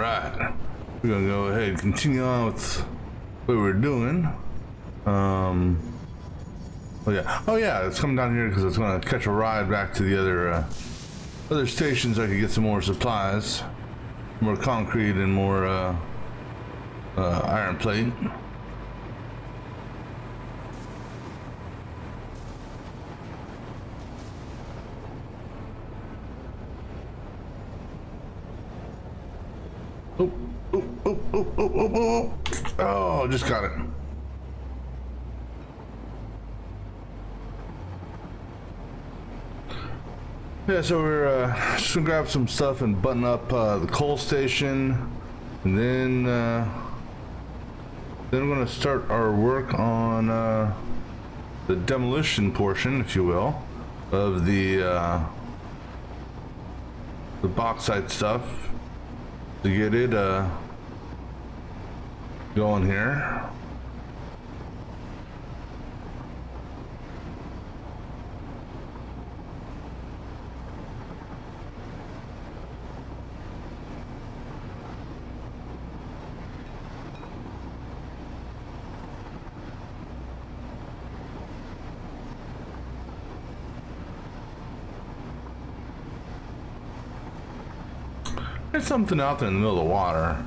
right, we're gonna go ahead and continue on with what we're doing. Oh yeah, it's coming down here because it's gonna catch a ride back to the other stations. I could get some more supplies, more concrete, and more iron plate. Oh, just got it. Yeah, so we're just gonna grab some stuff and button up the coal station, and then we're gonna start our work on the demolition portion, if you will, of the bauxite stuff to get it going here. There's something out there in the middle of the water.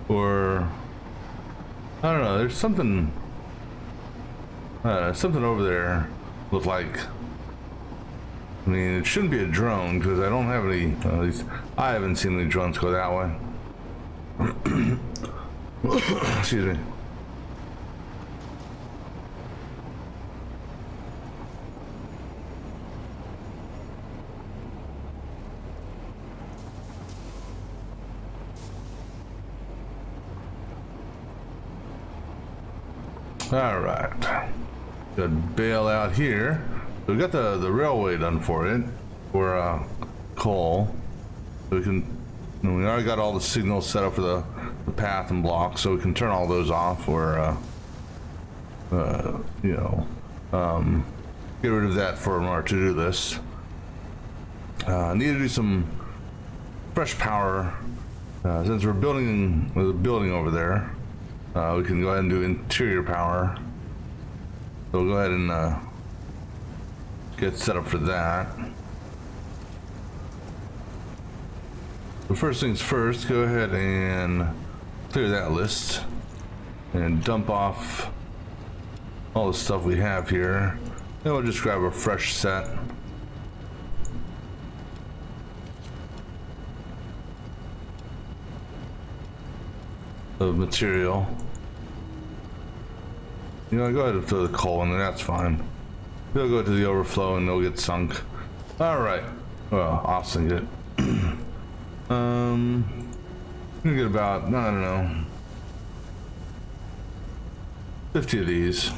Or I don't know, there's something something over there with, like, I mean, it shouldn't be a drone because I don't have any, at least I haven't seen any drones go that way. Excuse me. All right, good bail out here. So we got the railway done for it, for coal. So we can, we already got all the signals set up for the path and blocks, so we can turn all those off, or you know, get rid of that for our to-do list. Need to do some fresh power since we're building a building over there. We can go ahead and do interior power. So we'll go ahead and get set up for that. So first things first, go ahead and clear that list and dump off all the stuff we have here. Then we'll just grab a fresh set. Of material. You know, go ahead and throw the coal in there, that's fine. They'll go to the overflow and they'll get sunk. Alright. Well, I'll sink it. I'm gonna get about, I don't know, 50 of these.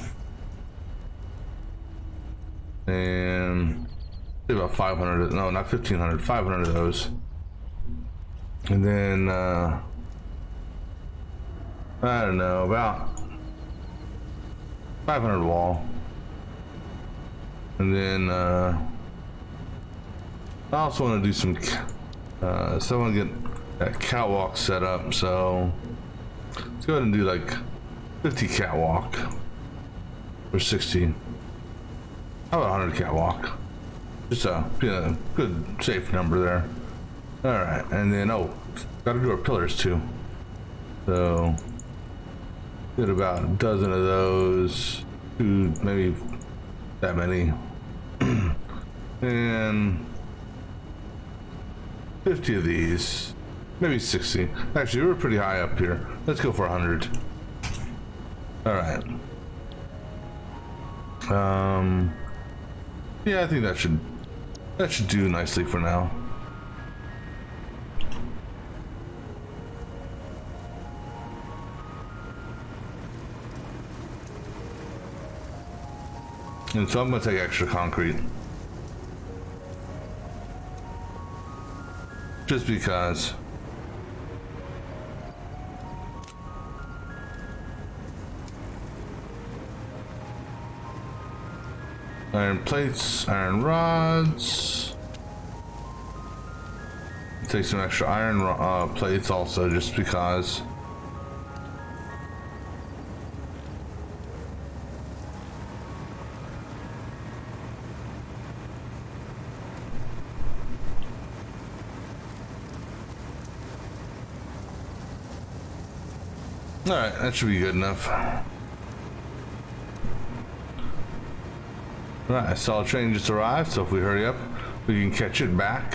And about 500, no, not 1,500, 500 of those. And then, I don't know, about 500 wall. And then I also want to do some so I want to get that catwalk set up, so let's go ahead and do like 50 catwalk or 60. How about 100 catwalk? Just a good safe number there. All right, and then got to do our pillars too, so get about a dozen of those, two, maybe that many, and 50 of these, maybe 60. Actually, we're pretty high up here. Let's go for 100. All right. Yeah, I think that should do nicely for now. And so I'm going to take extra concrete. Just because. Iron plates, iron rods. take some extra iron plates also, just because. Alright, that should be good enough. Alright, I saw a train just arrived, so if we hurry up, we can catch it back.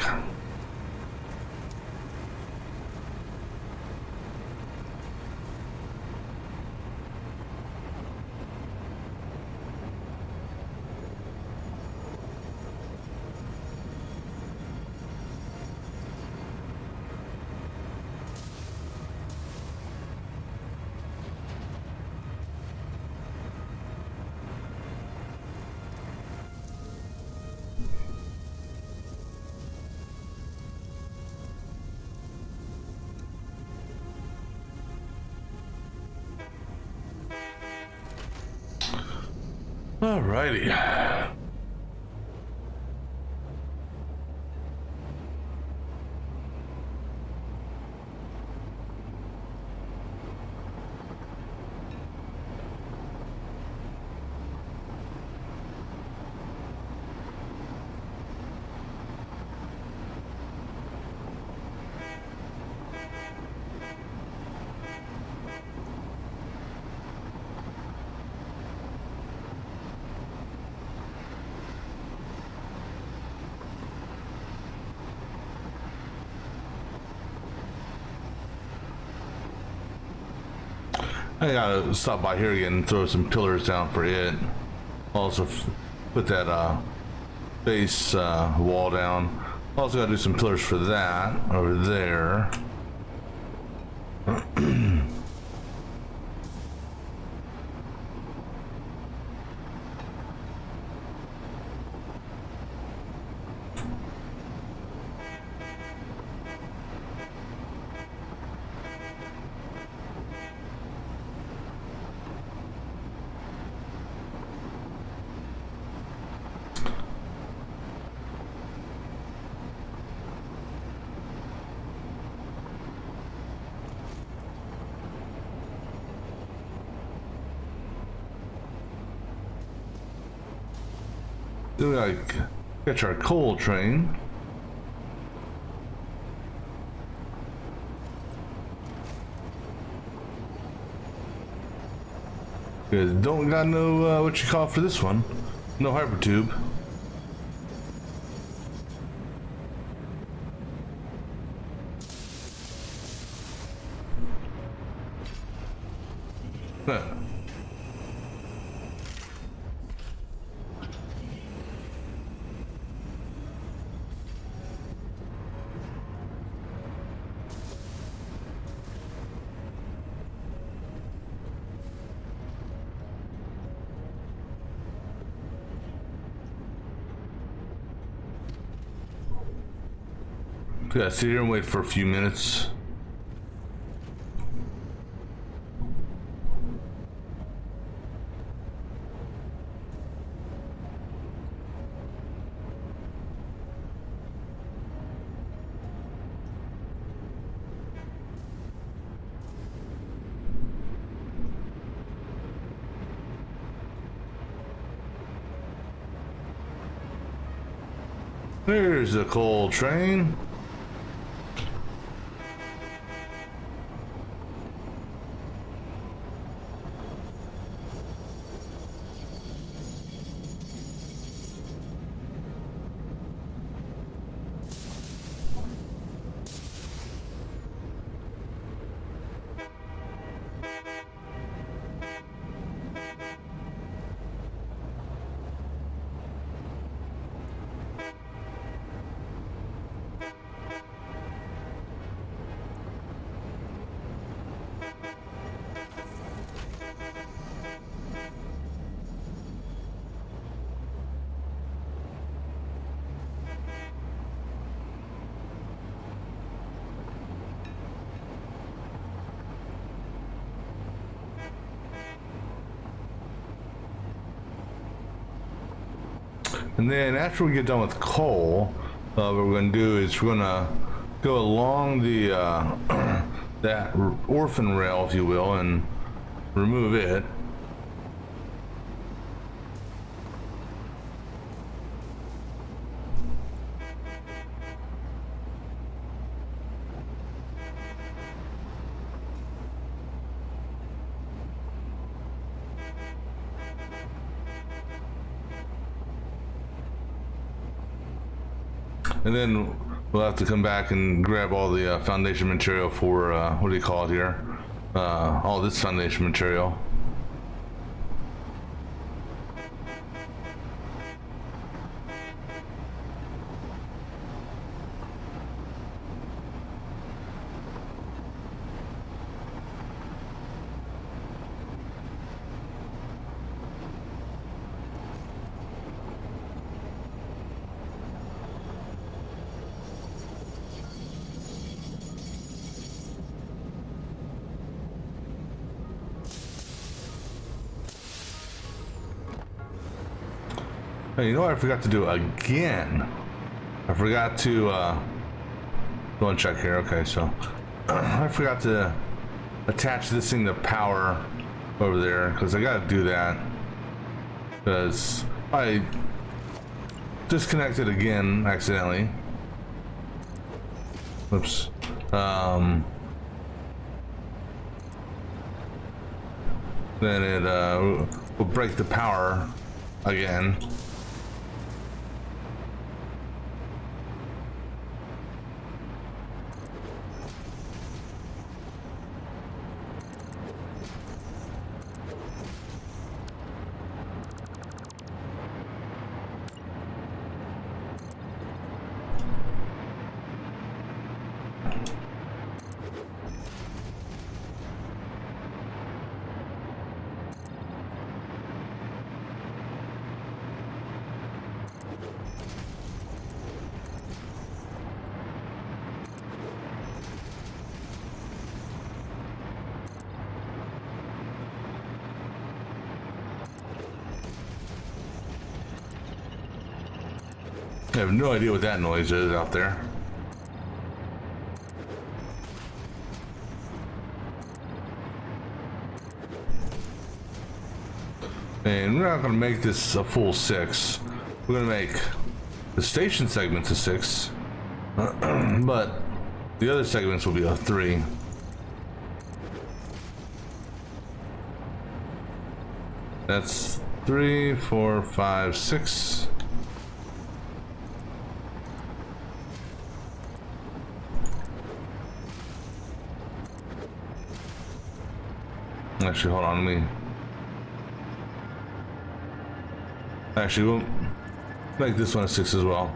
Alrighty. I gotta stop by here again and throw some pillars down for it. Also put that base wall down. Also gotta do some pillars for that over there. Do like catch our coal train. Cause don't got no what you call for this one. No hypertube. Huh. Yeah, sit here and wait for a few minutes. There's the coal train. And then after we get done with coal, what we're going to do is we're going to go along the that orphan rail, if you will, and remove it. And then we'll have to come back and grab all the foundation material for, what do you call it here? All this foundation material. Hey, you know what I forgot to do again? I forgot to, go and check here. Okay, so I forgot to attach this thing to power over there, because I gotta do that. Because I disconnected again accidentally. Oops. Then it will break the power again. I have no idea what that noise is out there. And we're not going to make this a full 6. We're going to make the station segments a 6. But the other segments will be a 3. That's 3, 4, 5, 6. Actually, hold on, let me... Actually, we'll make this one a 6 as well.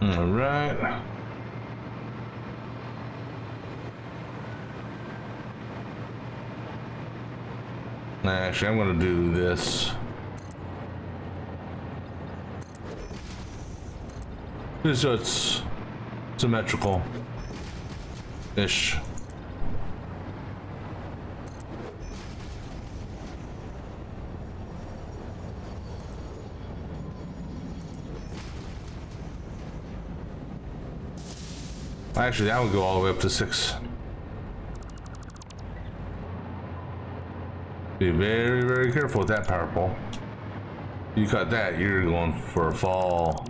All right. Actually, I'm going to do this. Just so it's symmetrical-ish. Actually, that would go all the way up to 6. Be very, very careful with that power pole. You cut that, you're going for a fall.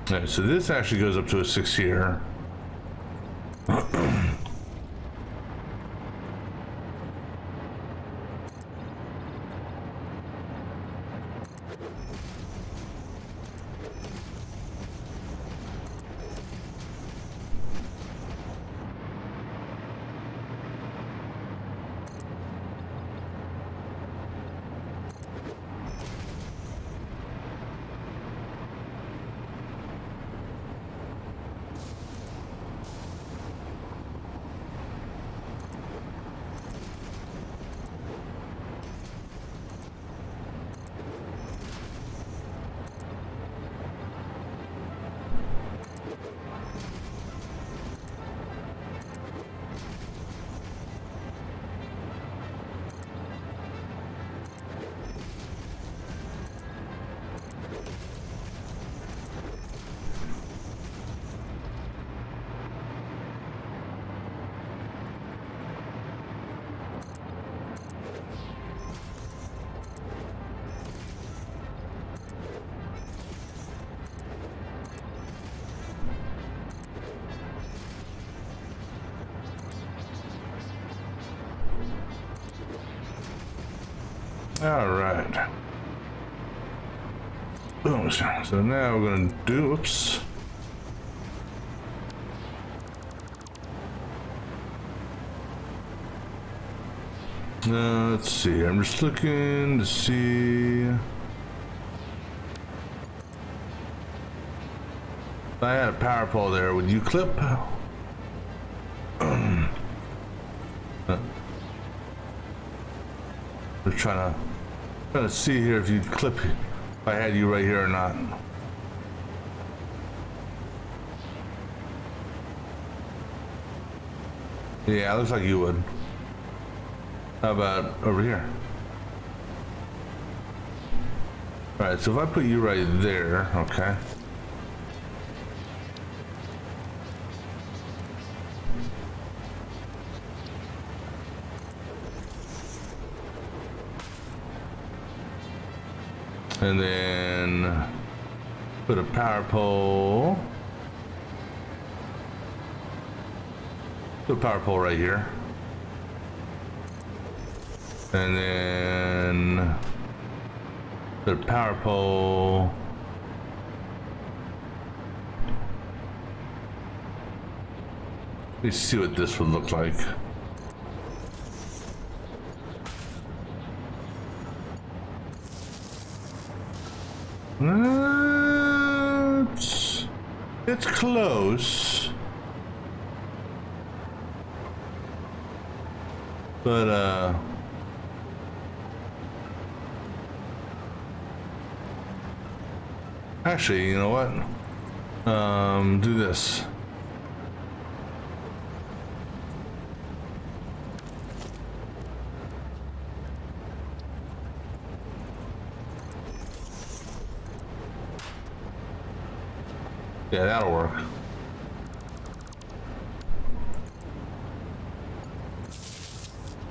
Alright, so this actually goes up to a 6 here. All right. Boom. So now we're gonna do, oops. Let's see, I'm just looking to see. If I had a power pole there, would you clip? We're trying to see here if you'd clip if I had you right here or not. Yeah, looks like you would. How about over here? All right, so if I put you right there, okay. And then put a power pole. Put a power pole right here. And then put a power pole. Let me see what this would look like. It's close, but actually, you know what? Do this. Yeah, that'll work.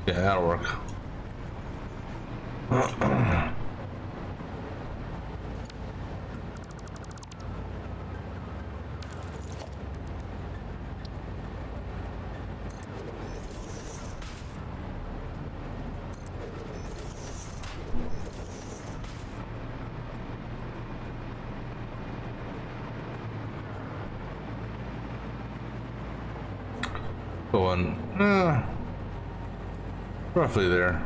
Yeah, that'll work. Going roughly there.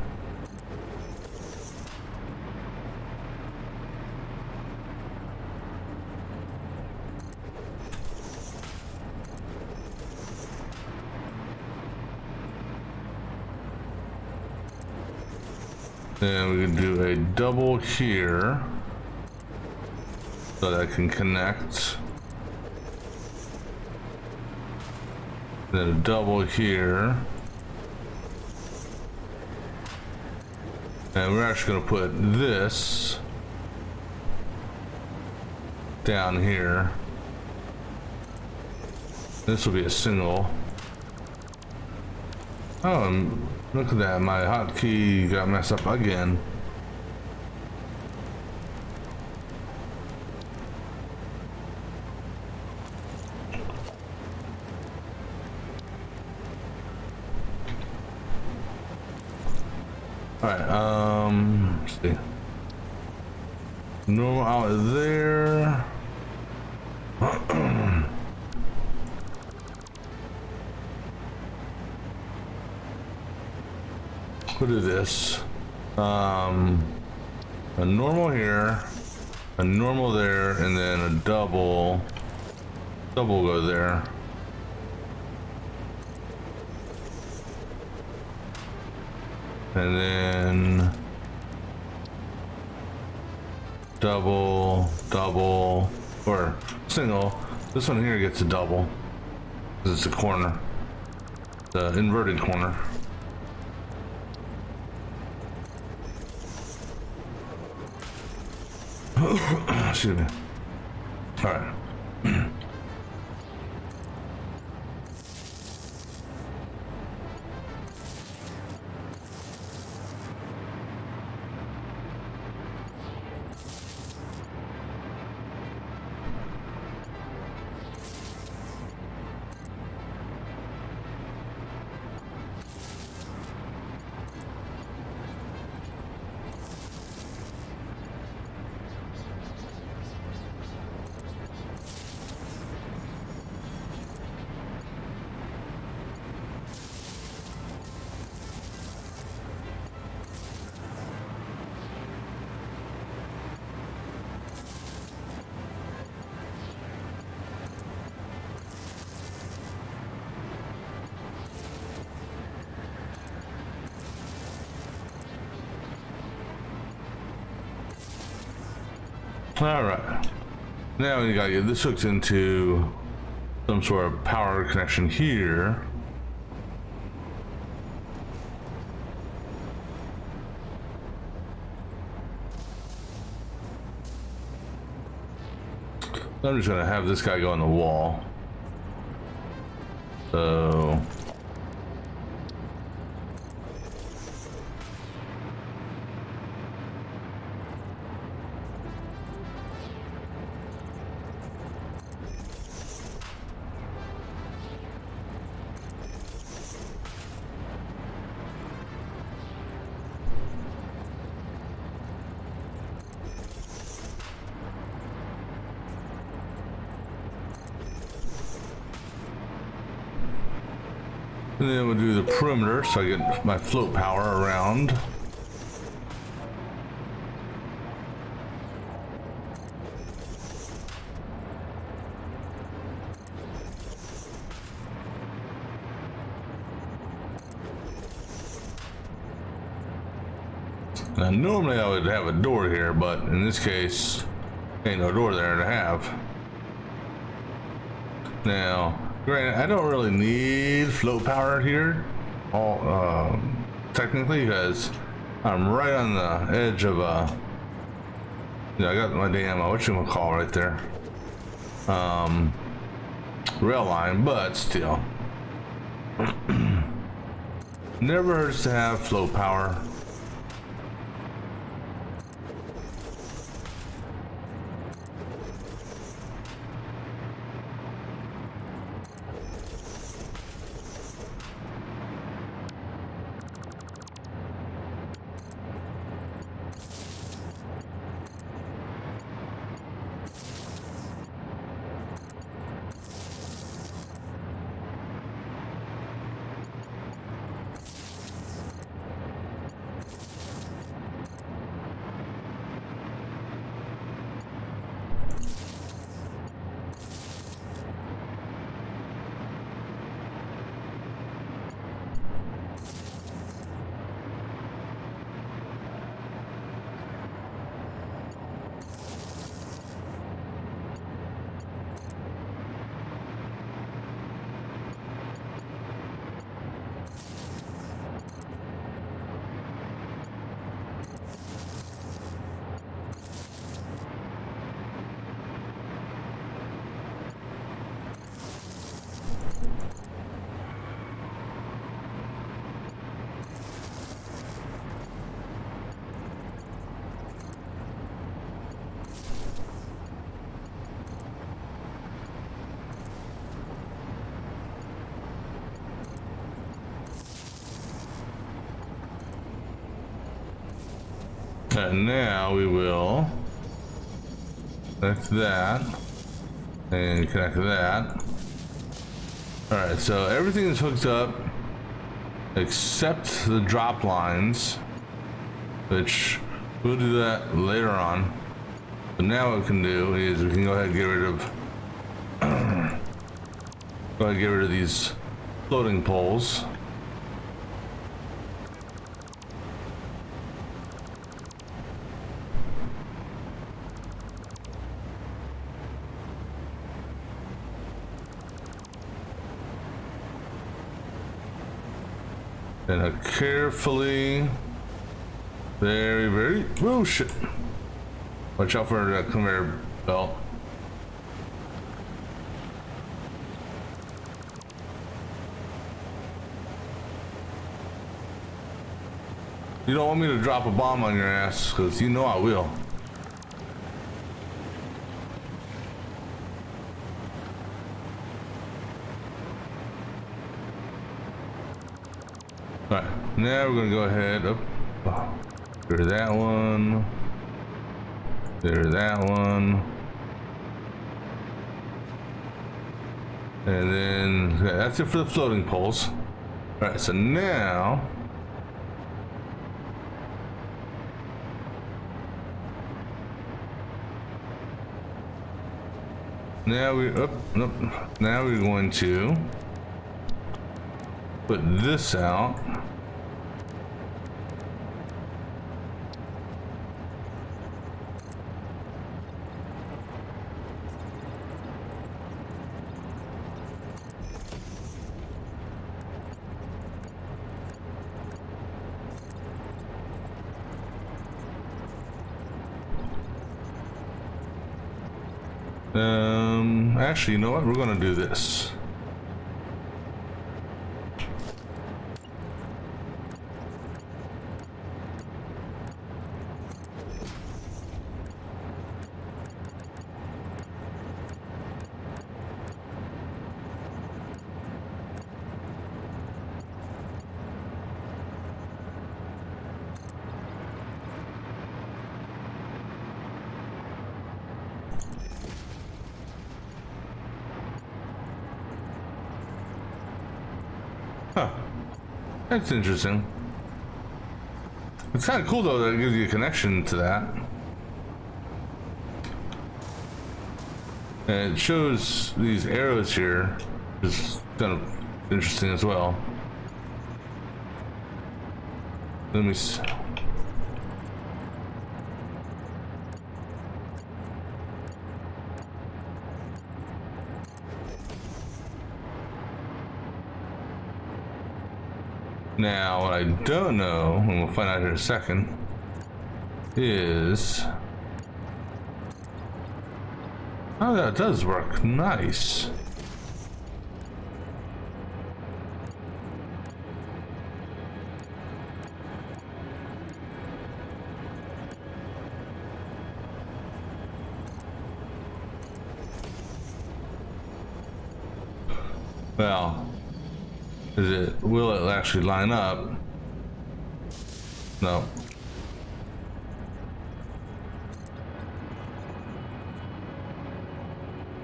Then we can do a double here so that I can connect. Then a double here. And we're actually going to put this down here. This will be a single. Oh, and look at that. My hotkey got messed up again. All right. Let's see. Normal out there. We'll do this. A normal here, a normal there, and then a double. Double go there. And then double, double, or single. This one here gets a double because it's a corner, the inverted corner. Excuse me. All right. All right, now you gotta get this hooked into some sort of power connection here. I'm just gonna have this guy go on the wall. So and then we'll do the perimeter so I get my float power around. Now normally I would have a door here, but in this case, ain't no door there to have. Now, granted, I don't really need float power here, technically, because I'm right on the edge of a, I got my damn, whatchamacall right there, rail line, but still, never hurts to have float power. And now we will connect that and connect that. Alright, so everything is hooked up except the drop lines, which we'll do that later on. But now what we can do is we can go ahead and get rid of these floating poles. And carefully, very, oh shit. Watch out for that conveyor belt. You don't want me to drop a bomb on your ass, because you know I will. Alright, now we're gonna go ahead up. There's that one. There's that one. And then that's it for the floating poles. Alright, so now now we're now we're going to put this out. Actually, you know what? We're gonna do this. Huh. That's interesting. It's kind of cool though that it gives you a connection to that. And it shows these arrows here, which is kind of interesting as well. Let me see. Now, what I don't know, and we'll find out here in a second, is oh, that does work. Nice. Well, will it actually line up? No.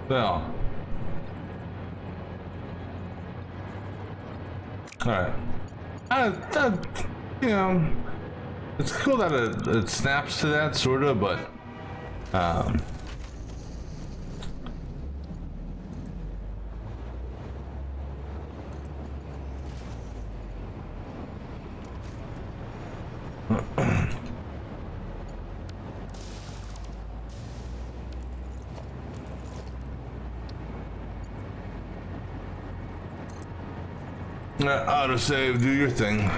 Well. Alright. You know, it's cool that it snaps to that, sort of, but autosave, do your thing.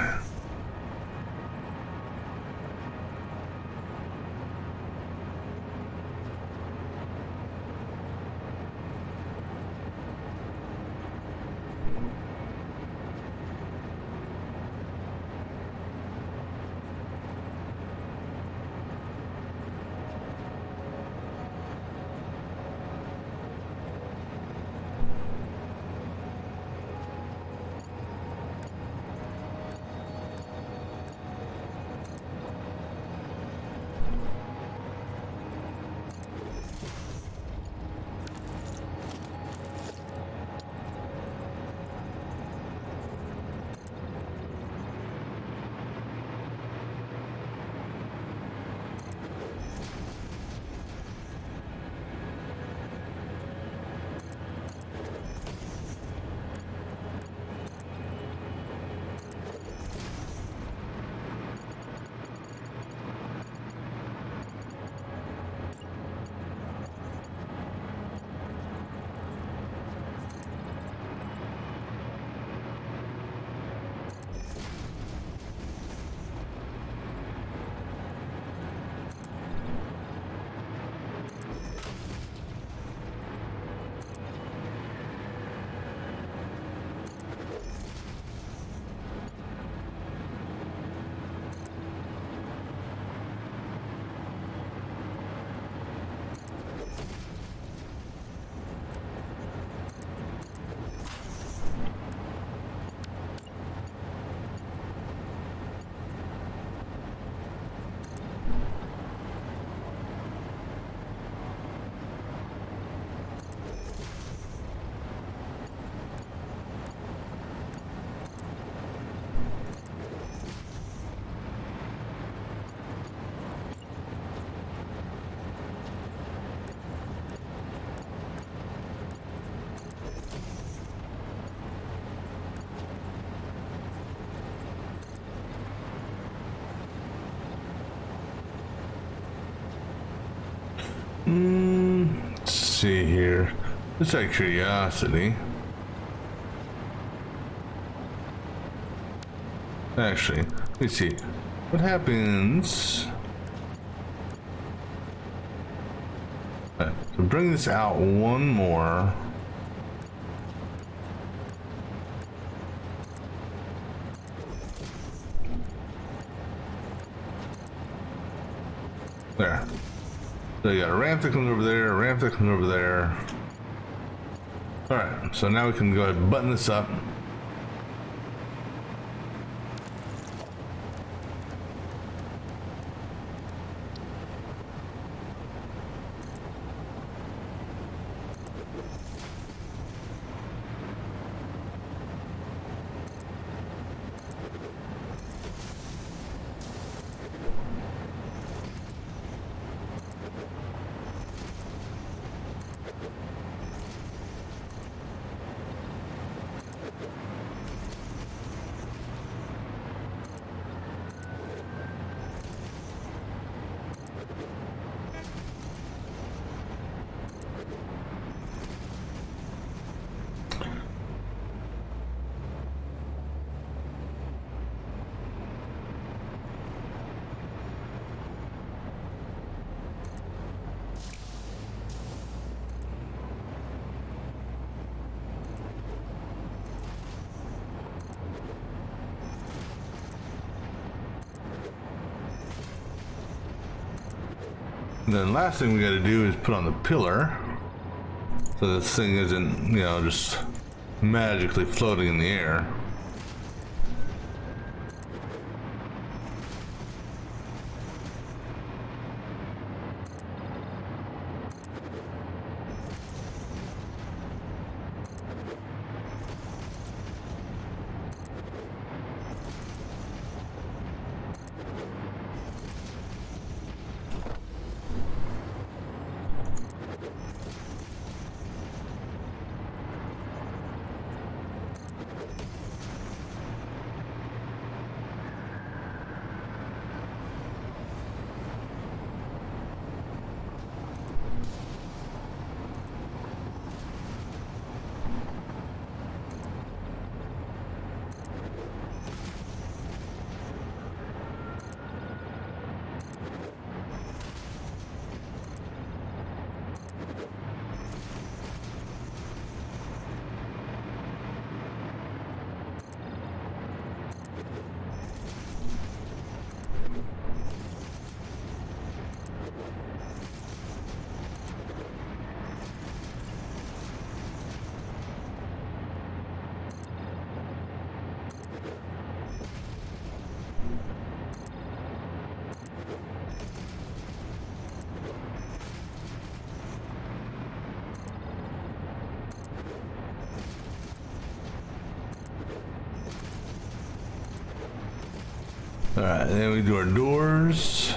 Let's see here. Just out of curiosity. Actually, let me see. What happens? So bring this out one more. There. So you got a ramp that comes over there, a ramp that comes over there. Alright, so now we can go ahead and button this up. And then last thing we got to do is put on the pillar, so this thing isn't, you know, just magically floating in the air. All right, then we do our doors.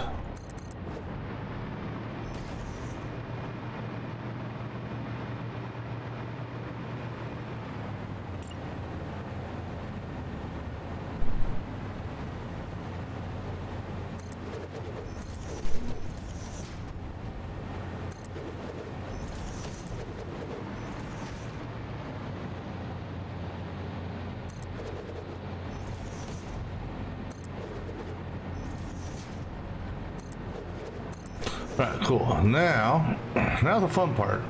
All right, cool. Now the fun part.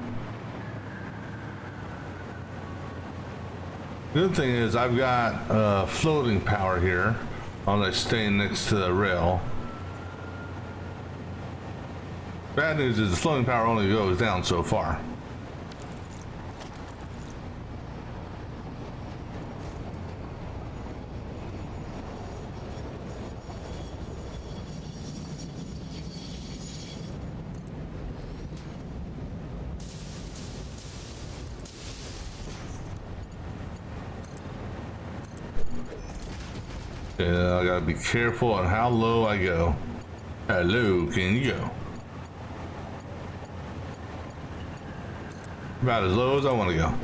Good thing is I've got floating power here on like staying next to the rail. Bad news is the floating power only goes down so far. Yeah, I gotta be careful on how low I go. How low can you go? About as low as I want to go.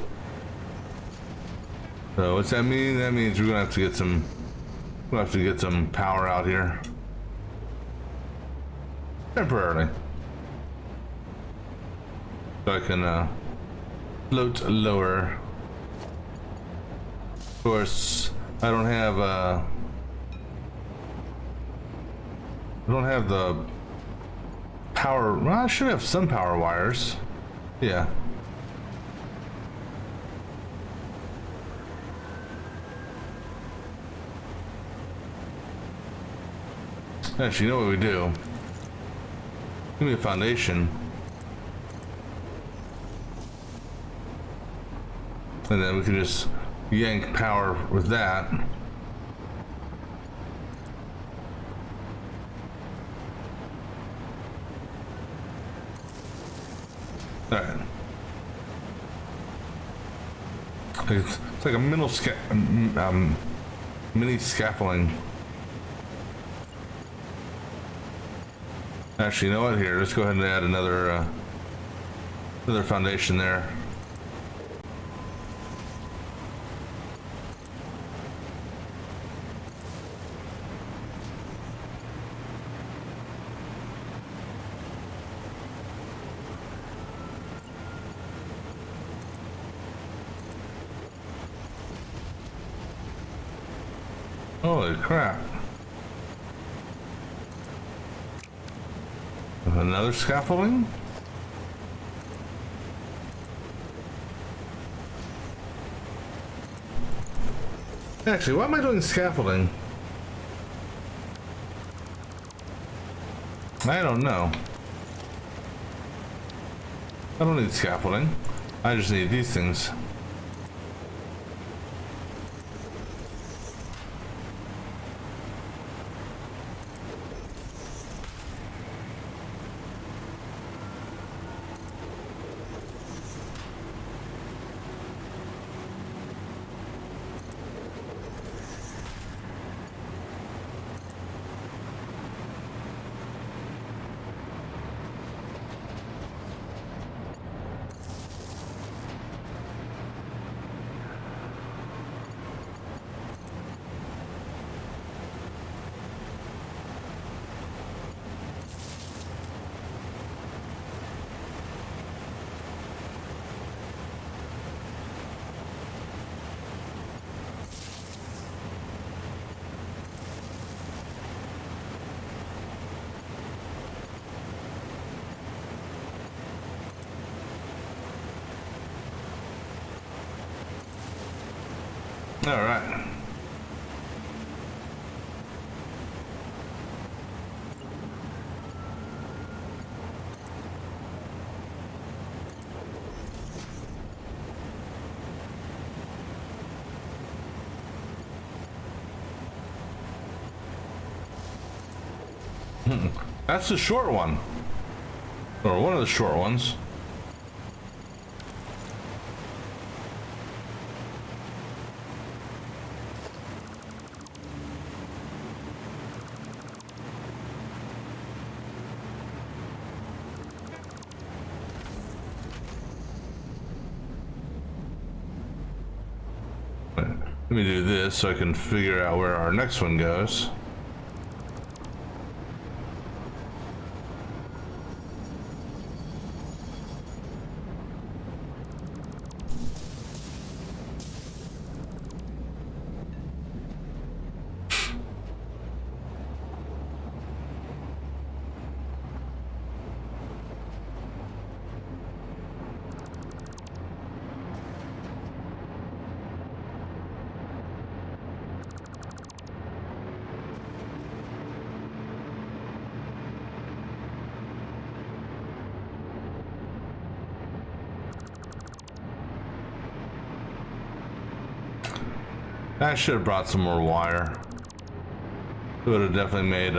So what's that mean? That means we're gonna have to get some power out here temporarily. so I can float lower. Of course, I don't have the power. Well, I should have some power wires. Yeah. Actually, you know what we do? Give me a foundation. And then we can just yank power with that. Alright. It's like a mini scaffolding. Actually, you know what? Here, let's go ahead and add another foundation there. Holy crap. Another scaffolding? Actually, why am I doing scaffolding? I don't know. I don't need scaffolding. I just need these things. All right. That's the short one, or one of the short ones. Let me do this so I can figure out where our next one goes. I should have brought some more wire. It would have definitely made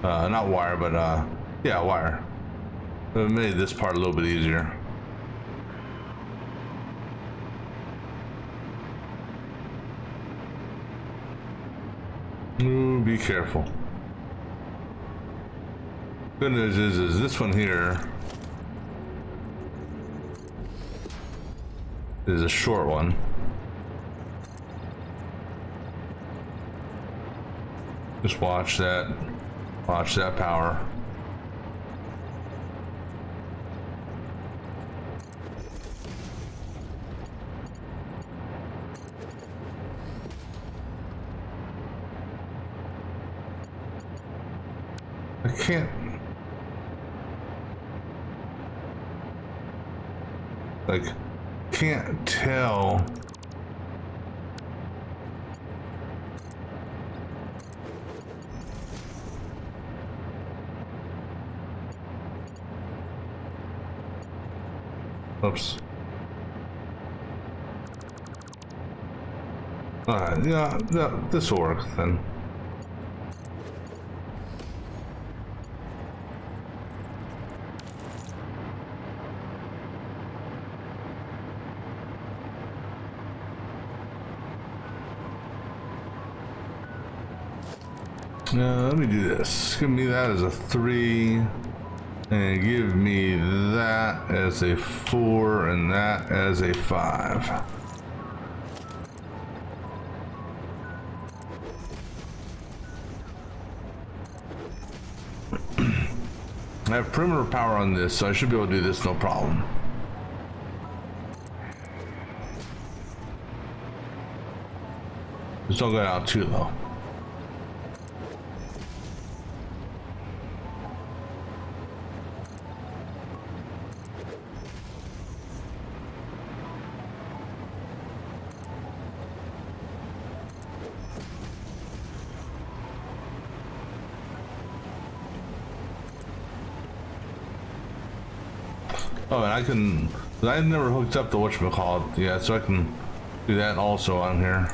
not wire, but yeah, wire. It would have made this part a little bit easier. Ooh, be careful. Good news is this one here is a short one. Just watch that power. can't. Like, can't tell. Oops. Alright, yeah, this will work then. Let me do this. Give me that as a 3, and give me that as a 4, and that as a 5. I have perimeter power on this, so I should be able to do this no problem. Just don't go down too low. Oh, and I've never hooked up the whatchamacallit yet, so I can do that also on here.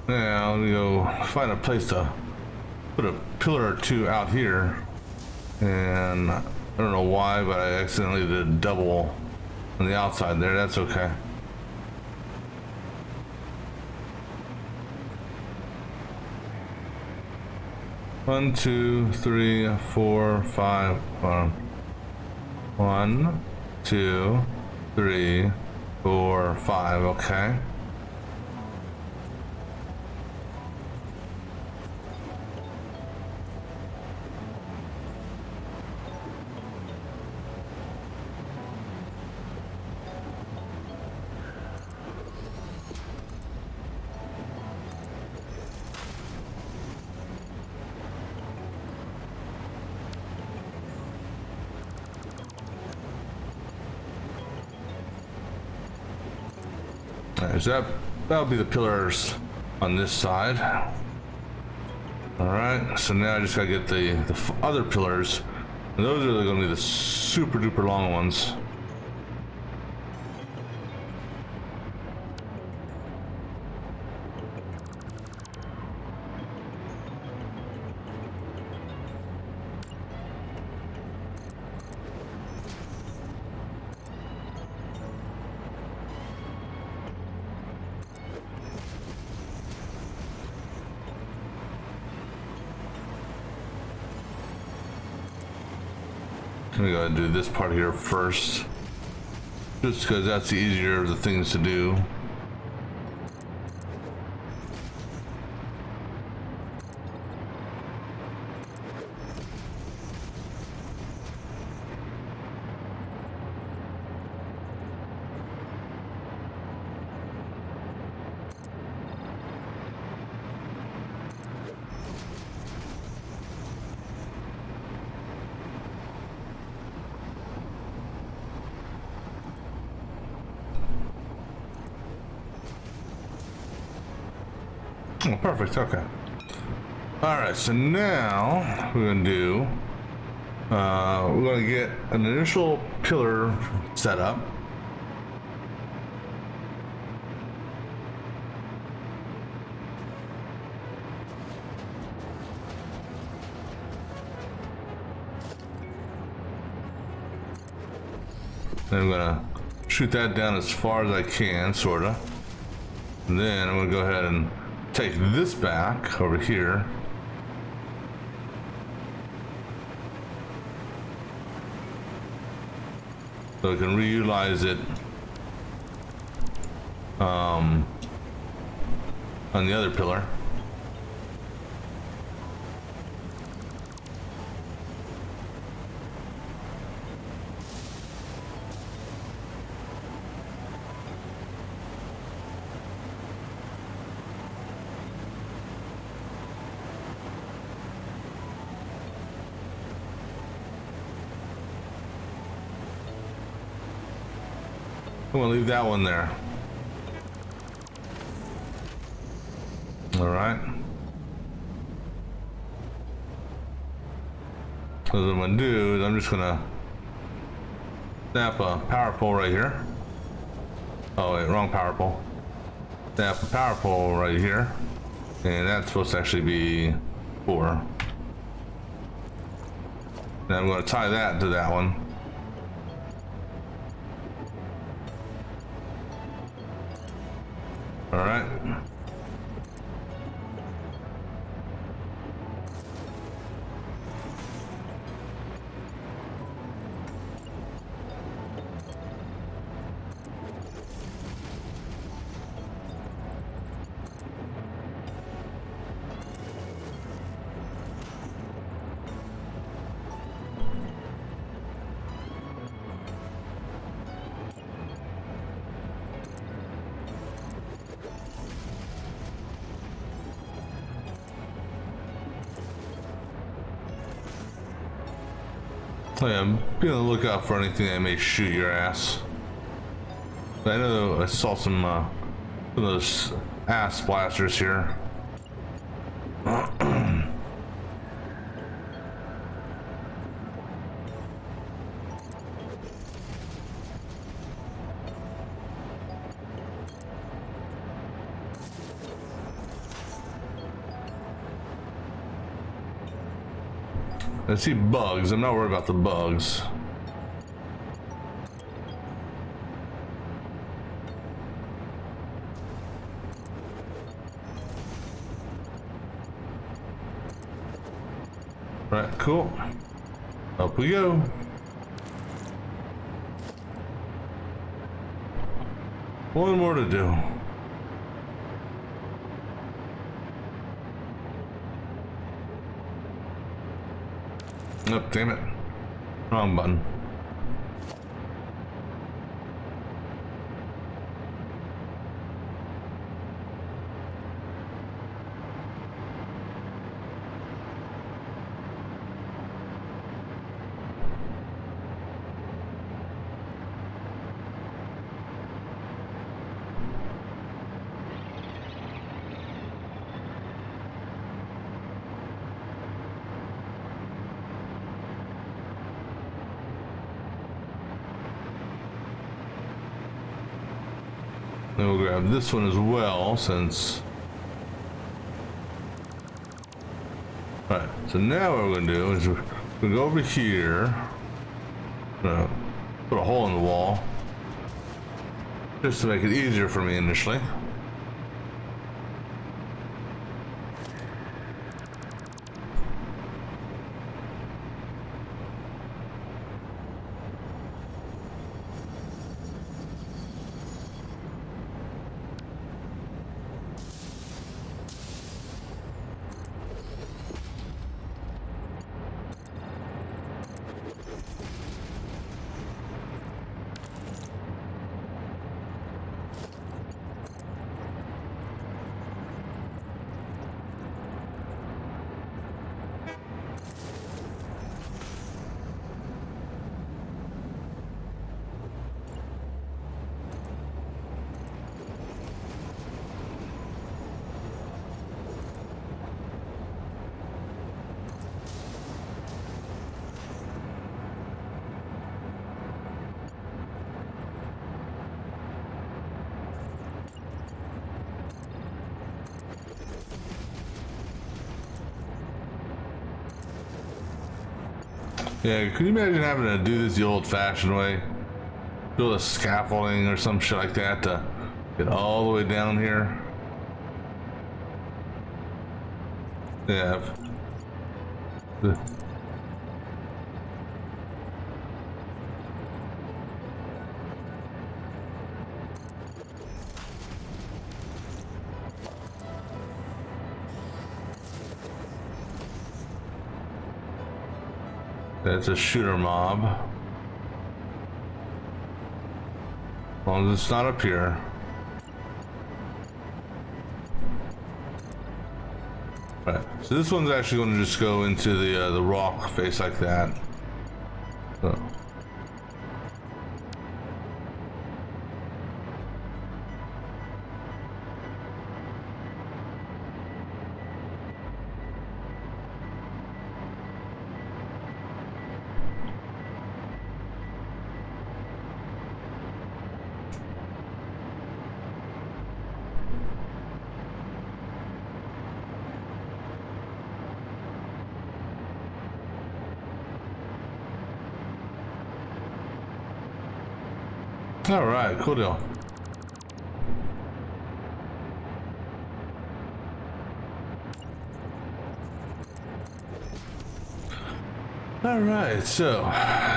Yeah, I'll go find a place to put a pillar or two out here. And I don't know why, but I accidentally did double on the outside there. That's okay. One, two, three, four, five. 1, 2, 3, 4, 5. Okay. So that'll be the pillars on this side. All right, so now I just gotta get the other pillars, and those are gonna be the super duper long ones. I'm gonna go ahead and do this part here first, just because that's the easier of the things to do. Oh, perfect. Okay. All right. So now we're gonna do. We're gonna get an initial pillar set up. Then I'm gonna shoot that down as far as I can, sorta. And then I'm gonna go ahead and take this back over here. So I can reutilize it on the other pillar. I'm gonna leave that one there. All right. So what I'm gonna do is I'm just gonna snap a power pole right here. Oh wait, wrong power pole. Snap a power pole right here. And that's supposed to actually be 4. Now I'm gonna tie that to that one. All right. Oh yeah, be on the lookout for anything that may shoot your ass. I know I saw some of those ass blasters here. I see bugs. I'm not worried about the bugs. Right, cool. Up we go. One more to do. Oh, damn it. Wrong button. Then we'll grab this one as well, since... Alright, so now what we're going to do is we're going to go over here. Put a hole in the wall. Just to make it easier for me initially. Yeah, could you imagine having to do this the old-fashioned way? build a scaffolding or some shit like that to get all the way down here. Yeah. That's a shooter mob. As long as it's not up here. Right. So this one's actually going to just go into the rock face like that. So. All right, cool deal. All right, so,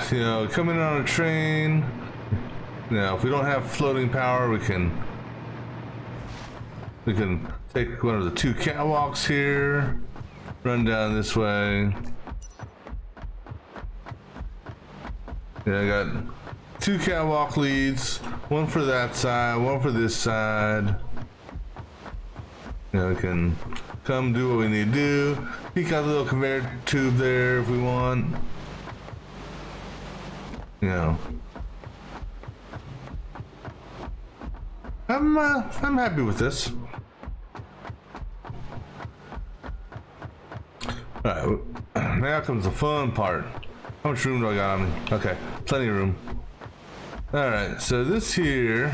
you know, coming on a train, you know, if we don't have floating power, we can take one of the 2 catwalks here, run down this way. Yeah, I got 2 catwalk leads, one for that side, one for this side. You know, we can come do what we need to do. Peek out the little conveyor tube there if we want. You know, I'm happy with this. All right, now comes the fun part. How much room do I got on me? Okay, plenty of room. All right, so this here,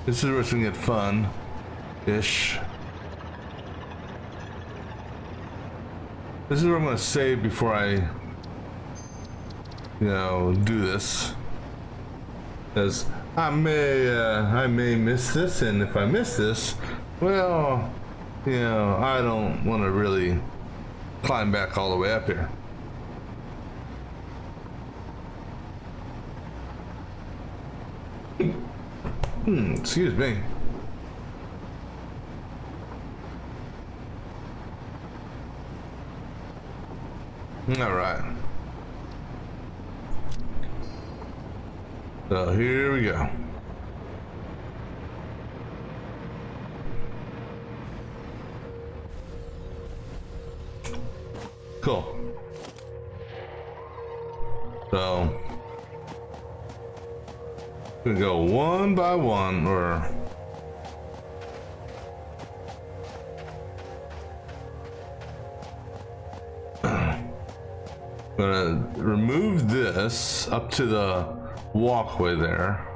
this is where it's gonna get fun-ish. This is where I'm gonna save before I, you know, do this. Because I may miss this, and if I miss this, well, you know, I don't want to really climb back all the way up here. Excuse me. All right. So here we go. Cool. So we're gonna go one by one, or gonna remove this up to the walkway there.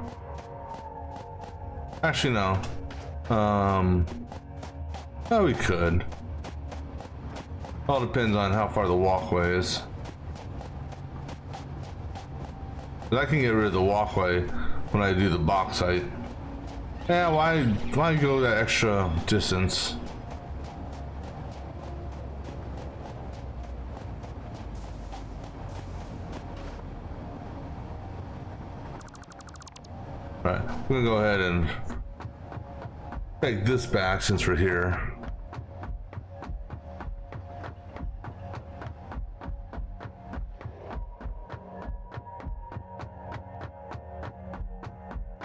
Actually, no. Oh, we could. All depends on how far the walkway is. But I can get rid of the walkway when I do the bauxite. Yeah, why go that extra distance? Right, I'm gonna go ahead and take this back since we're here.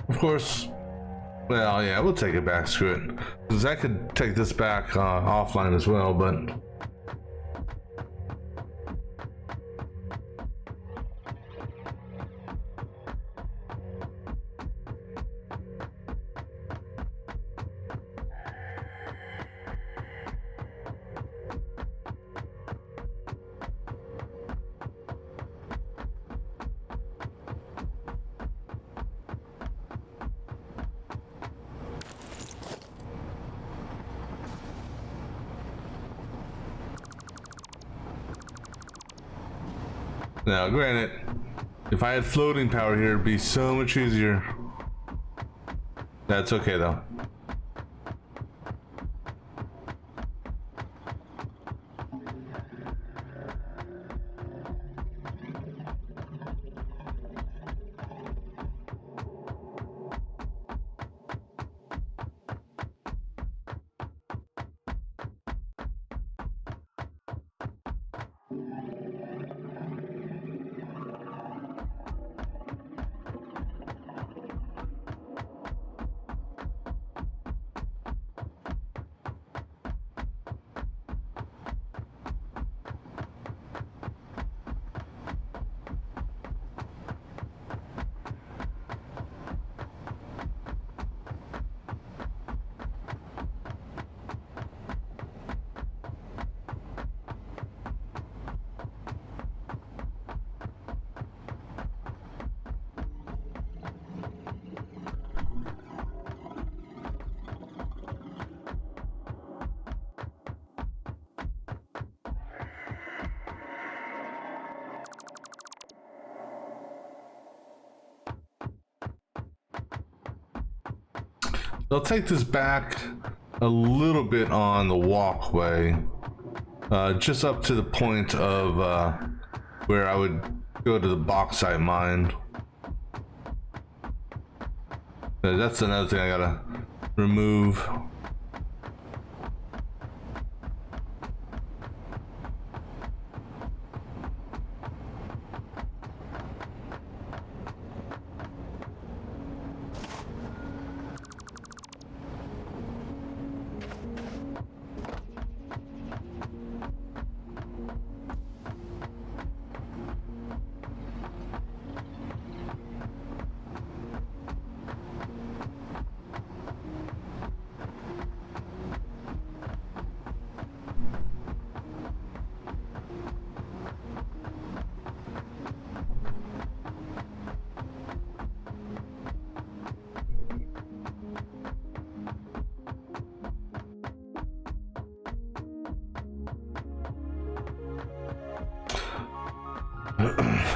Of course, well, yeah, we'll take it back, screw it. Because I could take this back offline as well, but now, granted, If I had floating power here, it'd be so much easier. That's okay though. I'll take this back a little bit on the walkway, just up to the point of where I would go to the bauxite mine. That's another thing I gotta remove.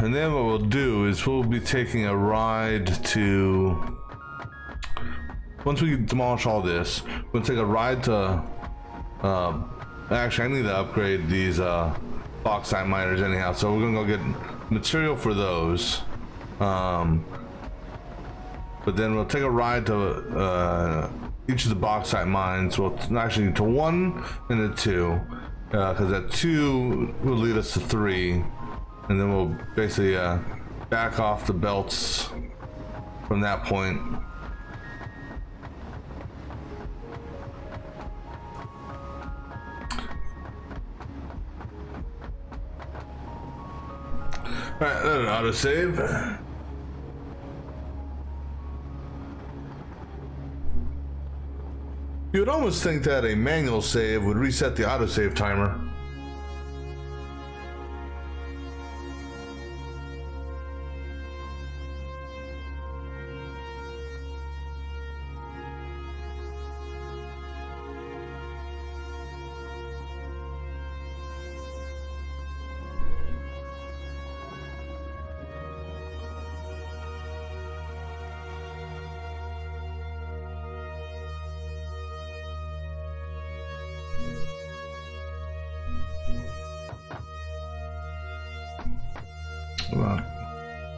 And then what we'll do is we'll be taking a ride to, once we demolish all this, we'll take a ride to, actually I need to upgrade these bauxite miners anyhow, so we're gonna go get material for those. But then we'll take a ride to each of the bauxite mines. Well, actually to 1 and a 2, because that 2 will lead us to 3. And then we'll basically back off the belts from that point. Alright, let it autosave. You would almost think that a manual save would reset the autosave timer.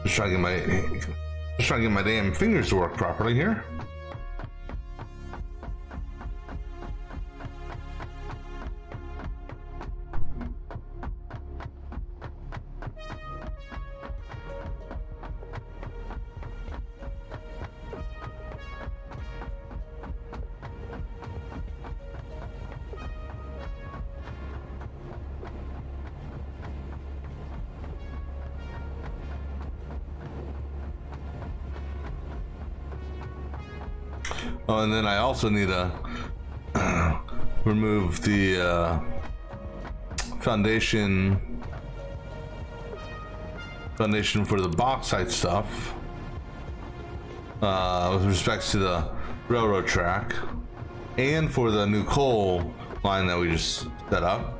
Just trying to get my damn fingers to work properly here. Oh, and then I also need to remove the foundation for the bauxite stuff with respect to the railroad track, and for the new coal line that we just set up.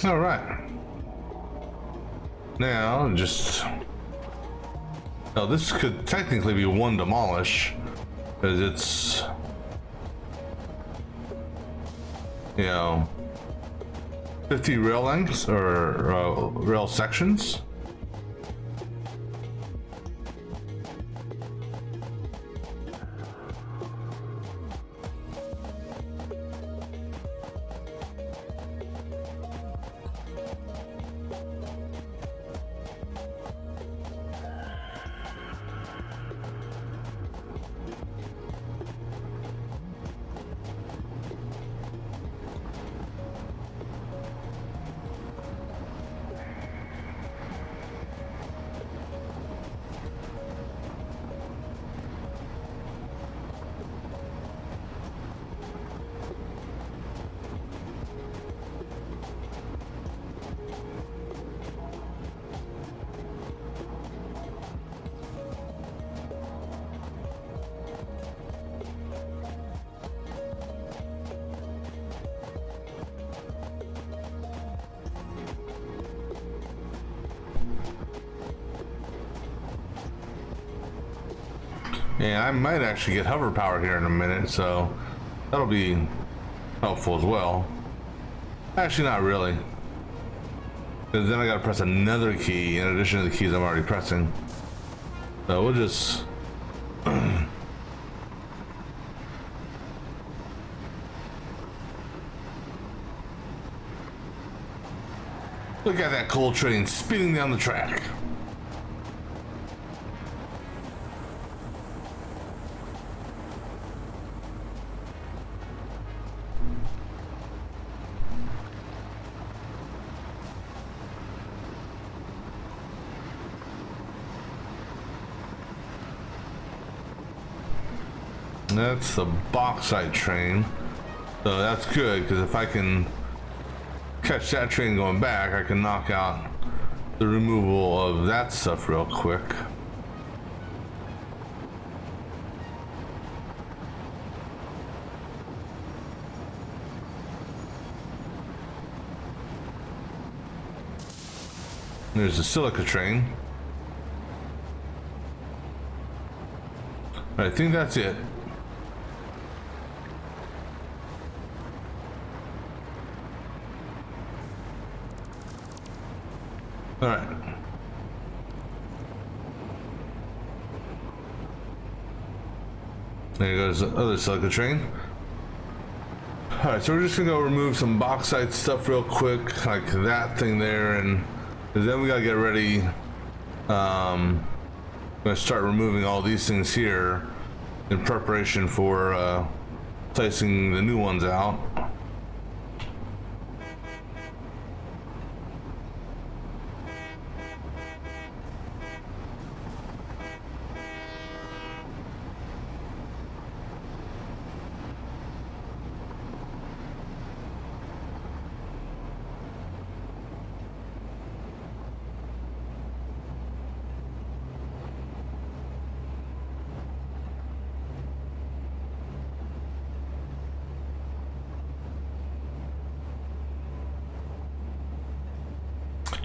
All right. Now, just... Now, this could technically be one demolish, because it's... You know... 50 rail lengths, or rail sections. Yeah, I might actually get hover power here in a minute, so that'll be helpful as well. Actually, not really. Because then I gotta press another key in addition to the keys I'm already pressing. So we'll just... Look at that coal train spinning down the track. That's the bauxite train, so that's good, because if I can catch that train going back, I can knock out the removal of that stuff real quick. There's the silica train. I think that's it. All right. There goes the other silica train. All right, so we're just gonna go remove some bauxite stuff real quick, like that thing there, and then we gotta get ready. I'm gonna start removing all these things here in preparation for placing the new ones out.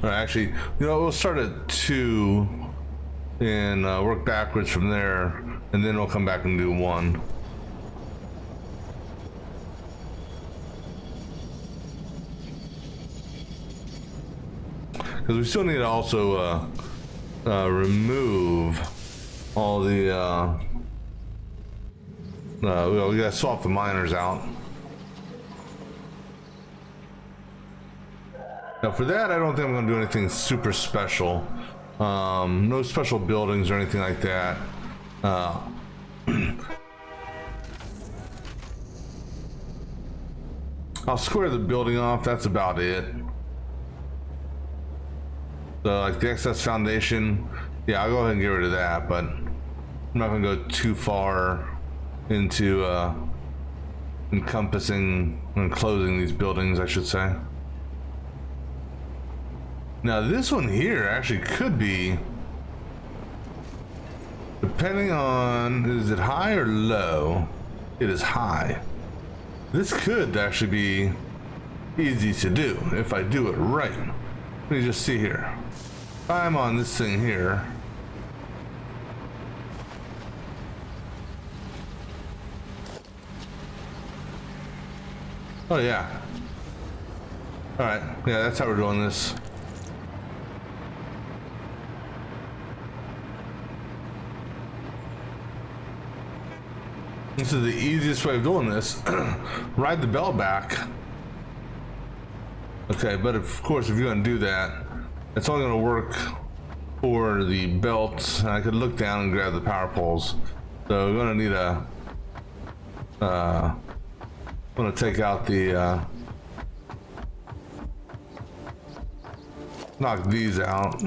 Actually, you know, we'll start at 2 and work backwards from there, and then we'll come back and do 1. Because we still need to also remove all the we gotta swap the miners out. Now for that, I don't think I'm going to do anything super special. No special buildings or anything like that. I'll square the building off, that's about it. So like the excess foundation, yeah, I'll go ahead and get rid of that, but I'm not going to go too far into encompassing and closing these buildings, I should say. Now this one here actually could be, depending on, is it high or low? It is high. This could actually be easy to do if I do it right. Let me just see here. I'm on this thing here. Oh yeah. All right, yeah, that's how we're doing this. This is the easiest way of doing this. Ride the belt back. Okay, but of course, if you're gonna do that, it's only gonna work for the belts. I could look down and grab the power poles. So we're gonna need a. I'm gonna take out the. Knock these out.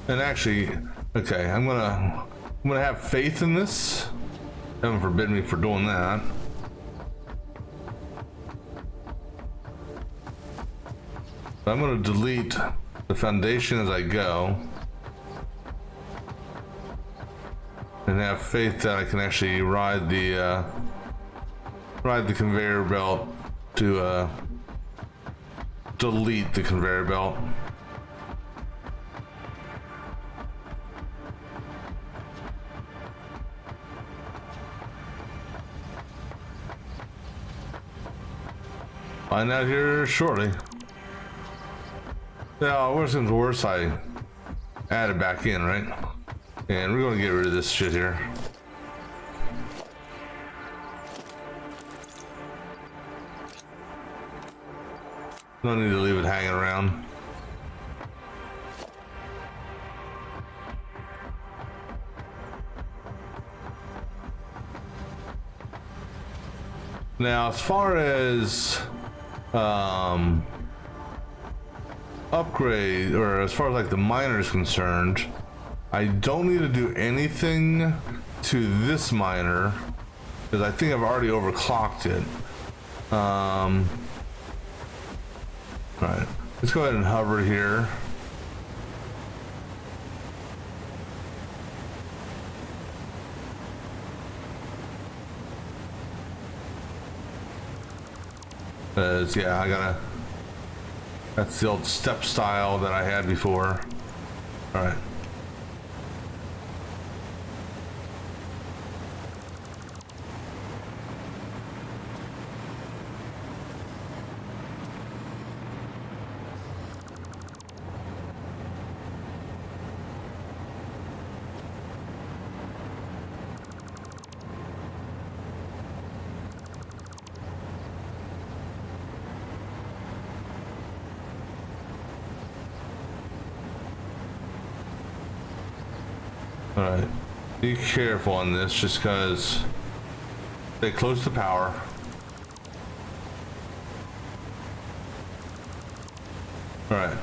And actually, okay, I'm gonna have faith in this. Heaven forbid me for doing that. But I'm gonna delete the foundation as I go. And have faith that I can actually ride the conveyor belt to delete the conveyor belt. Find out here shortly. Yeah, worse comes worse, I add it back in, right? And we're gonna get rid of this shit here. No need to leave it hanging around. Now, as far as upgrade, or as far as like the miner is concerned, I don't need to do anything to this miner because I think I've already overclocked it. All right, let's go ahead and hover here. Yeah, that's the old step style that I had before. All right. All right, be careful on this just because they close the power. All right.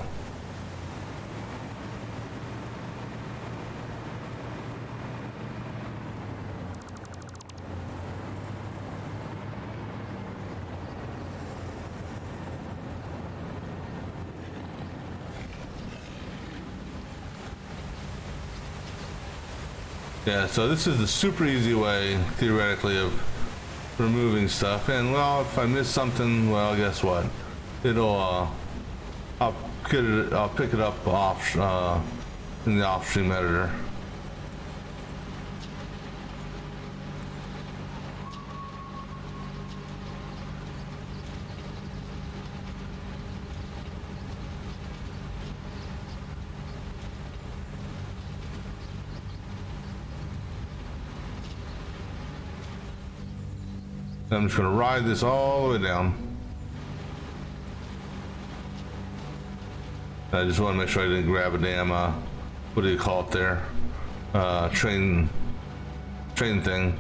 Yeah, so this is the super easy way, theoretically, of removing stuff. And well, if I miss something, well, guess what? It'll I'll pick it up off in the off-stream editor. I'm just going to ride this all the way down. I just want to make sure I didn't grab a damn, what do you call it there? Train thing.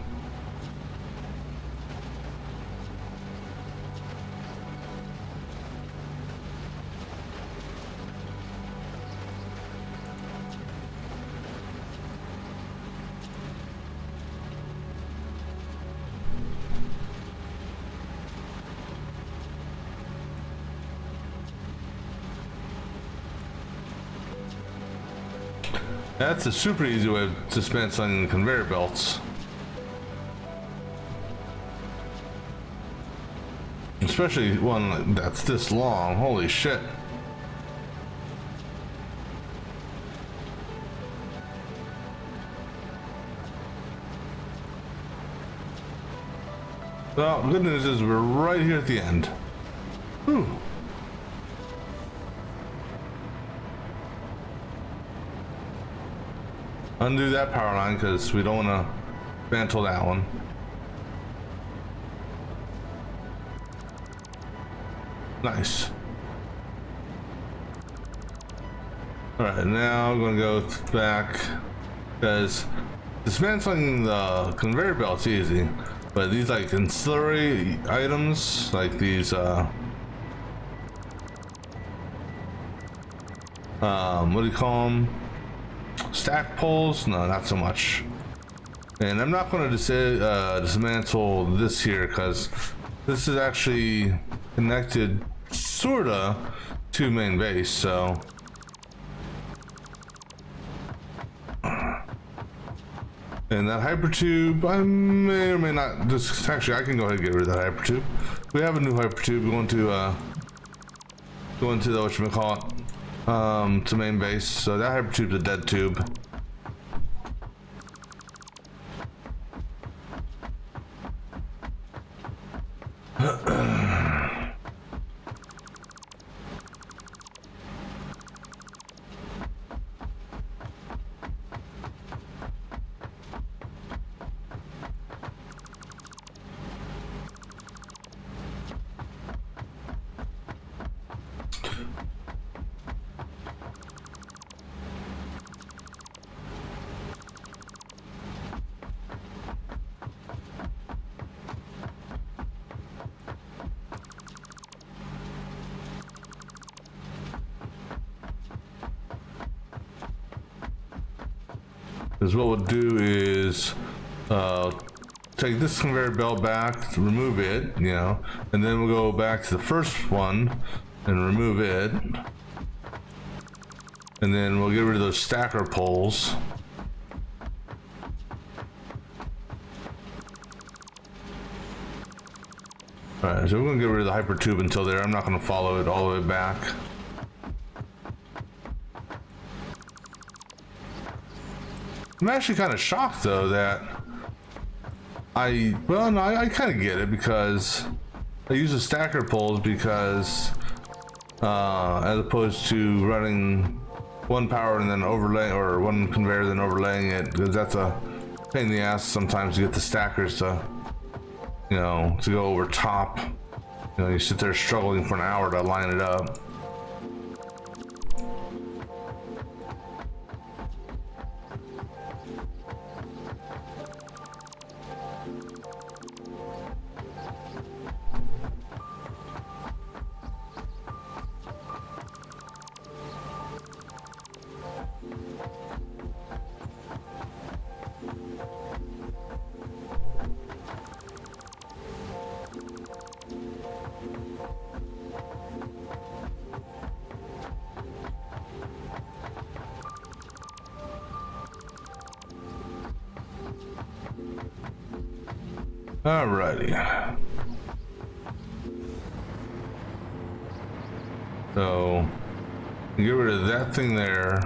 That's a super easy way of dismantling conveyor belts. Especially one that's this long. Holy shit. Well, good news is we're right here at the end. Whew. Undo that power line because we don't want to dismantle that one. Nice. Alright, now I'm going to go back because dismantling the conveyor belt's easy. But these like ancillary items, like these what do you call them? Stack poles? No, not so much. And I'm not going to dismantle this here because this is actually connected sorta to main base, so and that hypertube, I may or may not. This actually, I can go ahead and get rid of that hypertube. We have a new hypertube going to the whatchamacallit, to main base. So that hypertube's a dead tube. Because what we'll do is take this conveyor belt back, remove it, you know, and then we'll go back to the first one and remove it. And then we'll get rid of those stacker poles. Alright, so we're going to get rid of the hypertube until there. I'm not going to follow it all the way back. I'm actually kind of shocked though that I kind of get it because I use the stacker poles because as opposed to running one power and then overlay, or one conveyor then overlaying it, because that's a pain in the ass sometimes to get the stackers to, you know, to go over top. You know, you sit there struggling for an hour to line it up. Alrighty. So, get rid of that thing there.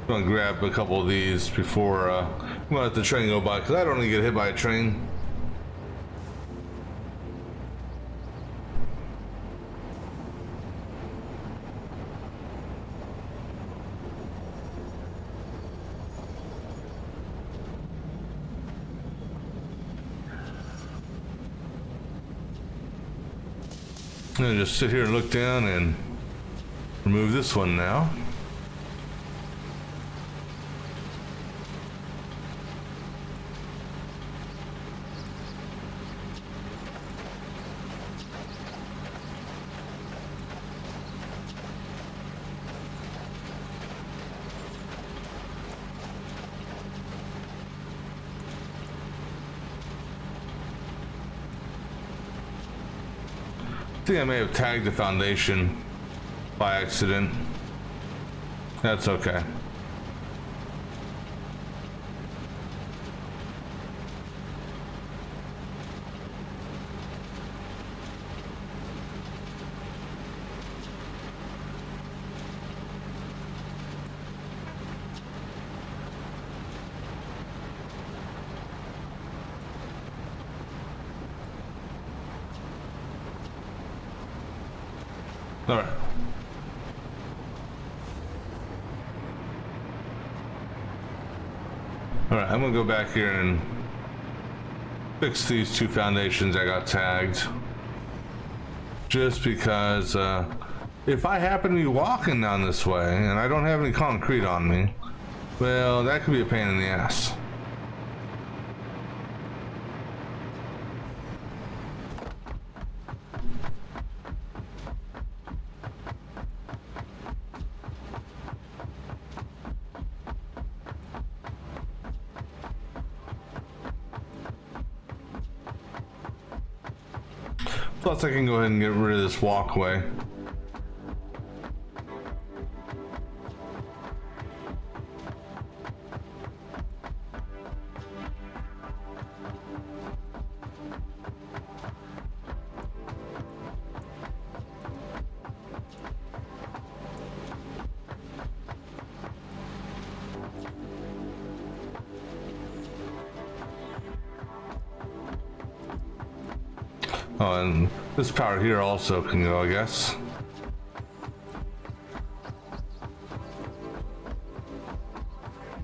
I'm gonna grab a couple of these before I'm gonna let the train go by, because I don't want to get hit by a train. I'm gonna just sit here and look down and remove this one now. I think I may have tagged the foundation by accident. That's okay. All right. All right, I'm gonna go back here and fix these two foundations I got tagged. Just because if I happen to be walking down this way and I don't have any concrete on me, well, that could be a pain in the ass. Plus, I can go ahead and get rid of this walkway. Oh, and this power here also can go, I guess.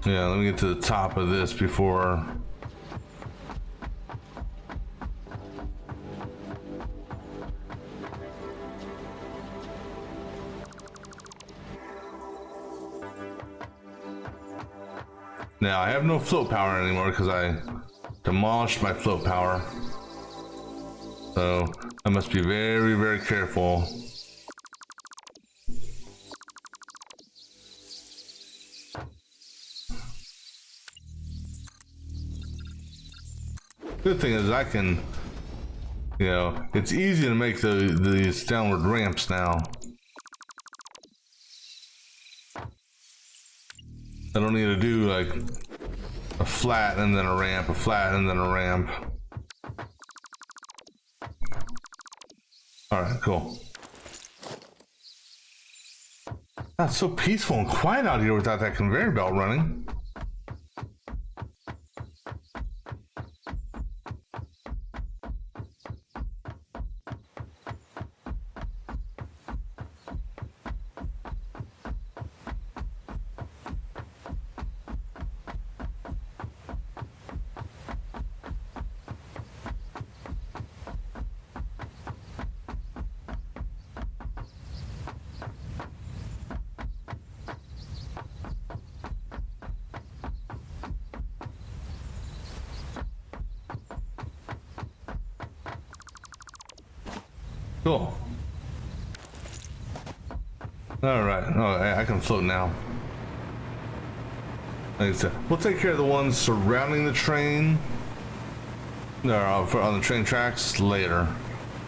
Yeah, let me get to the top of this before. Now, I have no float power anymore because I demolished my float power. So I must be very, very careful. Good thing is I can, you know, it's easy to make these downward ramps now. I don't need to do like a flat and then a ramp, a flat and then a ramp. All right, cool. It's so peaceful and quiet out here without that conveyor belt running. Cool. All right. Oh, I can float now. Like I said, we'll take care of the ones surrounding the train. No, on the train tracks later.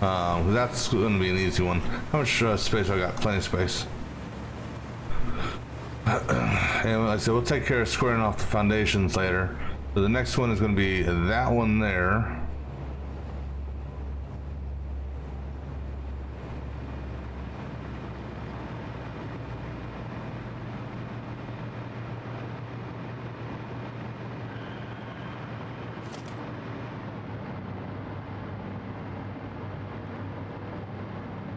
That's going to be an easy one. How much space I got? Plenty of space. And like I said, we'll take care of squaring off the foundations later. So the next one is going to be that one there.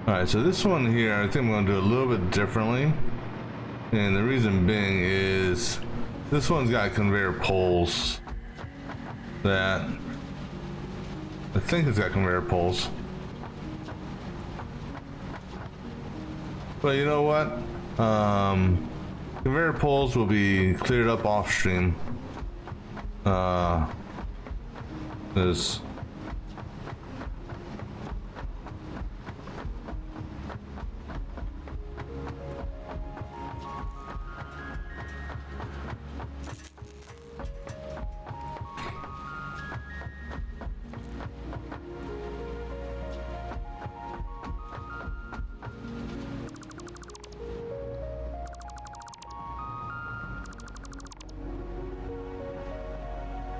Alright, so this one here, I think I'm going to do a little bit differently. And the reason being is this one's got conveyor poles that I think it's got conveyor poles. But you know what? Conveyor poles will be cleared up off stream. This.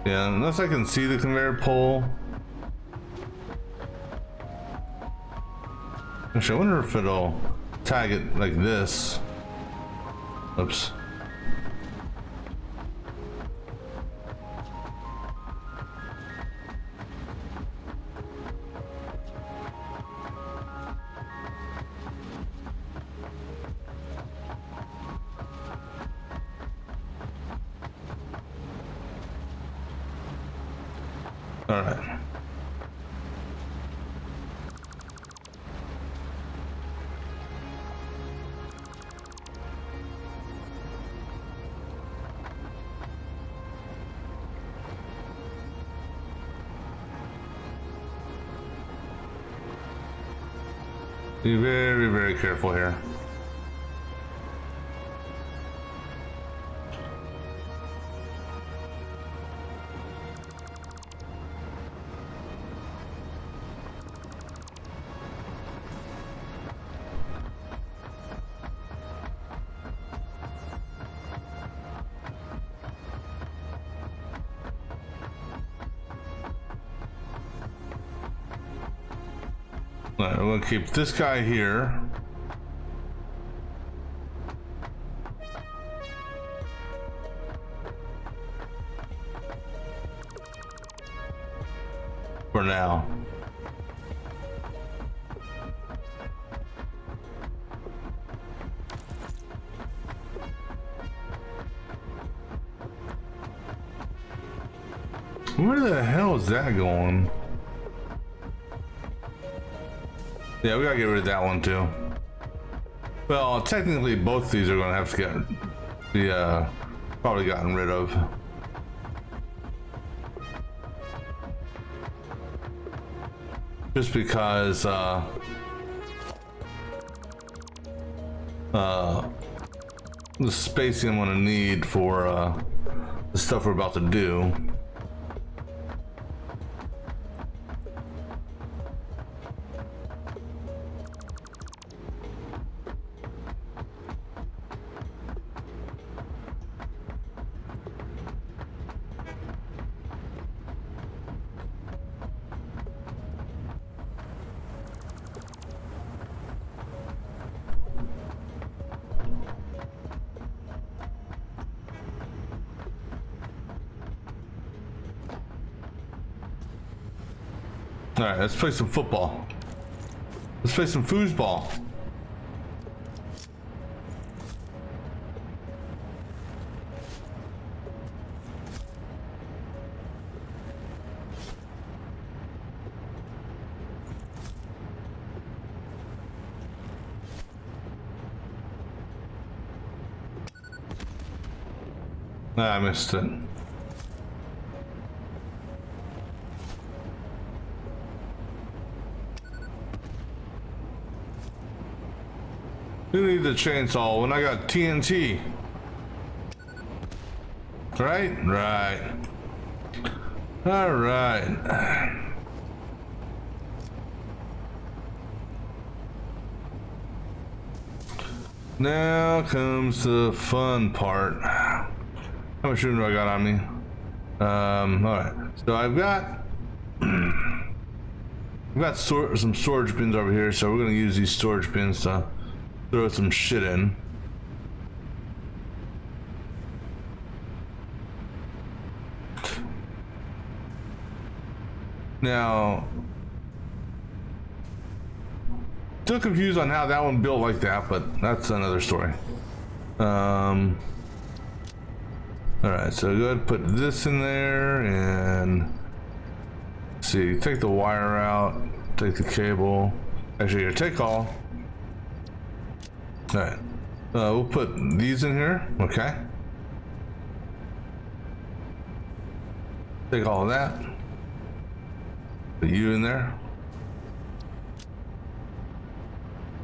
Yeah, unless I can see the conveyor pole. Actually, I wonder if it'll tag it like this. Oops. All right. Be very, very careful here. All right, we're gonna keep this guy here. For now. Where the hell is that going? Yeah, we gotta get rid of that one too. Well, technically both these are gonna have to get probably gotten rid of. Just because the spacing I'm gonna need for the stuff we're about to do. All right, let's play some football. Let's play some foosball. Ah, I missed it. Who needs a chainsaw when I got TNT? Right? Right. All right. Now comes the fun part. How much room do I got on me? All right. So I've got some storage bins over here, so we're gonna use these storage bins to throw some shit in. Now, still confused on how that one built like that, but that's another story. All right, so go ahead and put this in there and see, take the wire out, take the cable. Actually, here, take all. All right, we'll put these in here, okay? Take all of that. Put you in there.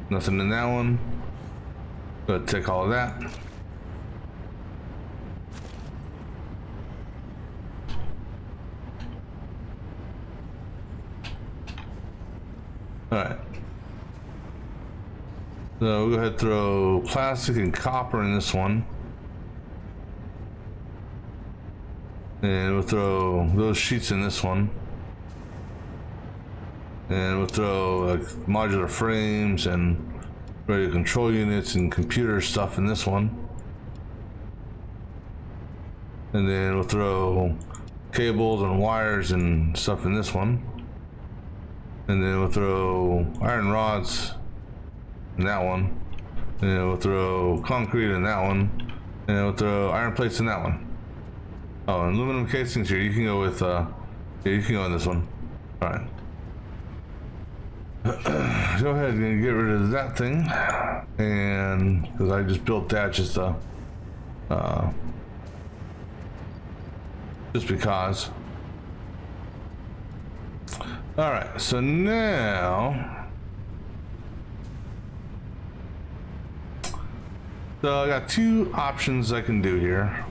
Nothing in that one. Go ahead, take all of that. All right. So we'll go ahead and throw plastic and copper in this one. And we'll throw those sheets in this one. And we'll throw like modular frames and radio control units and computer stuff in this one. And then we'll throw cables and wires and stuff in this one. And then we'll throw iron rods in that one. And then we'll throw concrete in that one. And then we'll throw iron plates in that one. Oh, and aluminum casings here. You can go with, yeah, you can go in this one. Alright. Go ahead and get rid of that thing. And, because I just built that just because. Alright, so now, so I got two options I can do here.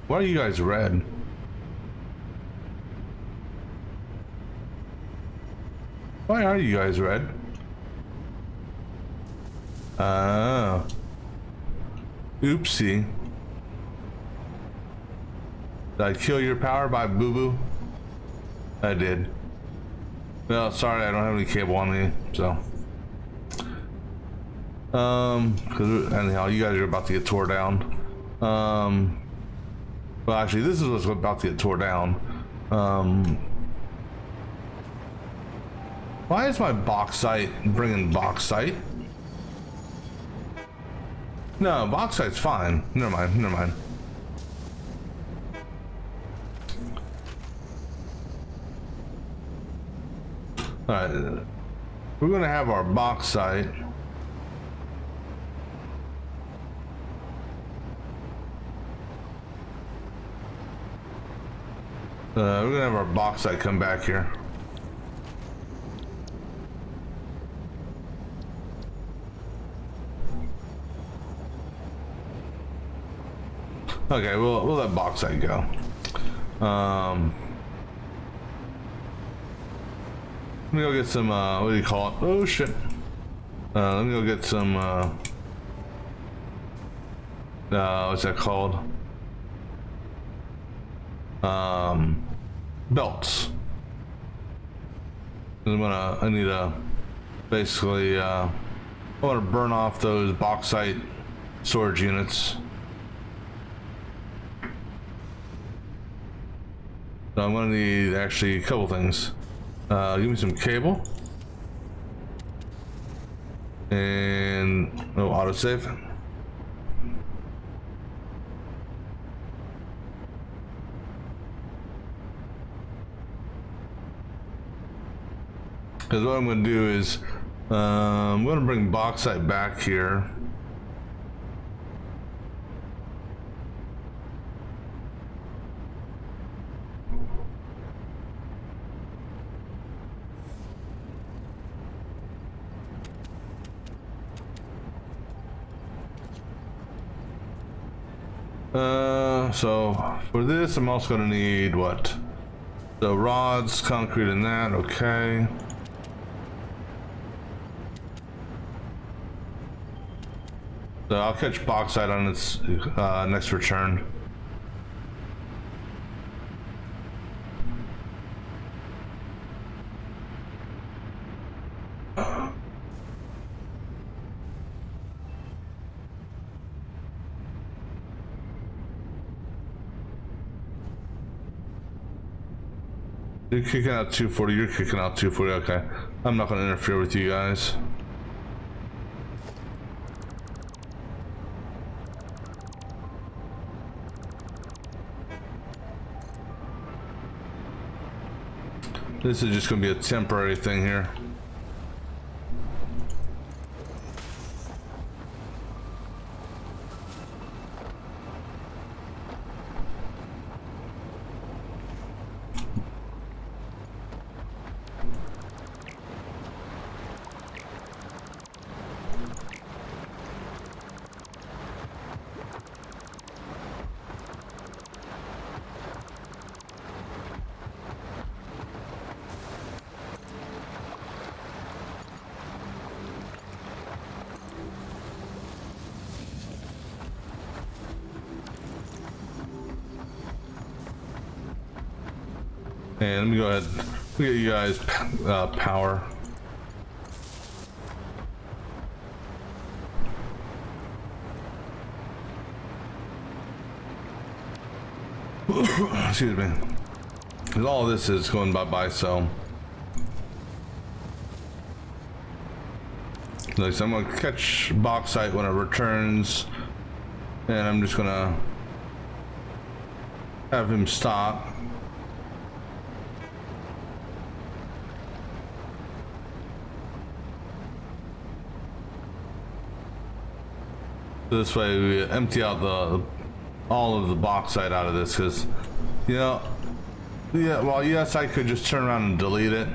Why are you guys red? Why are you guys red? Oh. Oopsie. Did I kill your power by boo-boo? I did. Well, sorry, I don't have any cable on me, so. Because anyhow, you guys are about to get tore down. Well, actually, this is what's about to get tore down. Why is my bauxite bringing bauxite? No, bauxite's fine. Never mind, never mind. Alright, we're gonna have our bauxite. We're gonna have our bauxite come back here. Okay, we'll let bauxite go. Let me go get some, what do you call it? Oh shit. Let me go get some, what's that called? Belts. I need to basically, I want to burn off those bauxite storage units. So I'm gonna need actually a couple things. Give me some cable. And no autosave. Because what I'm going to do is I'm going to bring bauxite back here. So for this, I'm also going to need what? So rods, concrete, and that. Okay. So I'll catch bauxite on its next return. You're kicking out 240, you're kicking out 240, okay. I'm not gonna interfere with you guys. This is just gonna be a temporary thing here. And let me go ahead. Let me get you guys power. Excuse me. Because all this is going bye-bye, so. Like, so I'm gonna catch bauxite when it returns, and I'm just gonna have him stop. This way we empty out all of the bauxite out of this, because, you know, yeah, well, yes, I could just turn around and delete it.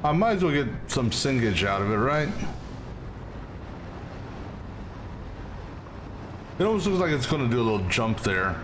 I might as well get some sinkage out of it, right? It almost looks like it's going to do a little jump there.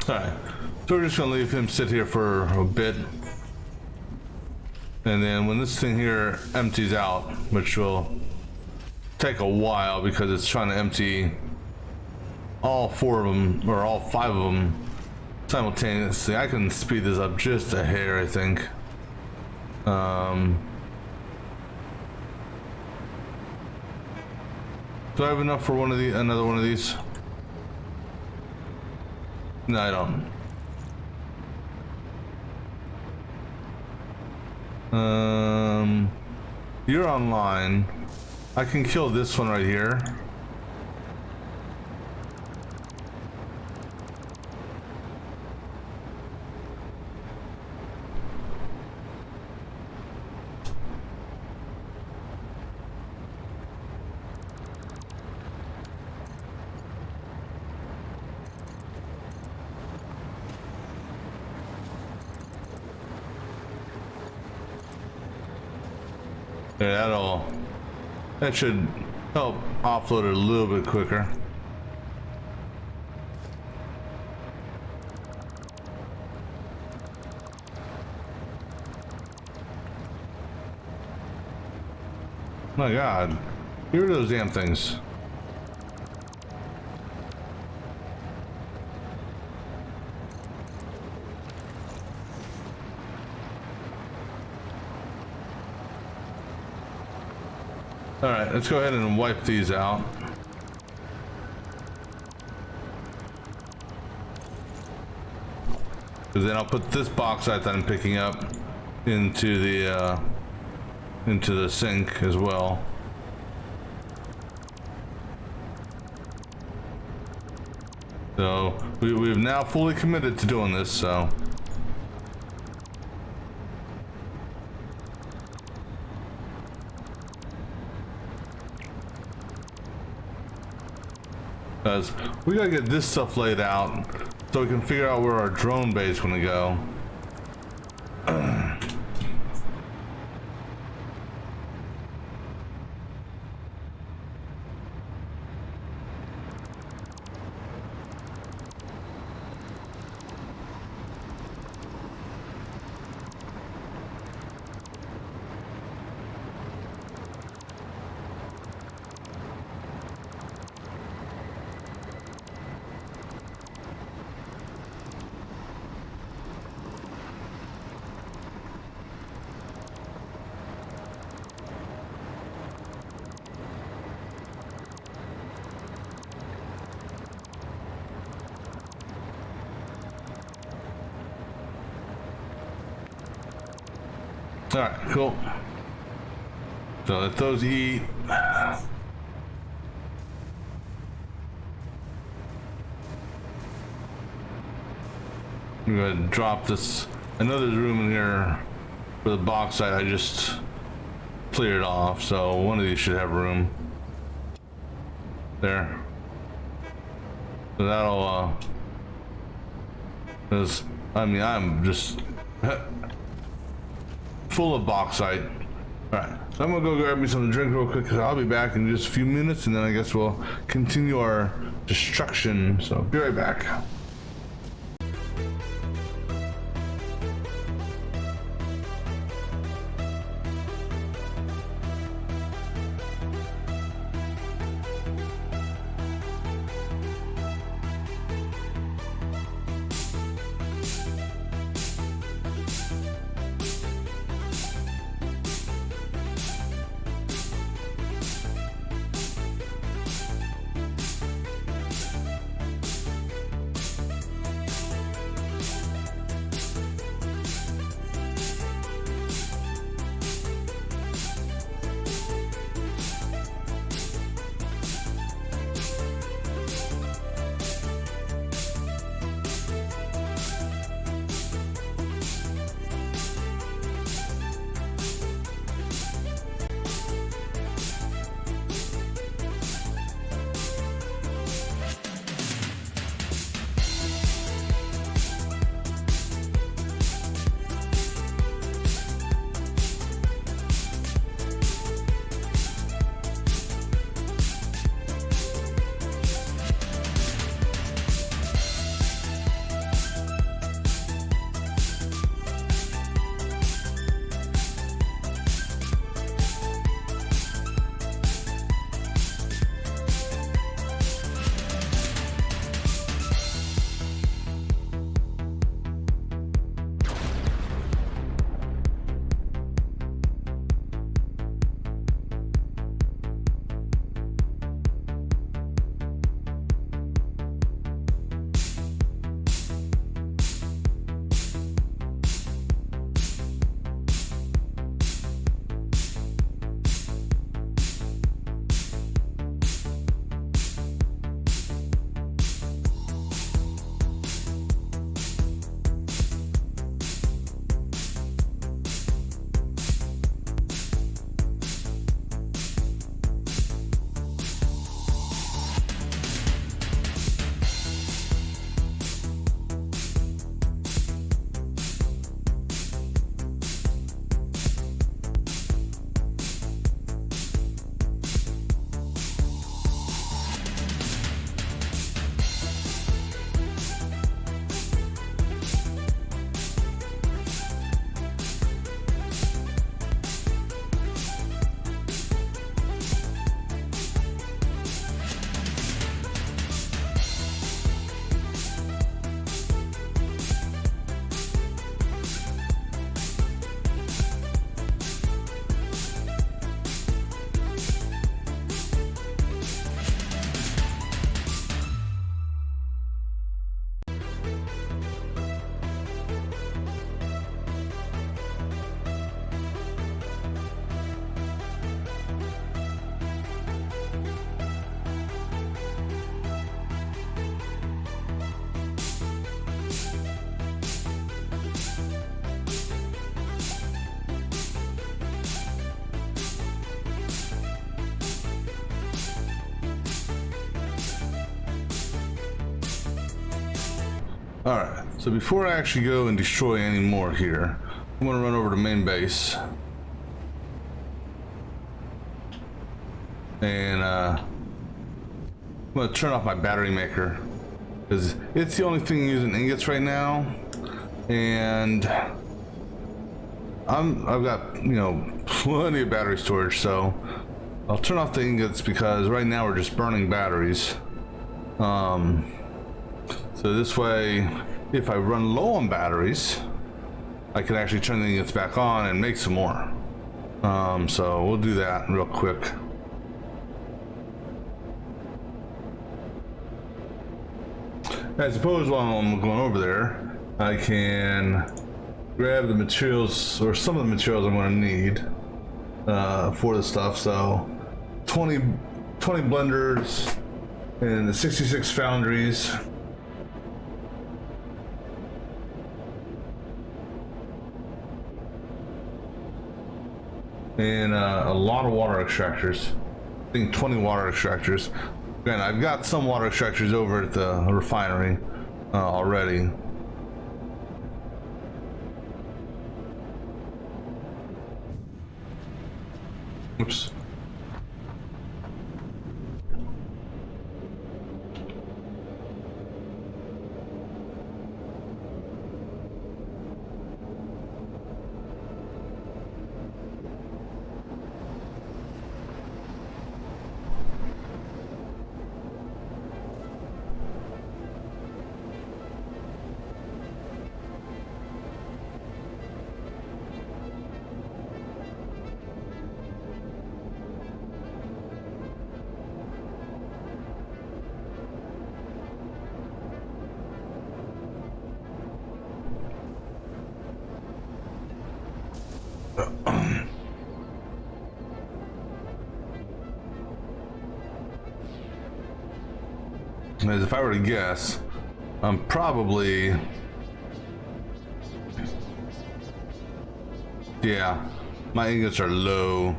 Alright, so we're just gonna leave him sit here for a bit. And then when this thing here empties out, which will take a while because it's trying to empty all 4 of them, or all 5 of them simultaneously. I can speed this up just a hair, I think. Do I have enough for another one of these? No, I don't. You're online. I can kill this one right here. Yeah, that should help offload it a little bit quicker. My God, get rid of those damn things. All right, let's go ahead and wipe these out. Because then I'll put this bauxite that I'm picking up into the sink as well. So we've now fully committed to doing this, so. Because we gotta get this stuff laid out so we can figure out where our drone bay is gonna go. All right, cool. So let those eat. I'm gonna drop this. I know there's room in here for the bauxite. I just cleared it off, so one of these should have room. There. So that'll, because, I mean, I'm just full of bauxite. Alright, so I'm gonna go grab me something to drink real quick, because I'll be back in just a few minutes, and then I guess we'll continue our destruction. So, be right back. Alright, so before I actually go and destroy any more here, I'm going to run over to main base. And I'm going to turn off my battery maker, because it's the only thing using ingots right now. And I've got, you know, plenty of battery storage, so I'll turn off the ingots because right now we're just burning batteries. So this way, if I run low on batteries, I can actually turn the ingots back on and make some more. So we'll do that real quick. I suppose while I'm going over there, I can grab the materials, or some of the materials I'm going to need. for the stuff. So 20 blenders and the 66 foundries. And a lot of water extractors. I think 20 water extractors. Again, I've got some water extractors over at the refinery already. Oops. As if I were to guess, I'm probably, yeah, my ingots are low.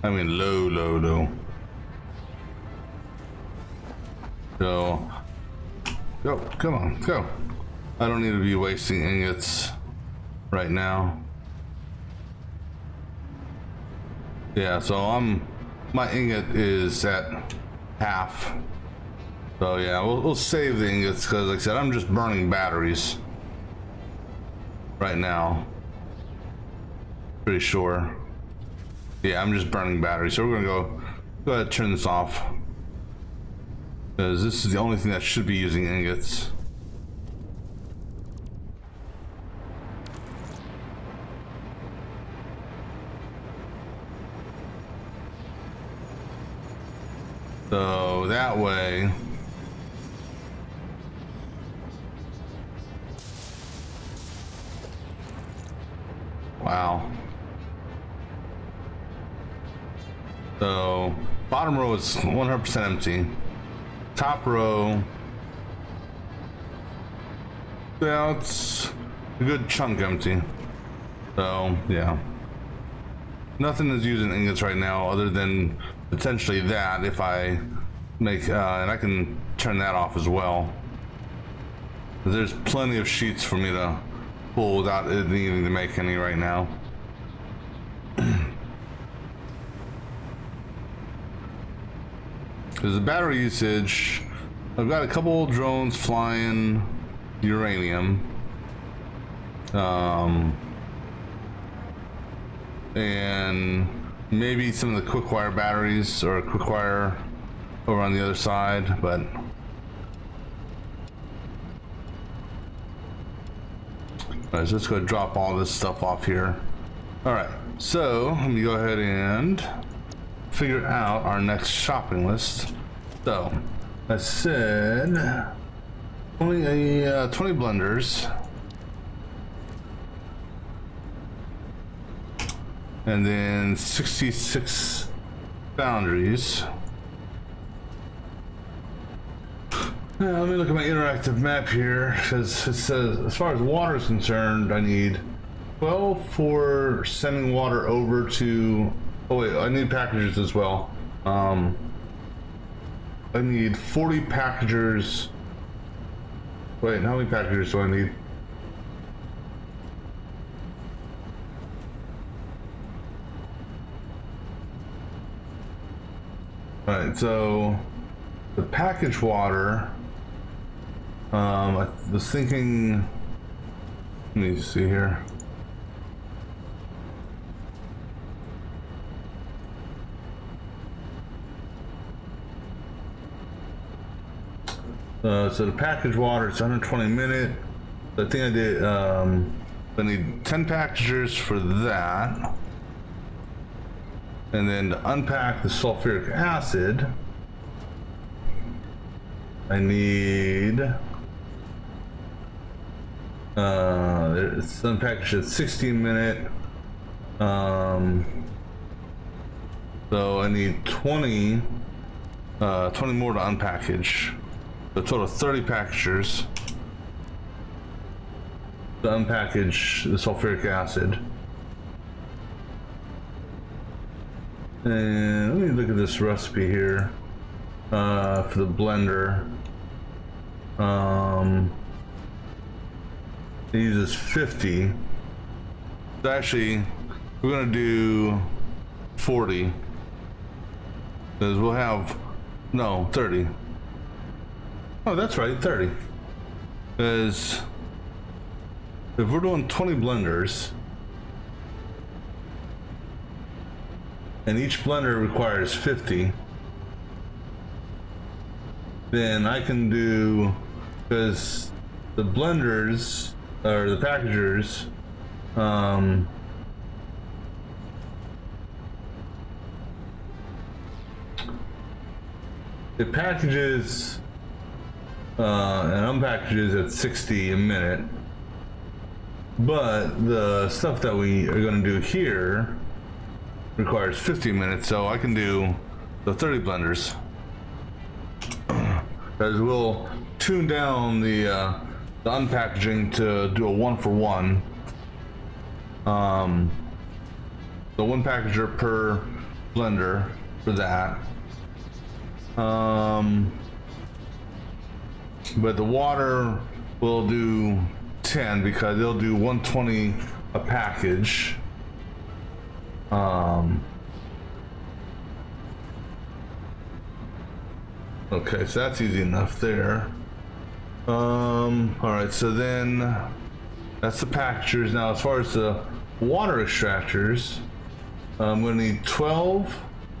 I mean low. So, go, come on, go. I don't need to be wasting ingots right now. Yeah, so my ingot is at half. So yeah, we'll save the ingots because, like I said, I'm just burning batteries right now. Pretty sure. Yeah, I'm just burning batteries. So we're gonna go ahead and turn this off because this is the only thing that should be using ingots. So that way. Wow. So bottom row is 100% empty. Top row, yeah, it's a good chunk empty. So yeah, nothing is using ingots right now other than potentially that if I make, and I can turn that off as well. There's plenty of sheets for me to pull without it needing to make any right now. Because the battery usage, I've got a couple drones flying uranium, and maybe some of the quick wire batteries or quick wire over on the other side, but alright, so let's go drop all this stuff off here. Alright, so let me go ahead and figure out our next shopping list. So I said only 20 blenders and then 66 foundries. Now, let me look at my interactive map here, because it says as far as water is concerned, I need 12 for sending water over to, oh wait, I need packagers as well. I need 40 packagers. Wait, how many packagers do I need? Alright, so the package water, I was thinking, let me see here. So the package water, it's 120 minute. I think I did, I need 10 packagers for that. And then to unpack the sulfuric acid, I need, it's unpackaged at 16 minute. So I need 20 more to unpackage. So a total of 30 packagers to unpackage the sulfuric acid. And let me look at this recipe here for the blender. It uses 50. So actually, we're gonna do 40. Because we'll have, no, 30. Oh, that's right, 30. Because if we're doing 20 blenders, and each blender requires 50, then I can do, because the blenders, or the packagers, it packages and unpackages at 60 a minute, but the stuff that we are going to do here requires 50 minutes, so I can do the 30 blenders. Because we'll tune down the unpackaging to do a 1-for-1. So one packager per blender for that. But the water will do 10 because they'll do 120 a package. Okay, so that's easy enough there. All right, so then that's the packagers. Now, as far as the water extractors, I'm going to need 12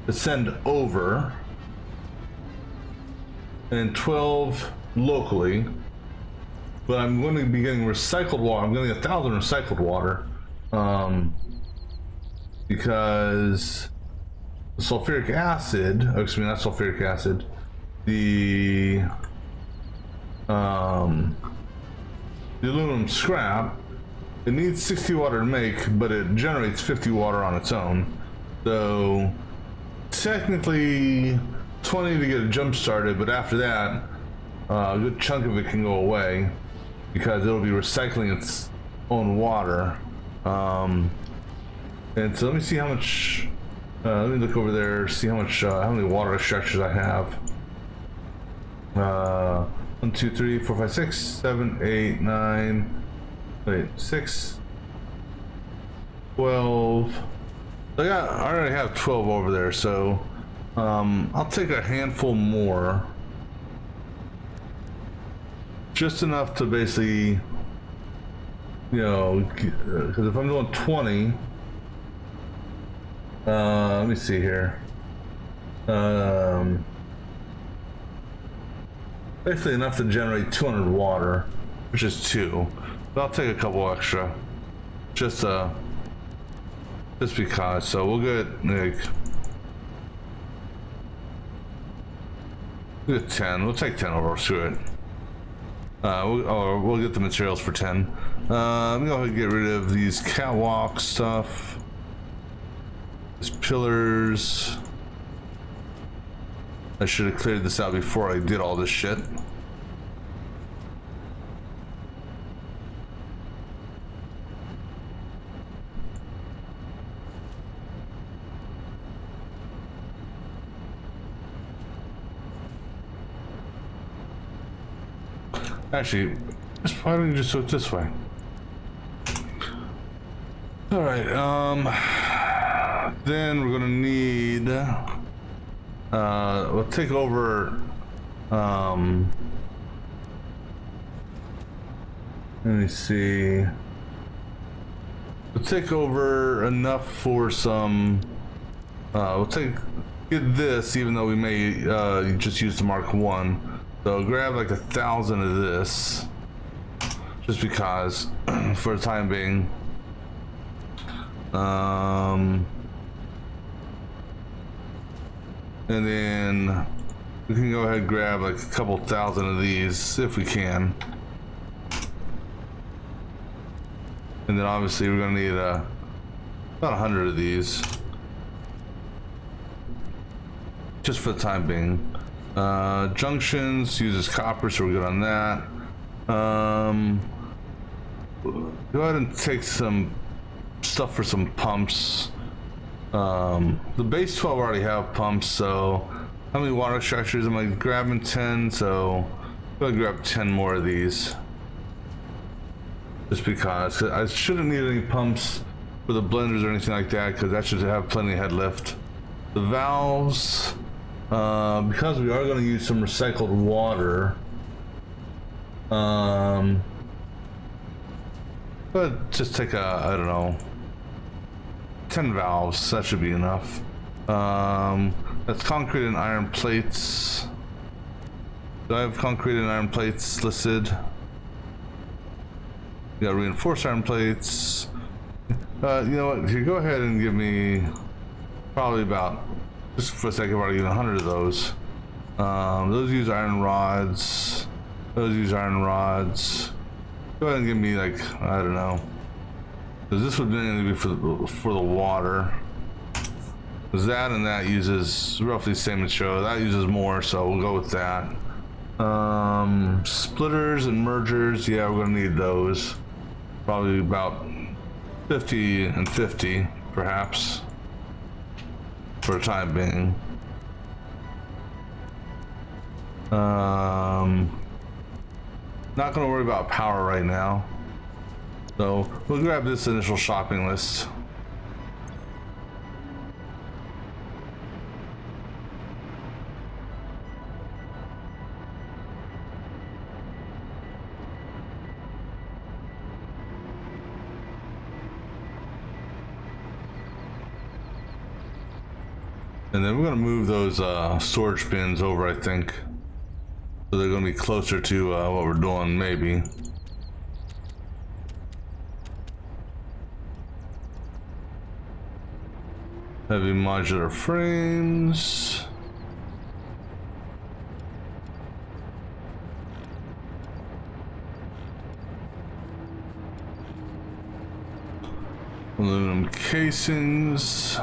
to send over and 12 locally. But I'm going to be getting recycled water. I'm getting 1,000 recycled water because the sulfuric acid, oh, excuse me, not sulfuric acid, the aluminum scrap, it needs 60 water to make, but it generates 50 water on its own. So technically 20 to get it jump started, but after that, a good chunk of it can go away because it'll be recycling its own water. And so let me see how much, let me look over there, see how much, how many water extractors I have. 1, 2, 3, 4, 5, 6, 7, 8, 9, wait, 6, 12. I already have 12 over there, so I'll take a handful more. Just enough to basically, you know, because if I'm doing 20, let me see here. Basically enough to generate 200 water, which is 2. But I'll take a couple extra, just because. So we'll get like, we'll get 10. We'll take 10 over. Screw it. We'll get the materials for 10. Let me go ahead and get rid of these catwalk stuff. These pillars. I should have cleared this out before I did all this shit. Actually, why don't you just do it this way? All right, then we're gonna need, we'll take over, let me see. We'll take over enough for some, get this, even though we may, just use the Mark 1. So grab like 1,000 of this, just because, for the time being. And then we can go ahead and grab like a couple thousand of these if we can. And then obviously we're gonna need about 100 of these. just for the time being. Junctions uses copper, so we're good on that. Go ahead and take some stuff for some pumps. The base 12 already have pumps, so how many water extractors am I grabbing? 10, so go ahead and grab 10 more of these. Just because I shouldn't need any pumps for the blenders or anything like that, because that should have plenty of head lift. The valves, because we are going to use some recycled water, but just take I don't know, 10 valves, that should be enough. That's concrete and iron plates. Do I have concrete and iron plates listed? We got reinforced iron plates. You know what, here, go ahead and give me probably about, just for a second, I've already given 100 of those. Those use iron rods. Those use iron rods. Go ahead and give me, like, I don't know. Because this would mainly be for the water. Because that and that uses roughly the same material. That uses more, so we'll go with that. Splitters and mergers, yeah, we're gonna need those. Probably about 50 and 50, perhaps, for the time being. Not gonna worry about power right now. So we'll grab this initial shopping list. And then we're gonna move those storage bins over, I think. So they're gonna be closer to what we're doing, maybe. Heavy modular frames. Aluminum casings.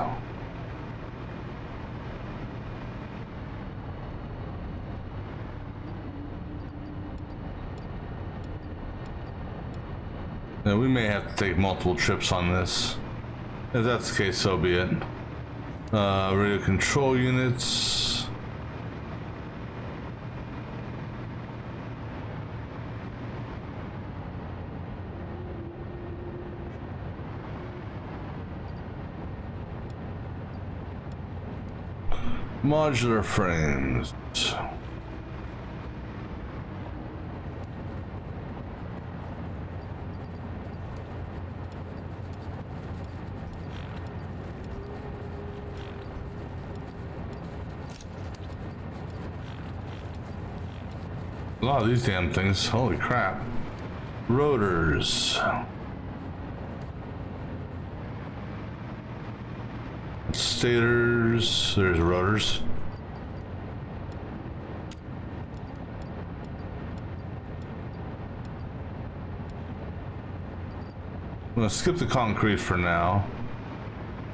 Now we may have to take multiple trips on this. If that's the case, so be it. Radio control units. Modular frames. A lot of these damn things, holy crap. Rotors. Stators, there's rotors. I'm gonna skip the concrete for now.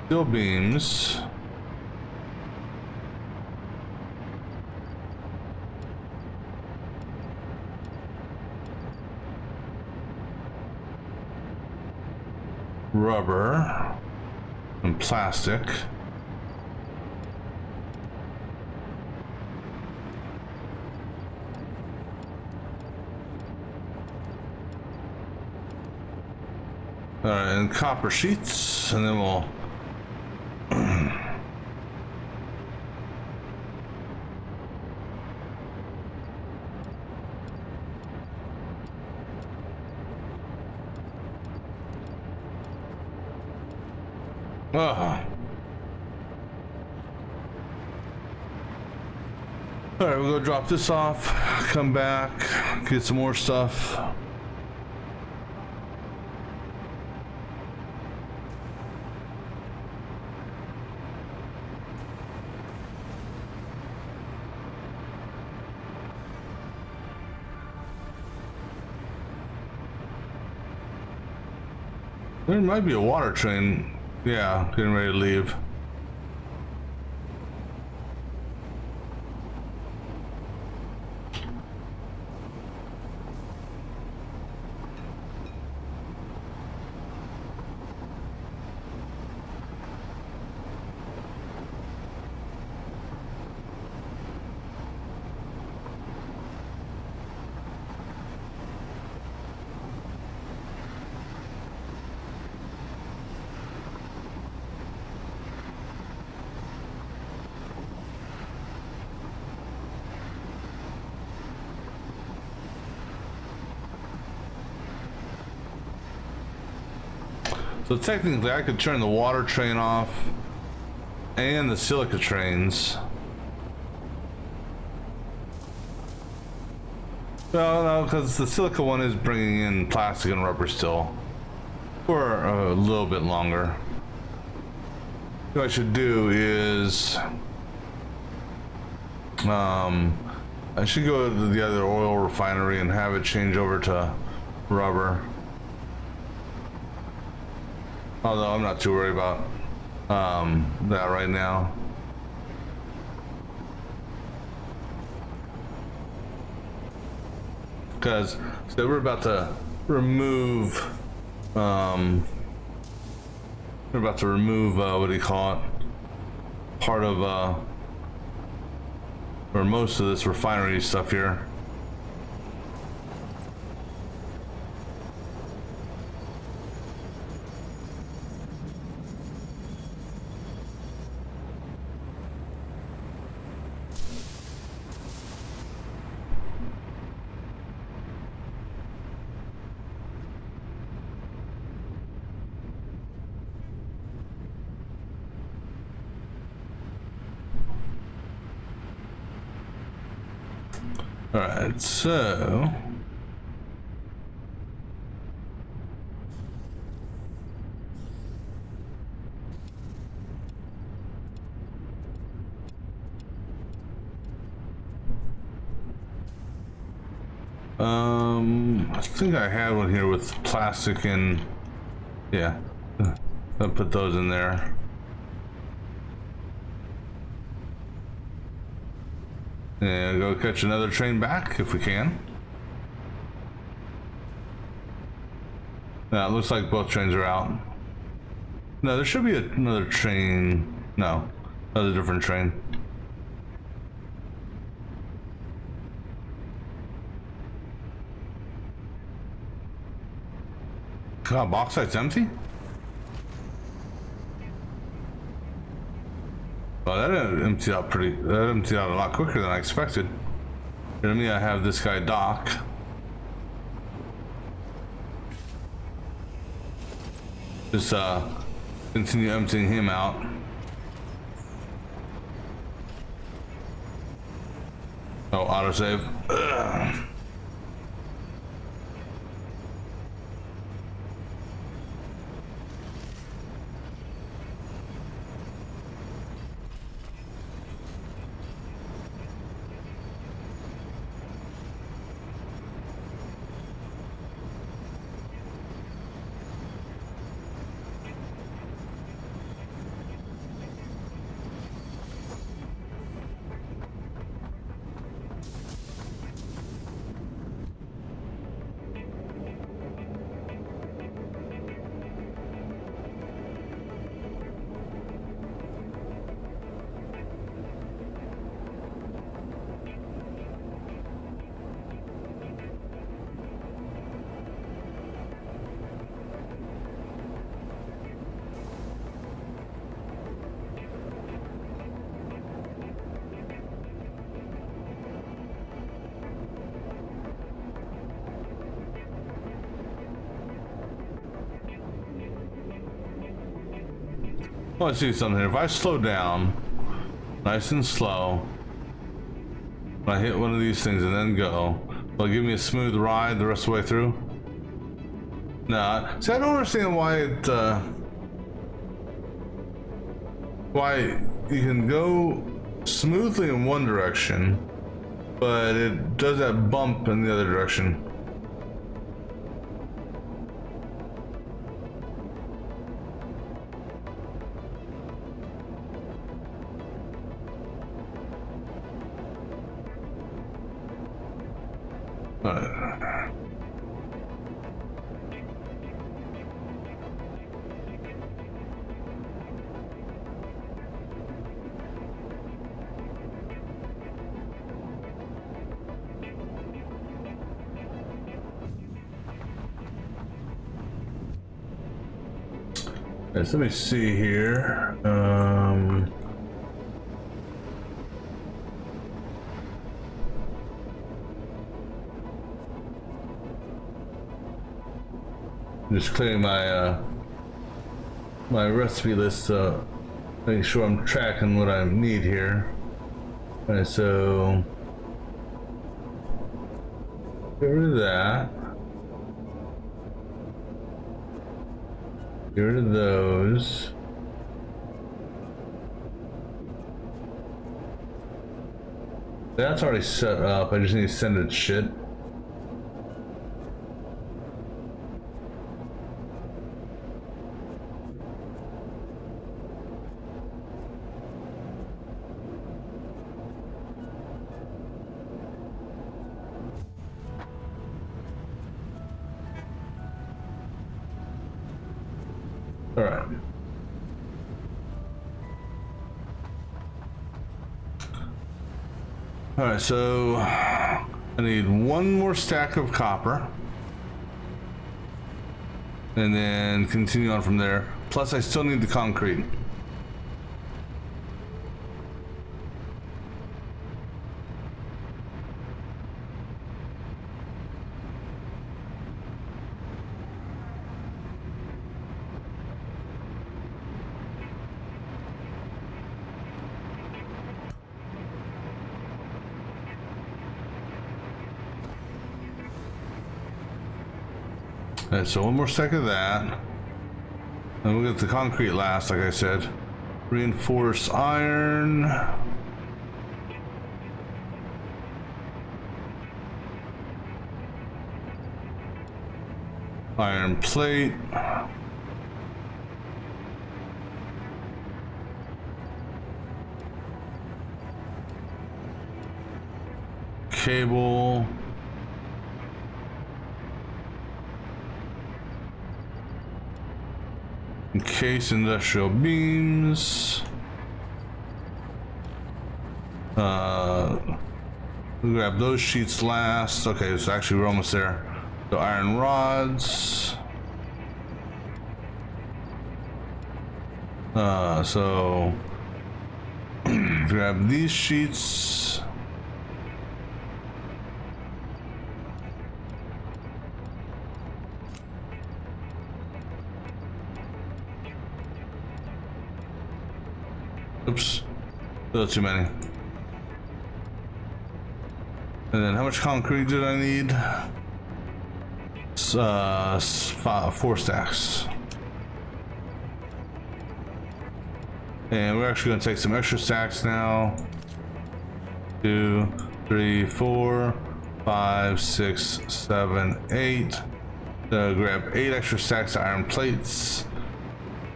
Steel beams. Rubber and plastic. All right, and copper sheets, and then we'll all right, we'll go drop this off, come back, get some more stuff. There might be a water train. Yeah, getting ready to leave. So technically I could turn the water train off and the silica trains. Well, no, because the silica one is bringing in plastic and rubber still for a little bit longer. What I should do is I should go to the other oil refinery and have it change over to rubber. Although I'm not too worried about that right now. Because so we're about to remove what do you call it? Part of or most of this refinery stuff here. All right, so I think I had one here with plastic and yeah, I'll put those in there. And go catch another train back if we can. Now it looks like both trains are out. No, there should be another train. No, another different train. God, bauxite's empty? Well, that emptied out a lot quicker than I expected. Let me have this guy dock. Just continue emptying him out. Oh, autosave. Ugh. Well, let's see something here. If I slow down, nice and slow, when I hit one of these things and then go, will it give me a smooth ride the rest of the way through? Nah. See, I don't understand why it, why you can go smoothly in one direction, but it does that bump in the other direction. Yes, let me see here. Just clearing my my recipe list to make sure I'm tracking what I need here. Alright, so get rid of that. Get rid of those. That's already set up. I just need to send it shit. All right. All right, so I need one more stack of copper. And then continue on from there. Plus I still need the concrete. Alright, so one more stack of that. And we'll get the concrete last, like I said. Reinforced iron. Iron plate. Cable. Encase industrial beams. We'll grab those sheets last. Okay, so actually we're almost there. So iron rods. So grab these sheets. Oops, a little too many. And then how much concrete did I need? 4 stacks. And we're actually going to take some extra stacks now. 2, 3, 4, 5, 6, 7, 8. So grab 8 extra stacks of iron plates.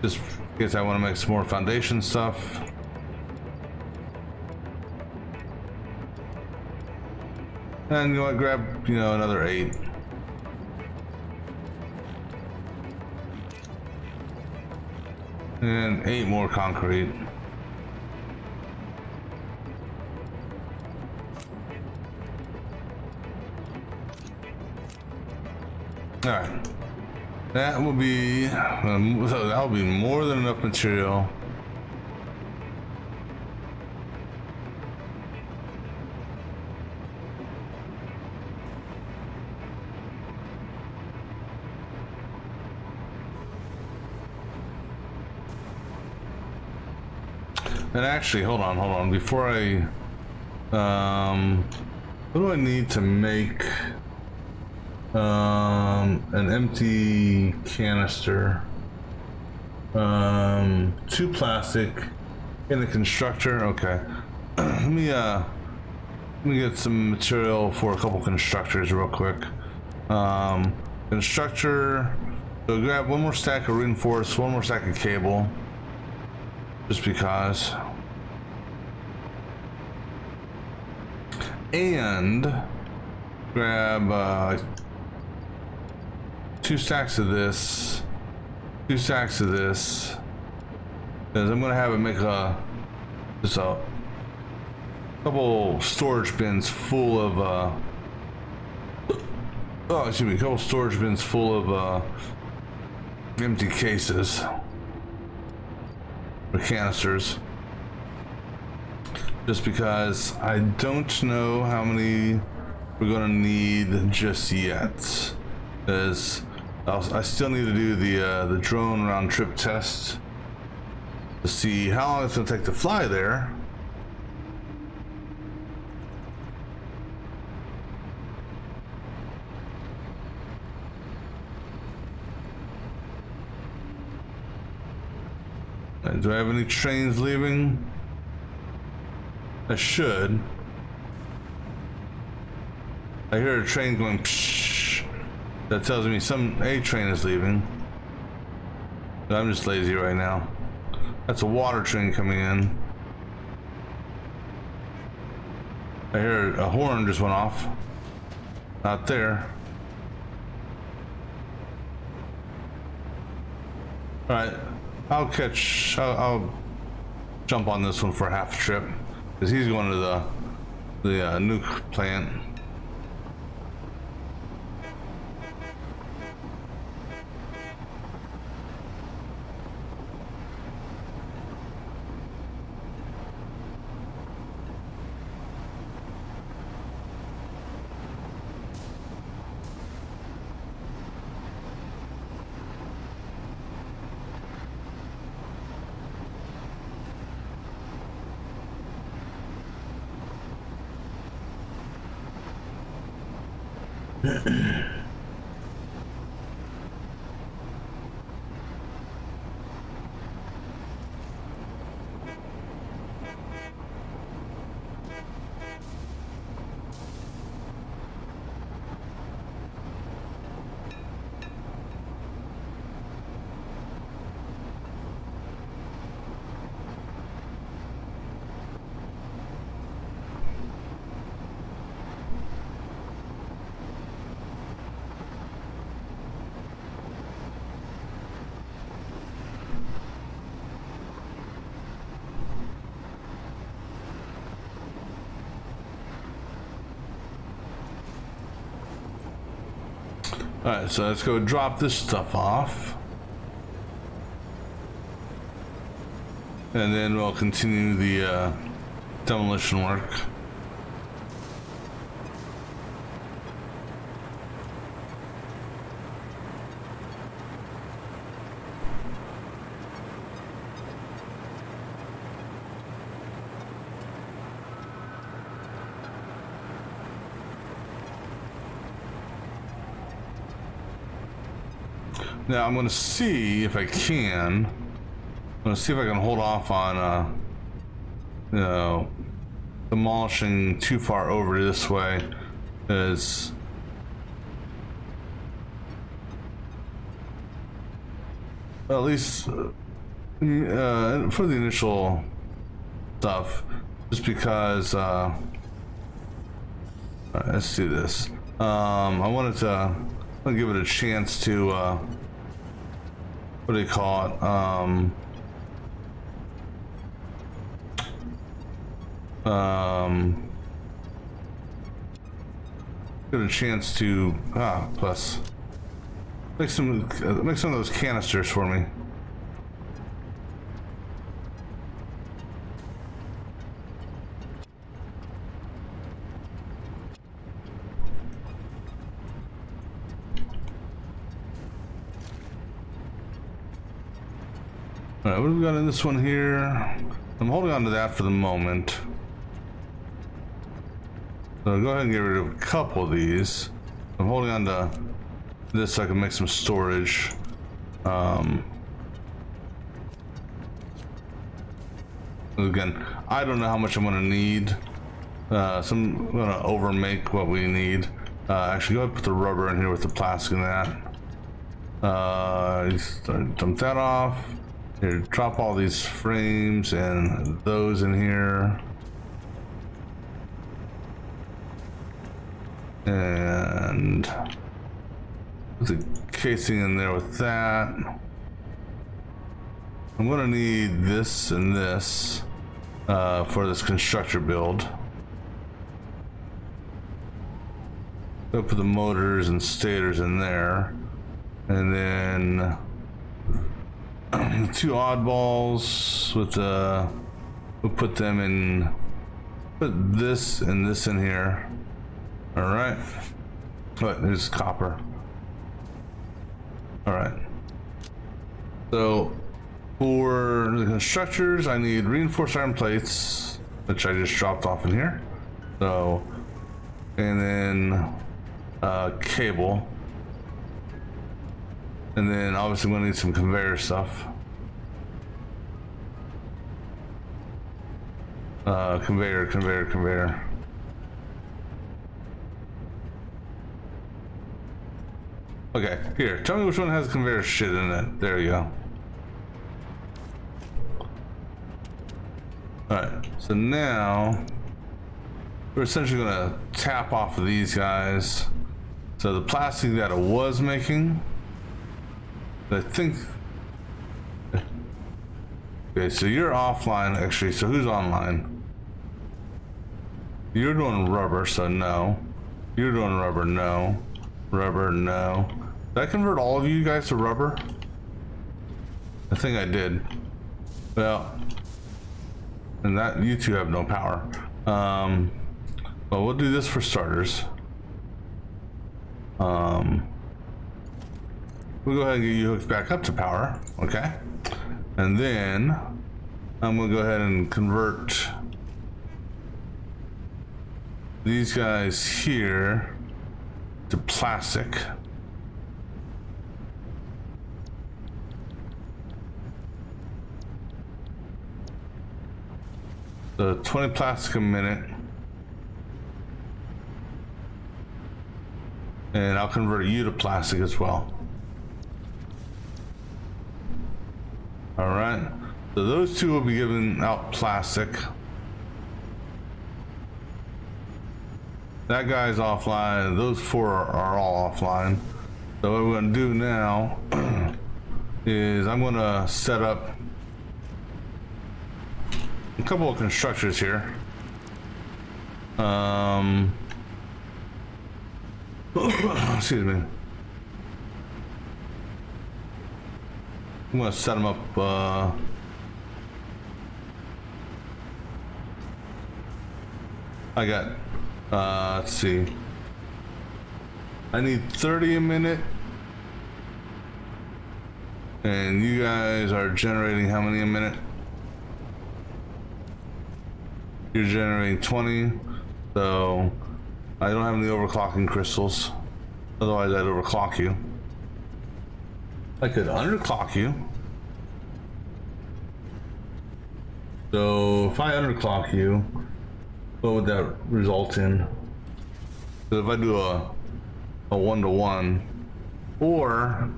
Just in case I want to make some more foundation stuff. And you know what, grab, another 8. And 8 more concrete. Alright. That will be, more than enough material. And actually, hold on. Before I, what do I need to make an empty canister? 2 plastic in the constructor. Okay. Let me get some material for a couple constructors real quick. Constructor. So grab 1 more stack of reinforced, 1 more stack of cable. Just because. And grab 2 stacks of this, 2 stacks of this, because I'm gonna have it make just a couple storage bins full of a couple storage bins full of empty cases or canisters. Just because I don't know how many we're gonna need just yet. Because I still need to do the drone round trip test to see how long it's going to take to fly there. Do I have any trains leaving? I should. I hear a train going pshh. That tells me a train is leaving. I'm just lazy right now. That's a water train coming in. I hear a horn just went off. Out there. Alright. I'll jump on this one for half a trip. Because he's going to the nuke plant. Alright, so let's go drop this stuff off. And then we'll continue the demolition work. Now I'm going to see if I can. I'm going to see if I can hold off on, you know, demolishing too far over this way, as well, at least for the initial stuff, just because. Let's do this. I wanted to give it a chance to. What do you call it? Get a chance to plus make some of those canisters for me. Alright, what do we got in this one here? I'm holding on to that for the moment. So I'll go ahead and get rid of a couple of these. I'm holding on to this so I can make some storage. Again, I don't know how much I'm going to need. So I'm going to overmake what we need. Actually, go ahead and put the rubber in here with the plastic in that. Dump that off. Here, drop all these frames and those in here. And there's a casing in there with that. I'm gonna need this and this for this constructor build. Go put the motors and stators in there, and then two oddballs with we'll put them in. Put this and this in here. All right. But there's copper. All right. So for the constructors, I need reinforced iron plates, which I just dropped off in here. So, and then cable. And then obviously we're gonna need some conveyor stuff. Conveyor. Okay, here, tell me which one has conveyor shit in it. There you go. Alright, so now we're essentially gonna tap off of these guys. So the plastic that it was making, I think. Okay, so you're offline actually, so who's online? You're doing rubber, so no. You're doing rubber, no. Rubber, no. Did I convert all of you guys to rubber? I think I did. Well, and that you two have no power. Well, we'll do this for starters. We'll go ahead and get you hooked back up to power, okay? And then I'm gonna go ahead and convert these guys here to plastic. So 20 plastic a minute. And I'll convert you to plastic as well. All right, so those two will be giving out plastic. That guy's offline, those four are all offline. So what we're gonna do now is I'm gonna set up a couple of constructors here. Excuse me. I'm gonna set them up, I got, let's see. I need 30 a minute. And you guys are generating how many a minute? You're generating 20. So I don't have any overclocking crystals. Otherwise I'd overclock you. I could underclock you. So if I underclock you, what would that result in? So if I do a 1-to-1, or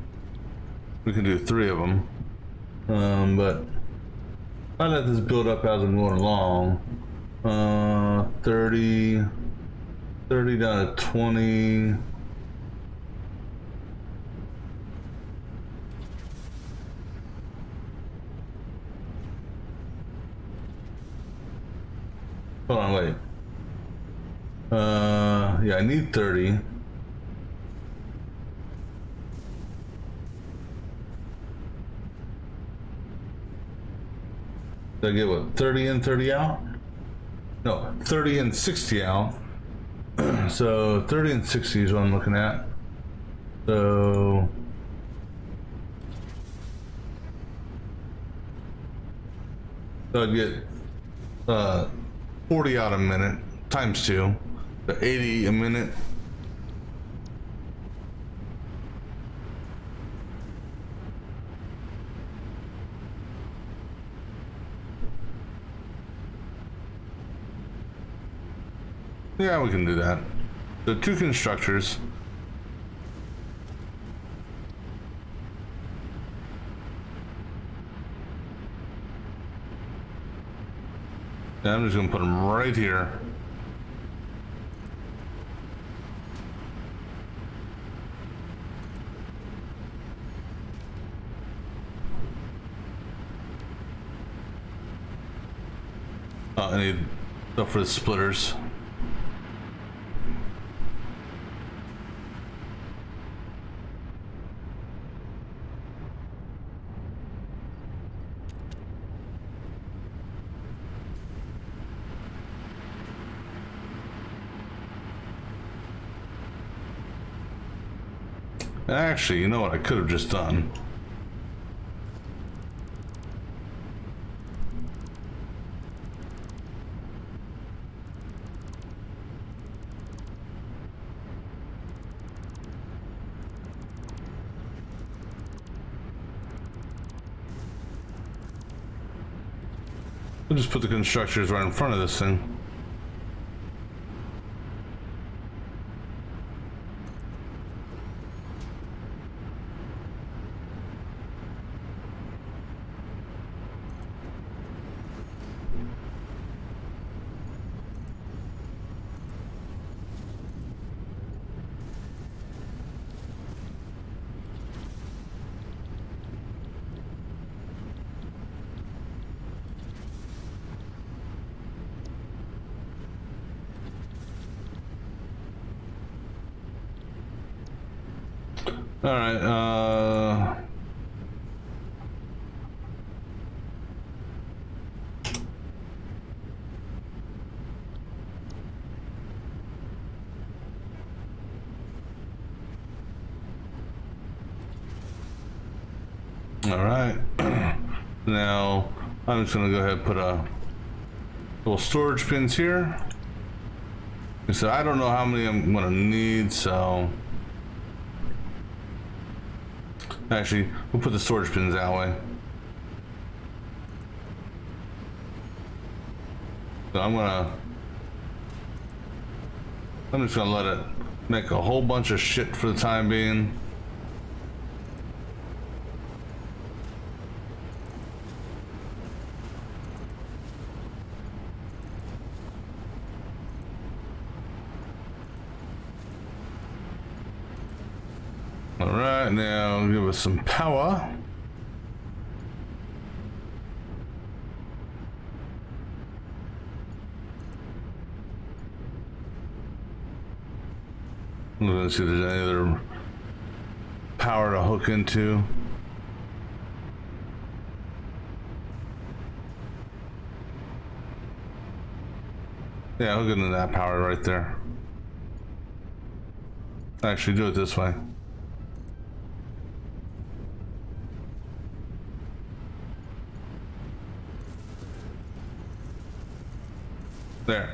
we can do 3 of them. But I let this build up as I'm going along. 30 down to 20. Hold on, wait. Yeah, I need 30. Did I get what, 30 in, 30 out? No, 30 and 60 out. So 30 and 60 is what I'm looking at. So I get 40 out a minute times 2, so 80 a minute. Yeah, we can do that. So 2 constructors. And I'm just gonna put them right here. I need stuff for the splitters. Actually, you know what I could have just done? We'll just put the constructors right in front of this thing. All right, all right. Now, I'm just gonna go ahead and put a little storage bins here. So I don't know how many I'm gonna need, so actually, we'll put the storage bins that way. So I'm just gonna let it make a whole bunch of shit for the time being. All right, now give us some power. I'm gonna see if there's any other power to hook into. Yeah, hook into that power right there. Actually, do it this way. There.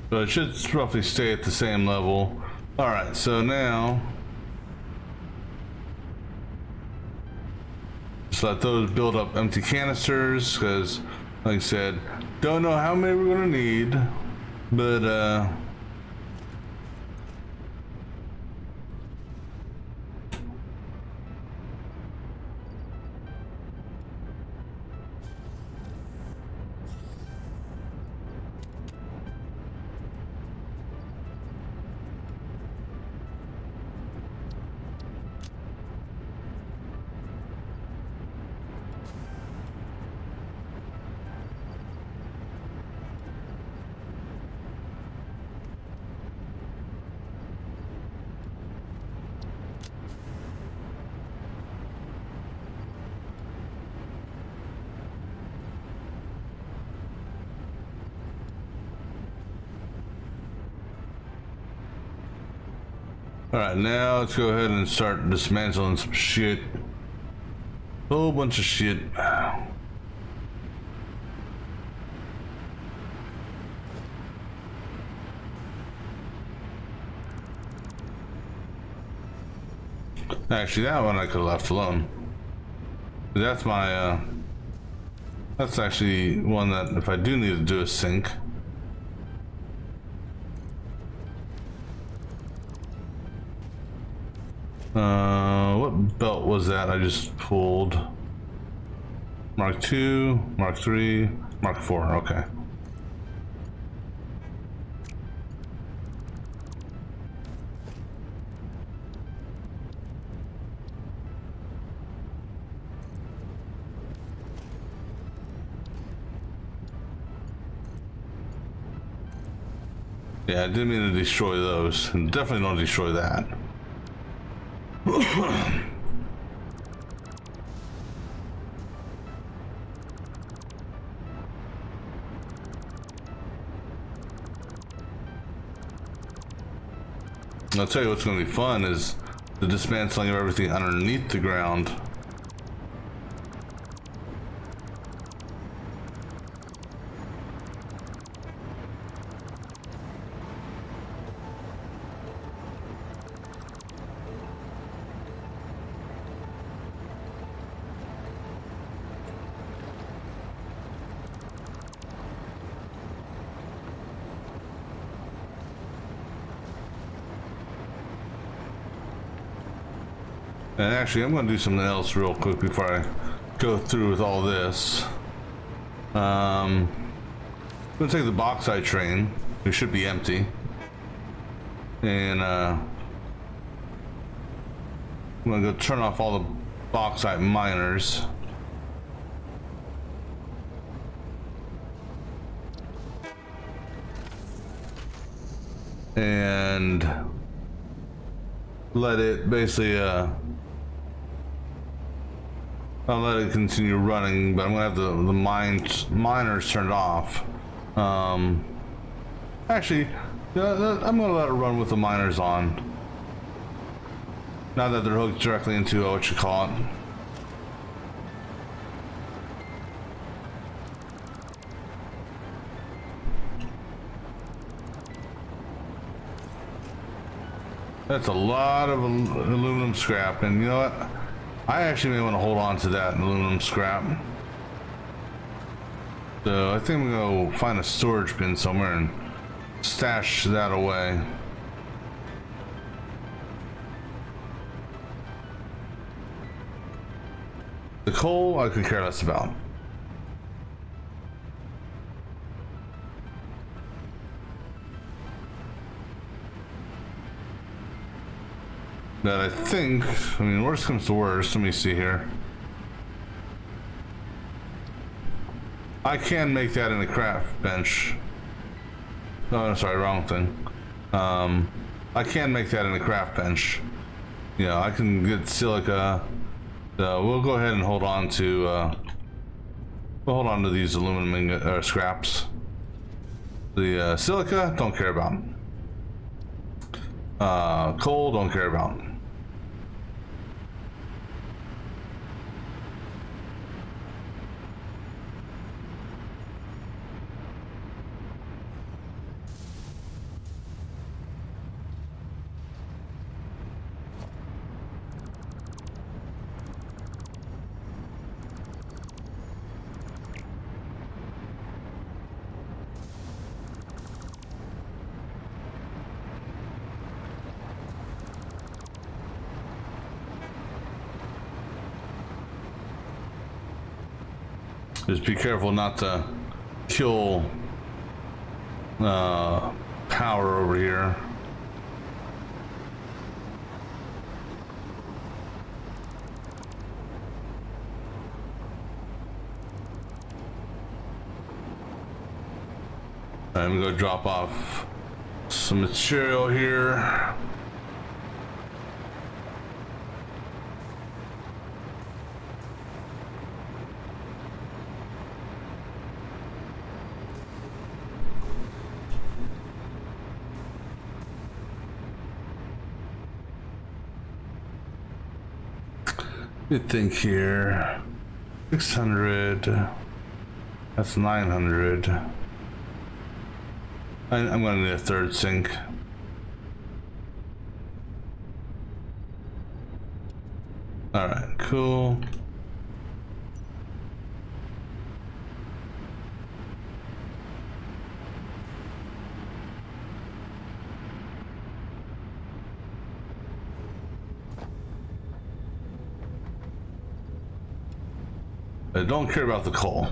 So it should roughly stay at the same level. All right, so now just let those build up empty canisters, because like I said, don't know how many we're gonna need, but all right, now let's go ahead and start dismantling some shit. Whole bunch of shit. Actually, that one I could have left alone. That's my, that's actually one that if I do need to do a sink. What belt was that I just pulled? Mark II, Mark III, Mark IV, okay. Yeah, I didn't mean to destroy those. Definitely don't destroy that. I'll tell you what's going to be fun is the dismantling of everything underneath the ground. And actually, I'm going to do something else real quick before I go through with all this. I'm going to take the bauxite train. It should be empty. And I'm going to go turn off all the bauxite miners. And let it basically I'll let it continue running, but I'm gonna have the miners turned off. Actually, I'm gonna let it run with the miners on. Now that they're hooked directly into what you call it. That's a lot of aluminum scrap, and you know what? I actually may want to hold on to that aluminum scrap. So I think I'm gonna go find a storage bin somewhere and stash that away. The coal I could care less about. That I think, I mean, worst comes to worst, let me see here. I can make that in a craft bench. Oh, sorry, wrong thing. I can make that in a craft bench. You know, I can get silica. We'll go ahead and hold on to, we'll hold on to these aluminum ingot, scraps. The silica, don't care about. Coal, don't care about. Just be careful not to kill power over here. I'm gonna go drop off some material here. Good think here. 600. That's 900. I'm gonna need a third sink. All right, cool. I don't care about the coal.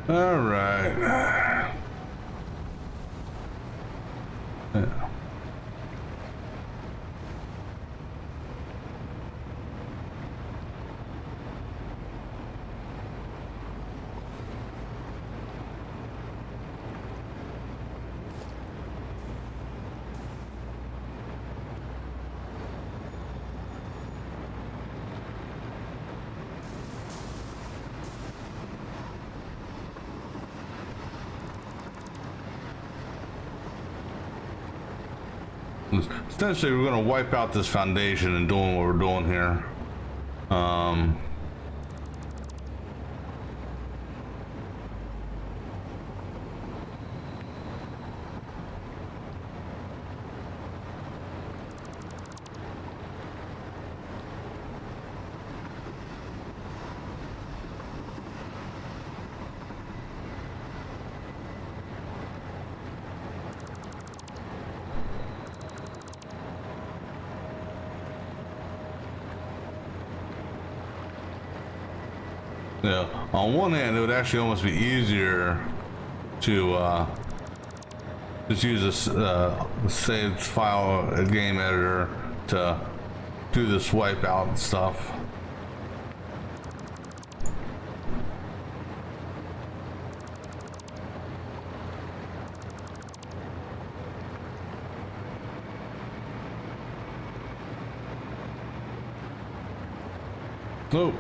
All right. Yeah. Essentially, we're going to wipe out this foundation and doing what we're doing here. Yeah, on one hand, it would actually almost be easier to just use a saved file, a game editor, to do this wipeout stuff. Nope.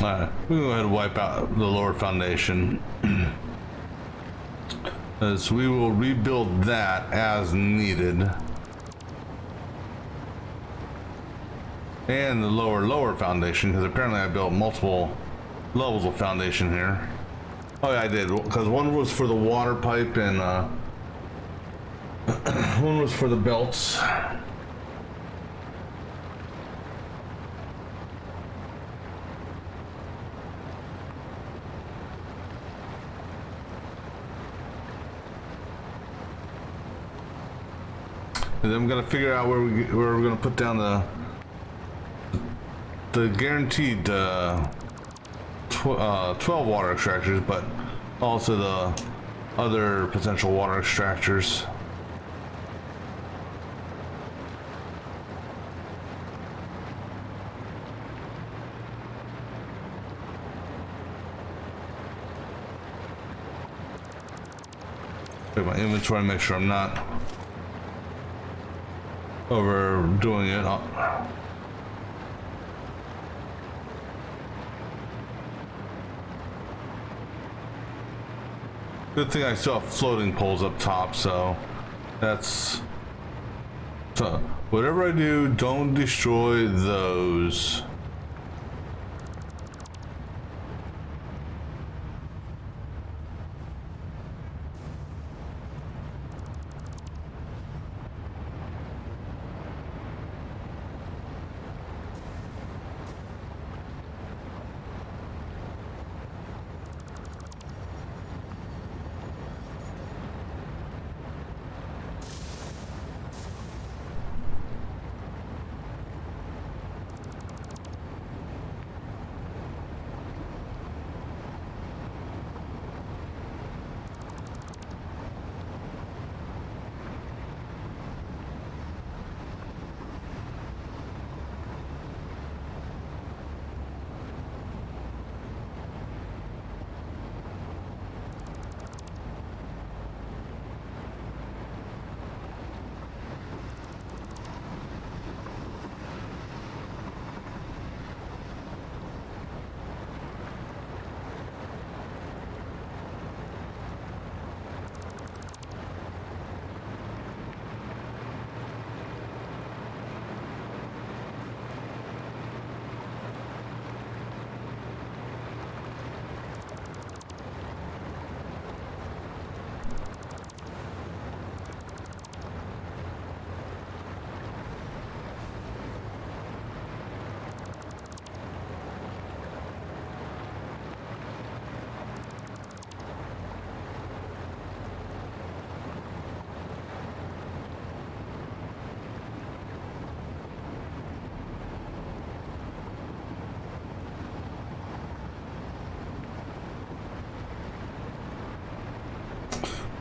Alright, we can go ahead and wipe out the lower foundation. As we will rebuild that as needed. And the lower foundation, because apparently I built multiple levels of foundation here. Oh yeah, I did, because one was for the water pipe and one was for the belts. And then I'm gonna figure out where we're gonna put down the guaranteed 12 water extractors, but also the other potential water extractors. Check my inventory, make sure I'm not overdoing it. Good thing I still have floating poles up top, so that's... So, whatever I do, don't destroy those.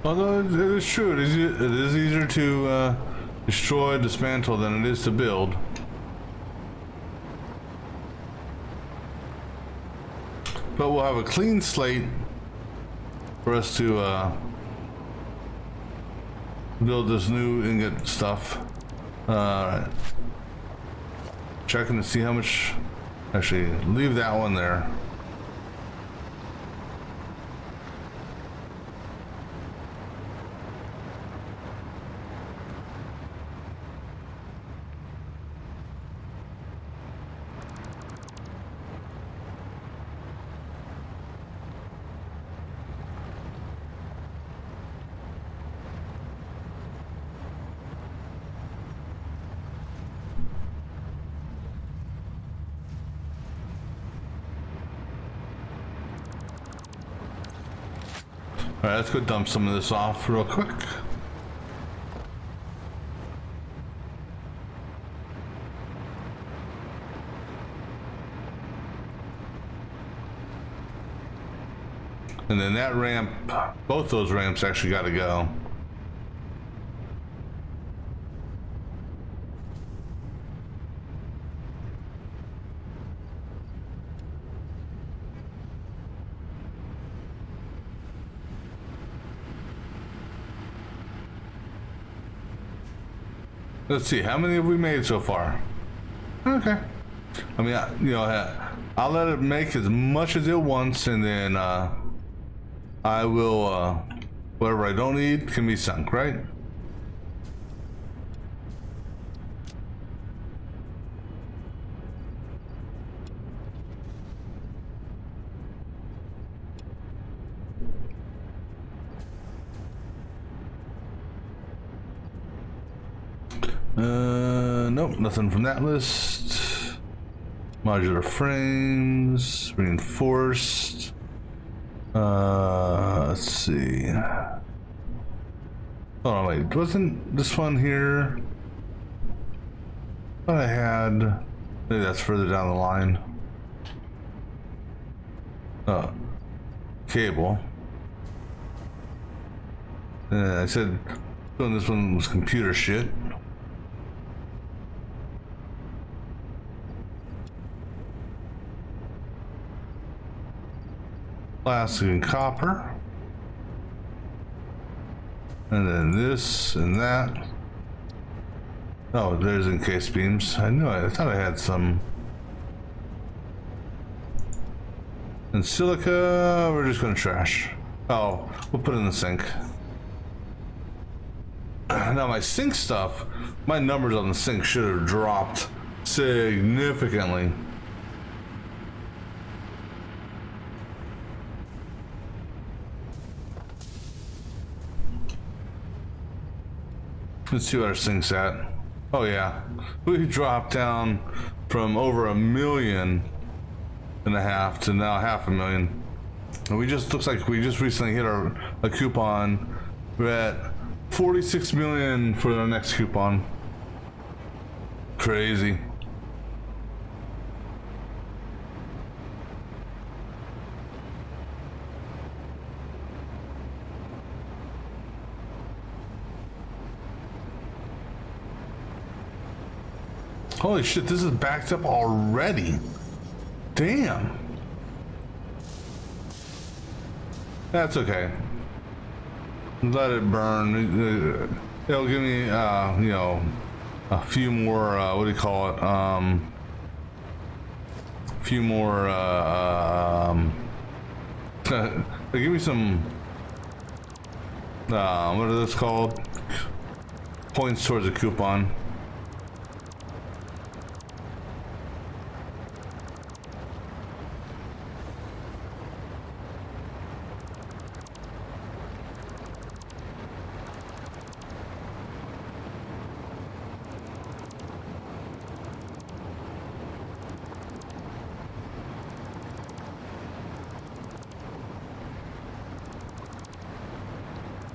Although it is true, it is easier to destroy, dismantle than it is to build. But we'll have a clean slate for us to build this new ingot stuff. Alright. Checking to see how much. Actually, leave that one there. Alright, let's go dump some of this off real quick. And then that ramp, both those ramps actually got to go. Let's see, how many have we made so far? Okay. I mean, you know, I'll let it make as much as it wants, and then I will, whatever I don't need can be sunk, right? Nope, nothing from that list. Modular frames, reinforced. Let's see. Oh wait, wasn't this one here? What I had? Maybe that's further down the line. Cable. I said this one was computer shit. Plastic and copper. And then this and that. Oh, there's encased beams. I thought I had some. And silica, we're just gonna trash. Oh, we'll put it in the sink. Now my sink stuff, my numbers on the sink should have dropped significantly. Let's see what our sink's at. Oh yeah, we dropped down from over 1.5 million to now 500,000. And we just, looks like we just recently hit a coupon. We're at 46 million for our next coupon. Crazy. Holy shit, this is backed up already. Damn. That's okay. Let it burn. It'll give me, you know, a few more, what do you call it? A few more, give me some, what are those called? Points towards a coupon.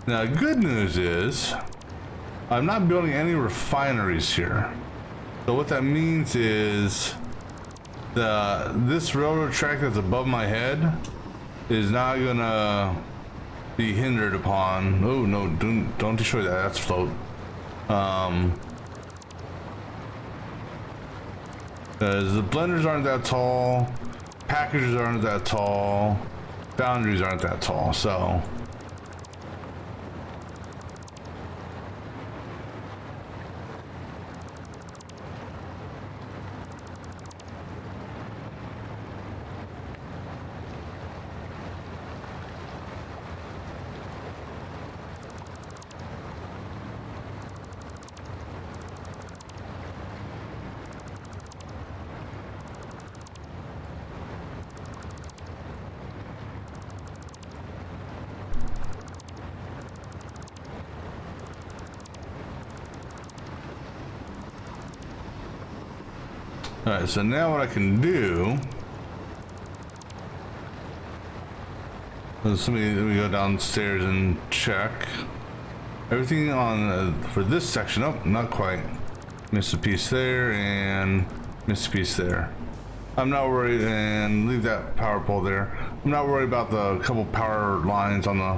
Now, good news is, I'm not building any refineries here. So what that means is, this railroad track that's above my head is not gonna be hindered upon. Oh no, don't destroy that. That's float. Because the blenders aren't that tall, packagers aren't that tall, boundaries aren't that tall, so. Alright, so now what I can do is let me go downstairs and check everything on for this section. Oh, not quite. Missed a piece there and missed a piece there. I'm not worried, and leave that power pole there. I'm not worried about the couple power lines on the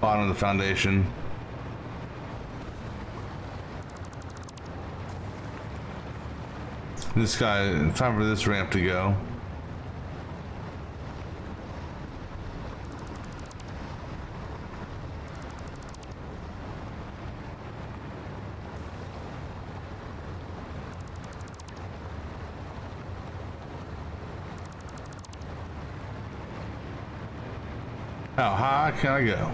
bottom of the foundation. This guy, time for this ramp to go. How high can I go?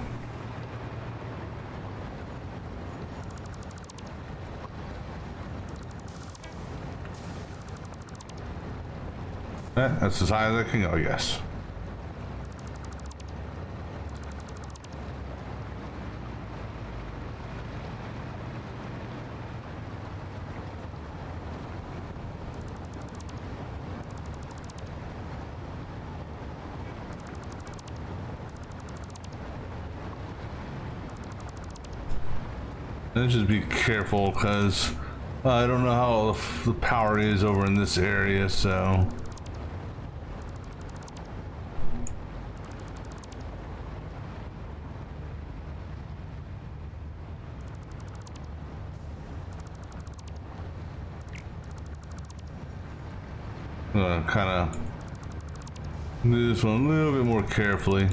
That's as high as I can go, I guess. Let's just be careful, because I don't know how the power is over in this area, so. I'm gonna kind of do this one a little bit more carefully.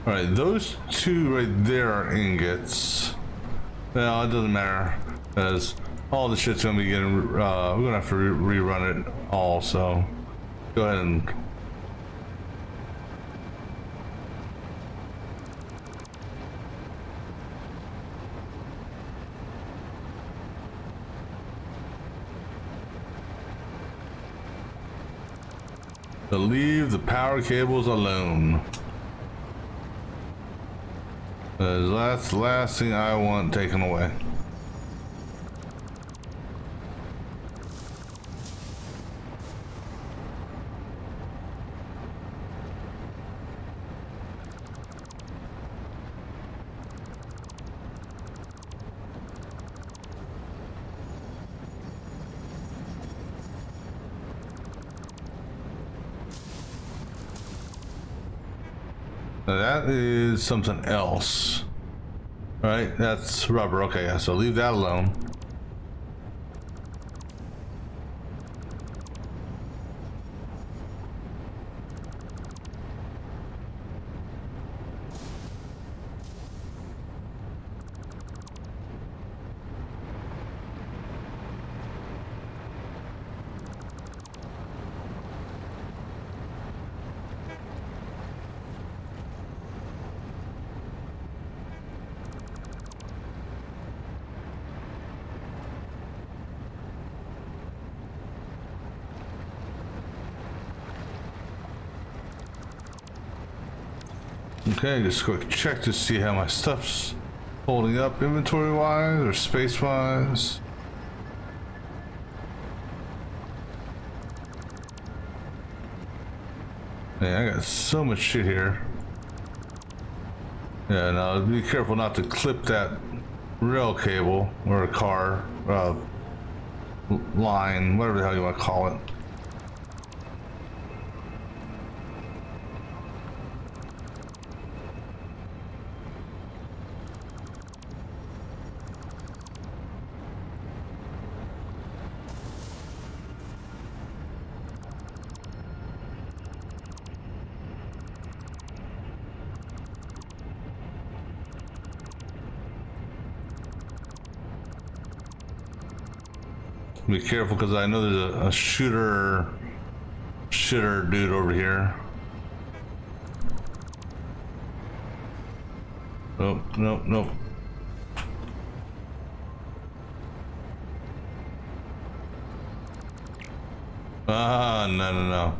All right, those two right there are ingots. Well, it doesn't matter, because all the shit's gonna be getting, we're gonna have to rerun it all, so go ahead and leave the power cables alone. That's the last thing I want taken away. Now that is something else. Right, that's rubber. Okay, yeah, so leave that alone. Okay, just quick check to see how my stuff's holding up inventory wise or space wise. Man, I got so much shit here. Yeah, now be careful not to clip that rail cable or a car line, whatever the hell you want to call it. Be careful because I know there's a shitter dude over here. Nope, nope, nope. Ah, no, no, no.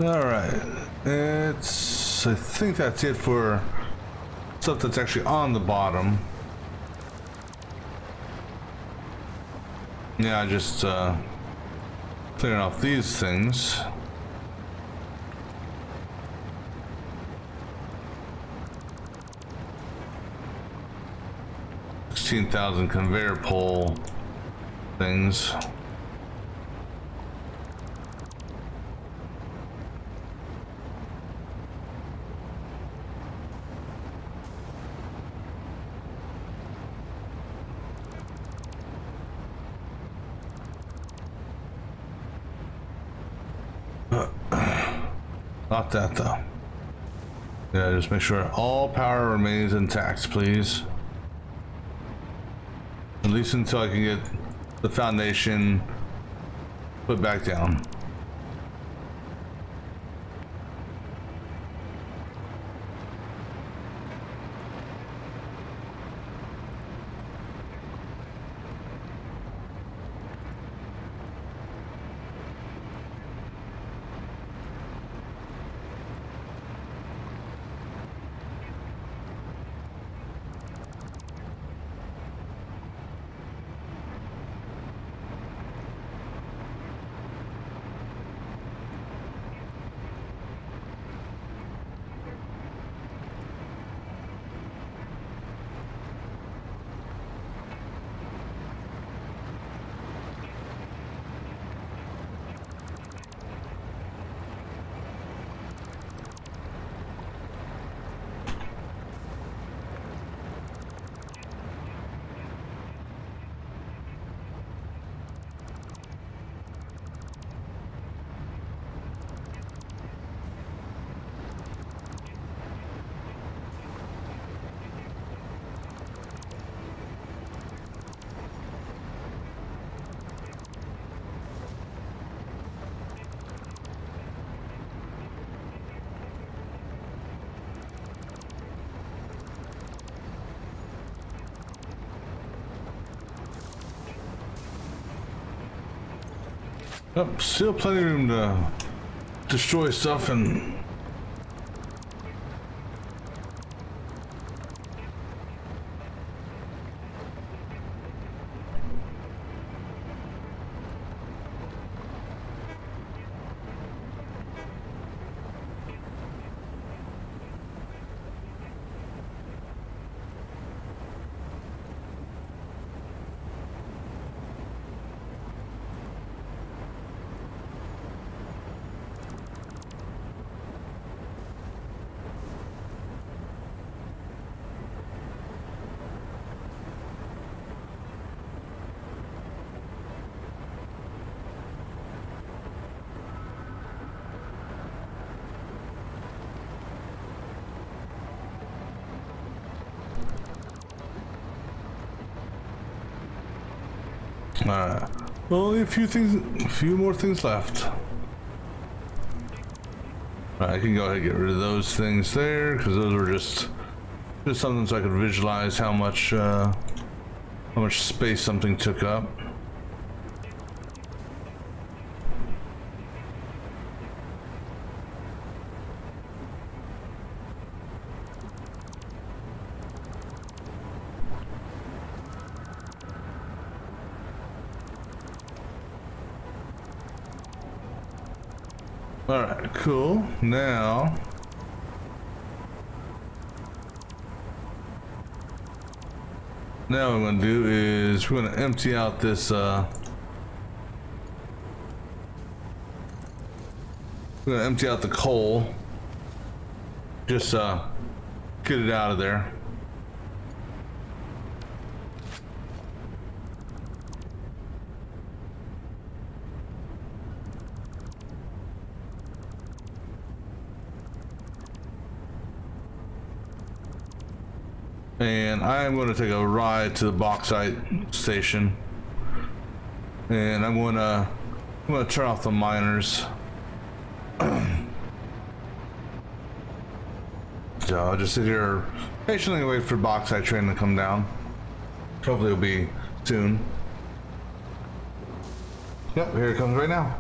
All right, I think that's it for stuff that's actually on the bottom. Yeah, just clearing off these things. $16,000 conveyor pole things. Not that though. Yeah, just make sure all power remains intact, please. At least until I can get the foundation put back down. Oh, still plenty of room to destroy stuff and Only a few more things left. I can go ahead and get rid of those things there because those were just something so I could visualize how much space something took up. All right, cool. Now, what I'm gonna do is we're gonna empty out this. We're gonna empty out the coal. Just get it out of there. And I'm going to take a ride to the bauxite station, and I'm going to turn off the miners. So I'll just sit here patiently wait for the bauxite train to come down. Hopefully it'll be soon. Yep, here it comes right now.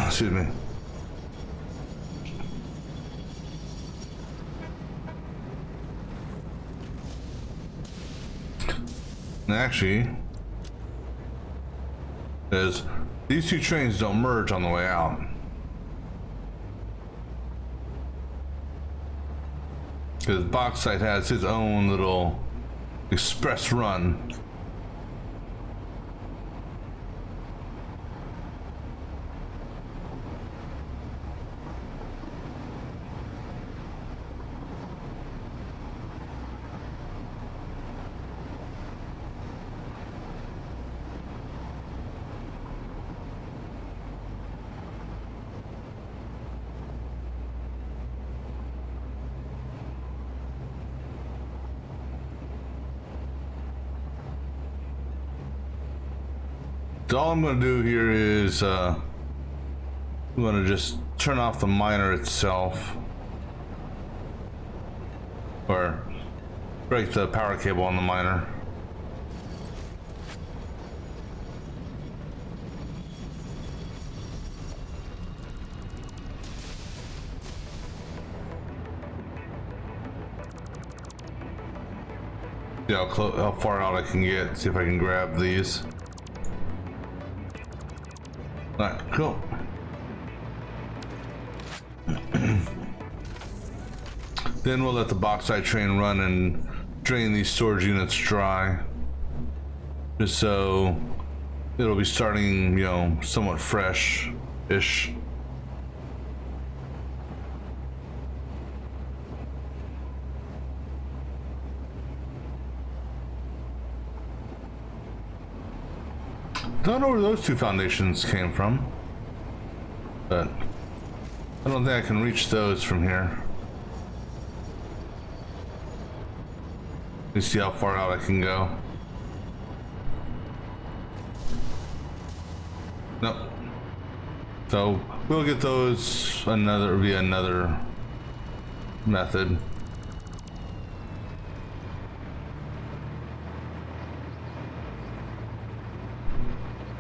Excuse me. Actually, is these two trains don't merge on the way out. Because bauxite has his own little express run. So all I'm going to do here is I'm going to just turn off the miner itself, or break the power cable on the miner. See how far out I can get, see if I can grab these. Alright, cool. Then we'll let the bauxite train run and drain these storage units dry. Just so it'll be starting, you know, somewhat fresh-ish. Don't know where those two foundations came from, but I don't think I can reach those from here. Let me see how far out I can go. Nope. So we'll get those via another method.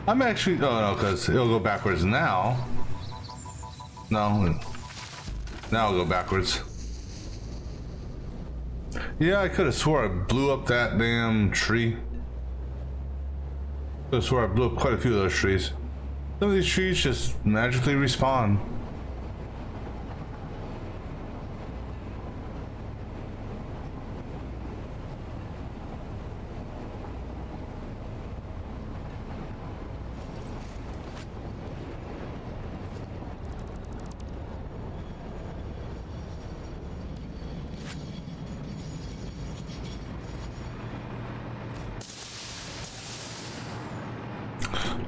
I'm actually, oh no, because it'll go backwards now. No, now it'll go backwards. Yeah, I could have swore I blew up that damn tree. Could have swore I blew up quite a few of those trees. Some of these trees just magically respawn.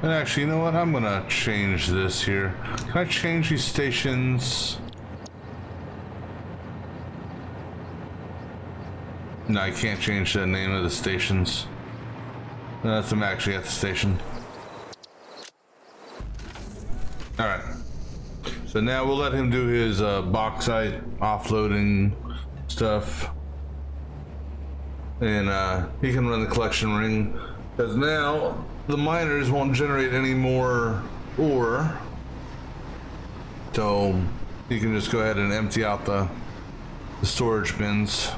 And actually, you know what? I'm gonna change this here. Can I change these stations? No, I can't change the name of the stations. That's them actually at the station. Alright. So now we'll let him do his bauxite offloading stuff. And he can run the collection ring. Because now the miners won't generate any more ore. So you can just go ahead and empty out the storage bins.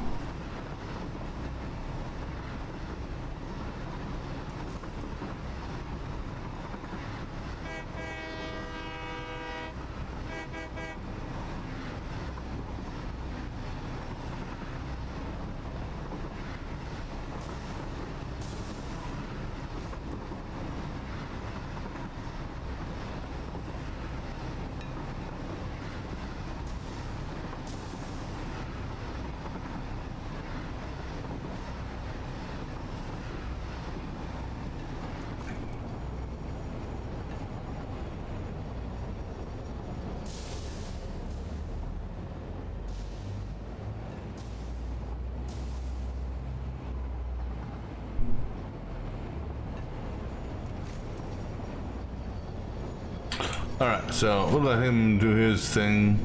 Alright, so we'll let him do his thing.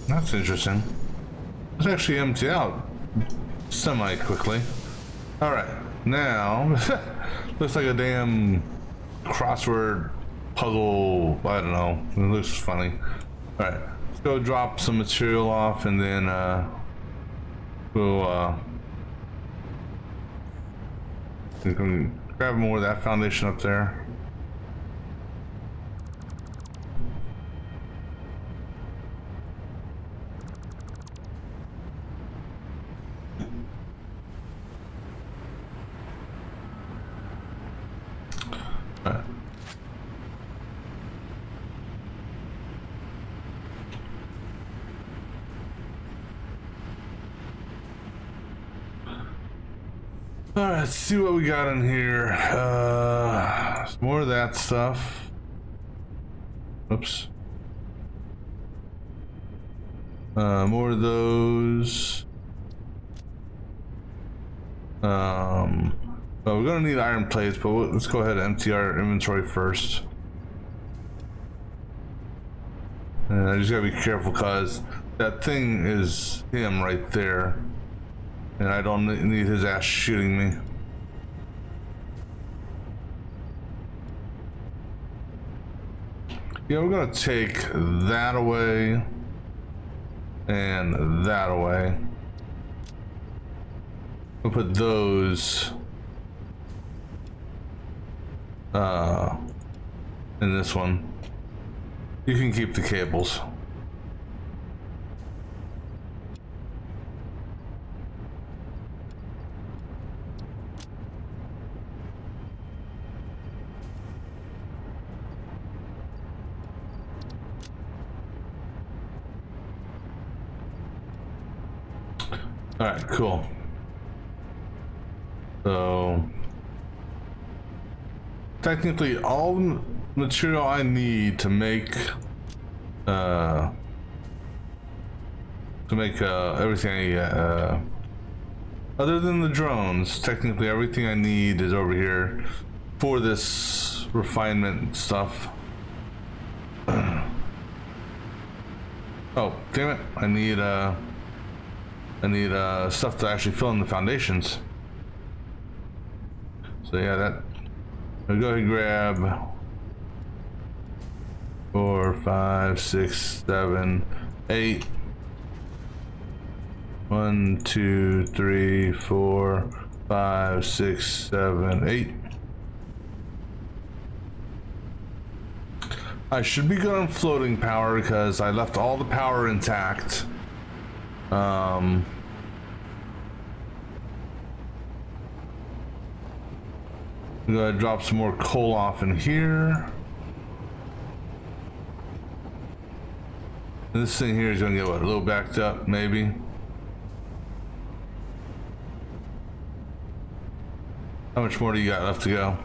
That's interesting. Let's actually empty out semi-quickly. Alright, now, looks like a damn crossword puzzle, I don't know, it looks funny. Alright, let's go drop some material off and then we'll we can grab more of that foundation up there. Alright, let's see what we got in here. More of that stuff. Oops. More of those. Well, we're gonna need iron plates, but let's go ahead and empty our inventory first. And I just gotta be careful because that thing is him right there. And I don't need his ass shooting me. Yeah, we're gonna take that away. And that away. We'll put those in this one. You can keep the cables. All right, cool. So technically all the material I need to make everything other than the drones, technically everything I need is over here for this refinement stuff. Oh, damn it. I need stuff to actually fill in the foundations. So yeah, that I'll go ahead and grab 4, 5, 6, 7, 8. 1, 2, 3, 4, 5, 6, 7, 8. I should be good on floating power because I left all the power intact. I'm gonna drop some more coal off in here. This thing here is gonna get what, a little backed up, maybe. How much more do you got left to go?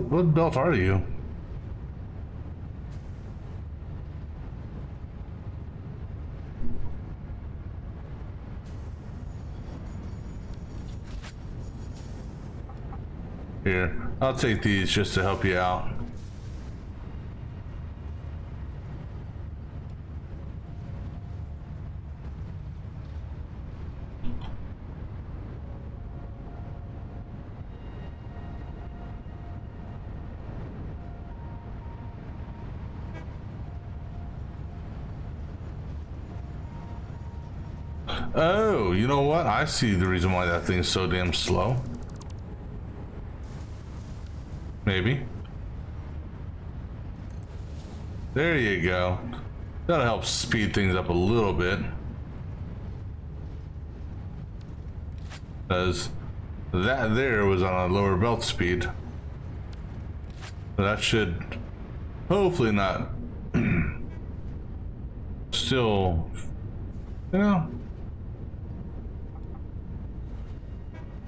What belt are you? Here, I'll take these just to help you out. Oh, you know what? I see the reason why that thing's so damn slow. Maybe. There you go. That'll help speed things up a little bit. Because that there was on a lower belt speed. So that should hopefully not still, you know.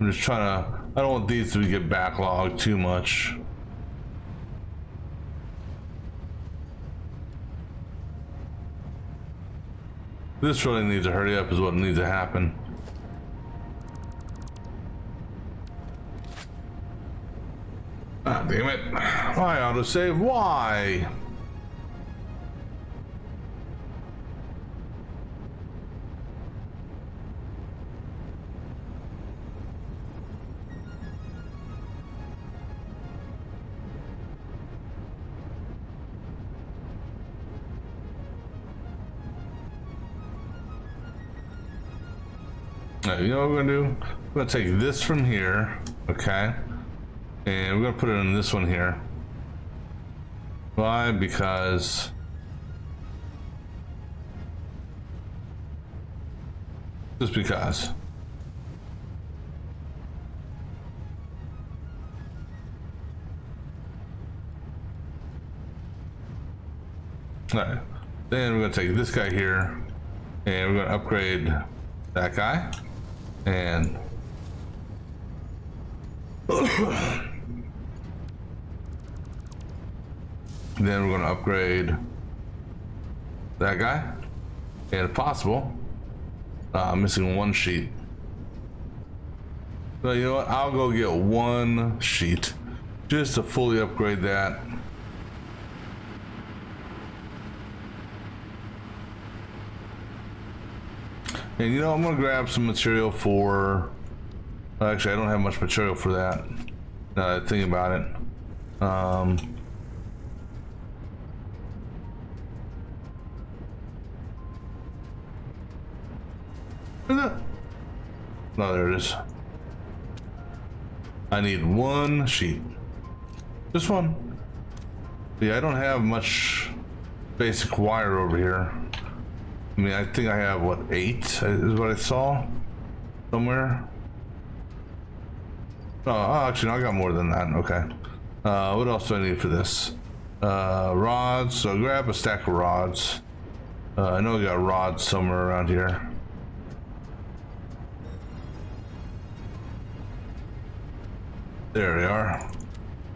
I'm just trying to, I don't want these to get backlogged too much. This really needs to hurry up is what needs to happen. Ah, damn it. Why autosave? Why? You know what we're gonna do? We're gonna take this from here, okay? And we're gonna put it in this one here. Why? Because just because. Alright. Then we're gonna take this guy here and we're gonna upgrade that guy. And then we're going to upgrade that guy. And if possible, I'm missing one sheet. So you know what? I'll go get one sheet just to fully upgrade that. And you know, I'm gonna grab some material for, actually I don't have much material for that, now that I think about it. No, there it is. I need one sheet. Just one. Yeah, I don't have much basic wire over here. I mean, I think I have, what, 8 is what I saw somewhere. Oh, actually, no, I got more than that. Okay. What else do I need for this? Rods. So grab a stack of rods. I know we got rods somewhere around here. There they are.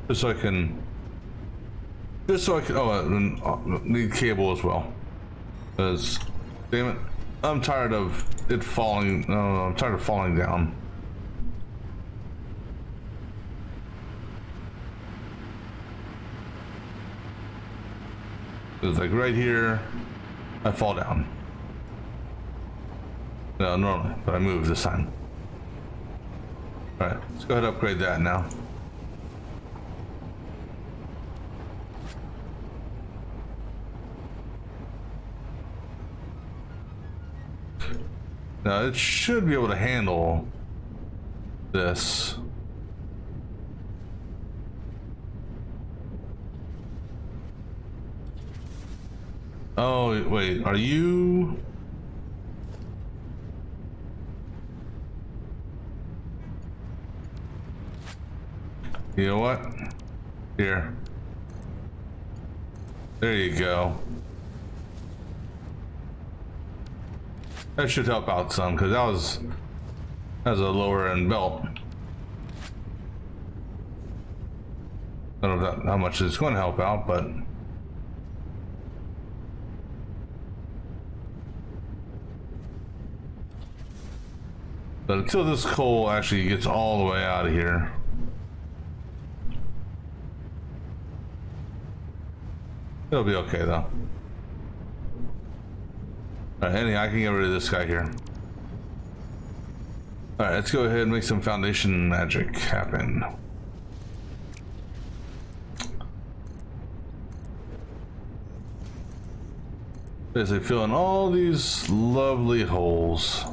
Just so I can. Oh, need cable as well. Because. Damn it. I'm tired of it falling. No, I'm tired of falling down. It's like right here, I fall down. No, normally, but I move this time. All right, let's go ahead and upgrade that now. Now it should be able to handle this. Oh, wait, are you? You know what? Here. There you go. That should help out some, because that was a lower end belt. I don't know how much it's going to help out, but until this coal actually gets all the way out of here, it'll be okay though. Alright, anyhow, I can get rid of this guy here. Alright, let's go ahead and make some foundation magic happen. Basically fill in all these lovely holes.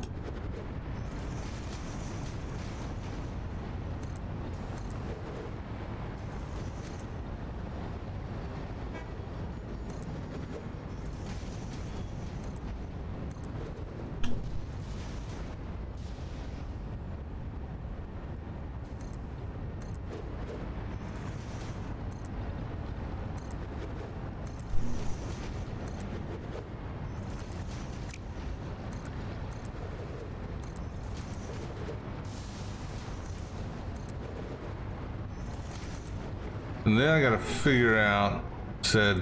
And then I gotta figure out, trying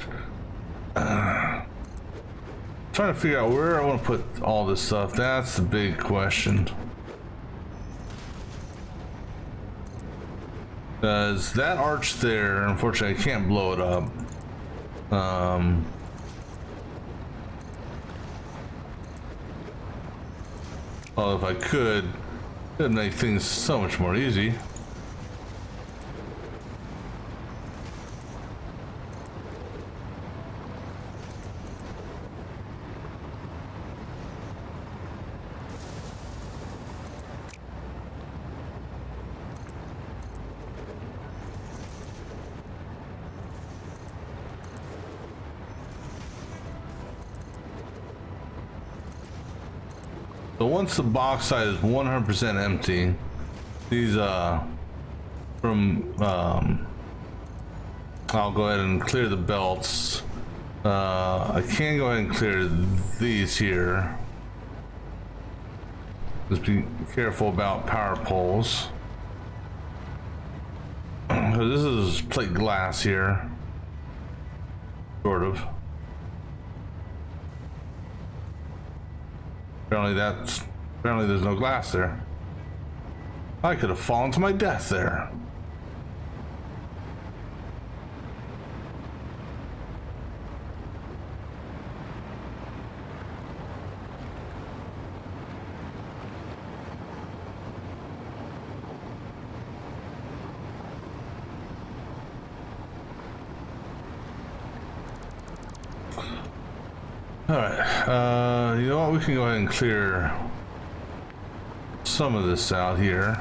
to figure out where I want to put all this stuff. That's the big question. Because that arch there, unfortunately, I can't blow it up. Well, if I could, it'd make things so much more easy. So once the box side is 100% empty, these I'll go ahead and clear the belts. I can go ahead and clear these here. Just be careful about power poles. Because this is plate glass here. Sort of. Apparently there's no glass there. I could have fallen to my death there. Alright, you know what, we can go ahead and clear some of this out here.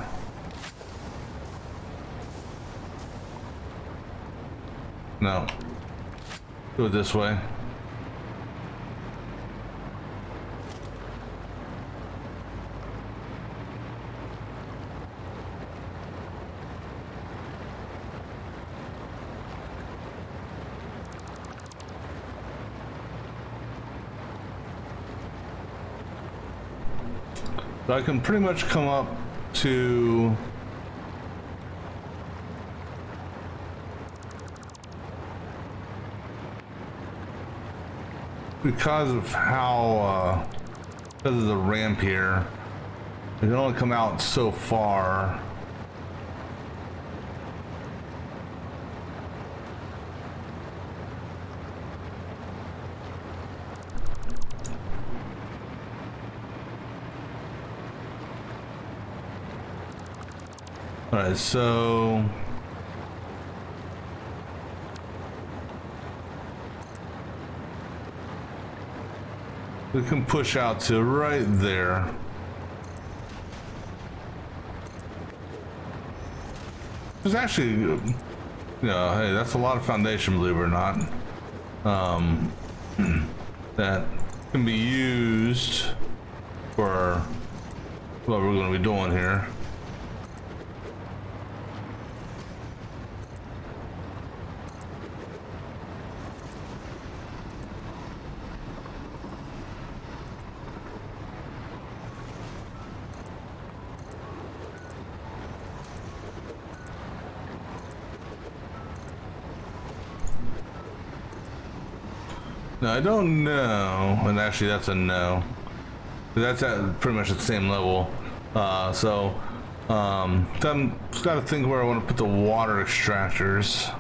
No. Do it this way. So I can pretty much come up to because of how because of the ramp here, I can only come out so far. All right, so we can push out to right there. There's actually, you know, hey, that's a lot of foundation, believe it or not. That can be used for what we're going to be doing here. No, I don't know, and actually that's a no. That's at pretty much the same level. Then got to think where I want to put the water extractors.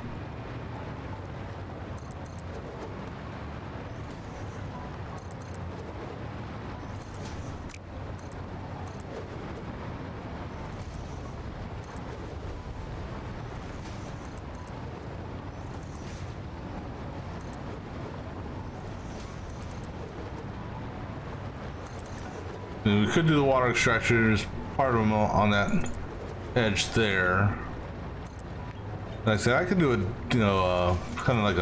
We could do the water extractors, part of them on that edge there. Like I said, I could do it, you know, kind of like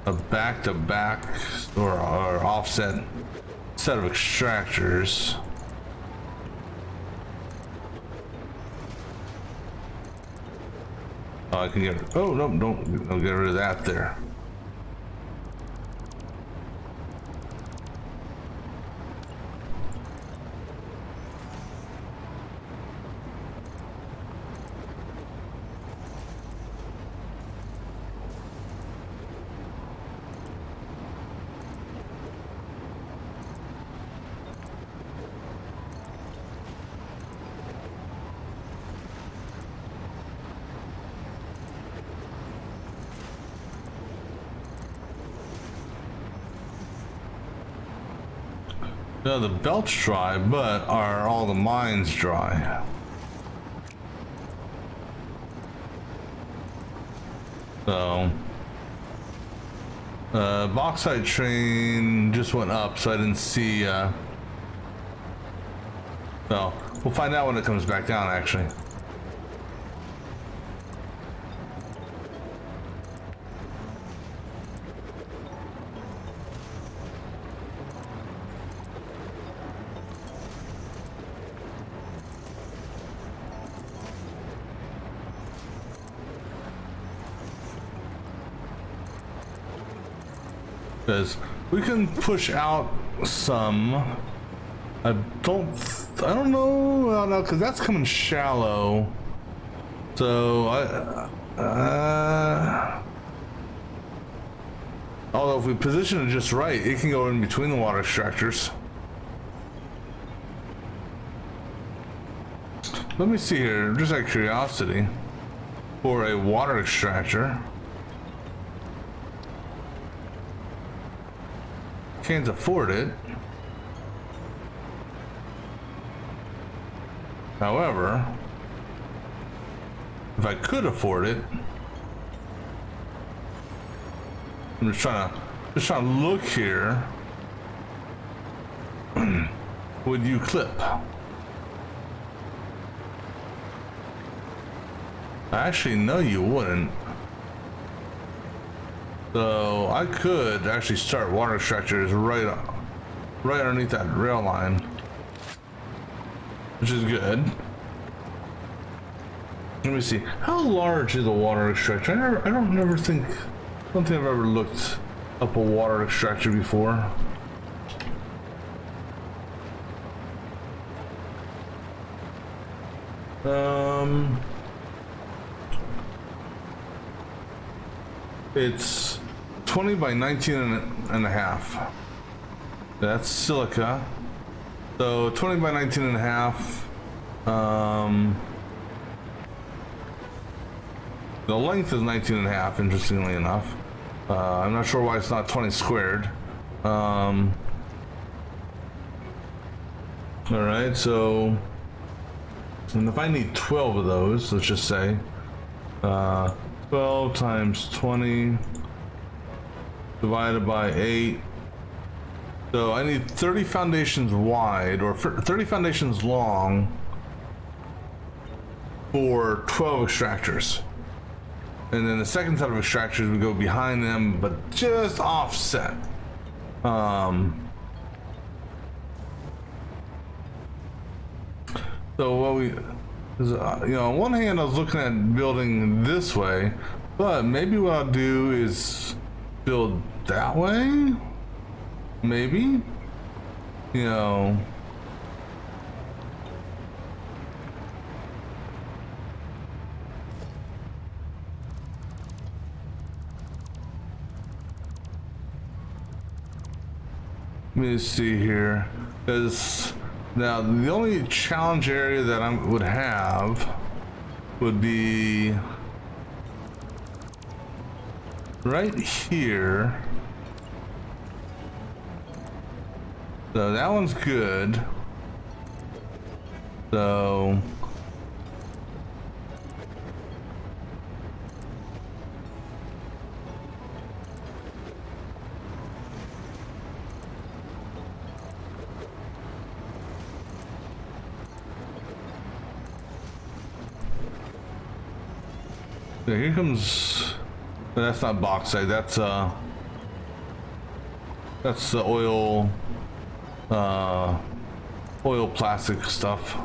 a back-to-back or offset set of extractors. Oh, I can get. Oh no, don't get rid of that there. No, the belt's dry, but are all the mines dry? So, bauxite train just went up, so I didn't see, well, we'll find out when it comes back down, actually. Because we can push out some. I don't know, well, no, because that's coming shallow. So although if we position it just right, it can go in between the water extractors. Let me see here, just out of curiosity, for a water extractor. Can't afford it. However, if I could afford it, I'm just trying to look here. Would you clip? Actually, no, you wouldn't. So I could actually start water extractors right underneath that rail line, which is good. Let me see. How large is a water extractor? I don't think I've ever looked up a water extractor before. It's 20 by 19 and a half. That's silica. So 20 by 19 and a half. The length is 19 and a half, interestingly enough. I'm not sure why it's not 20 squared. Alright, so And if I need 12 of those, let's just say 12 times 20 divided by 8. So I need 30 foundations wide, or 30 foundations long for 12 extractors. And then the second set of extractors would go behind them, but just offset. So what we, you know, on one hand I was looking at building this way, but maybe what I'll do is build that way? Maybe? You know. Let me see here. Because now the only challenge area that I would have would be right here. So that one's good. So here comes, that's not bauxite, that's the oil oil plastic stuff.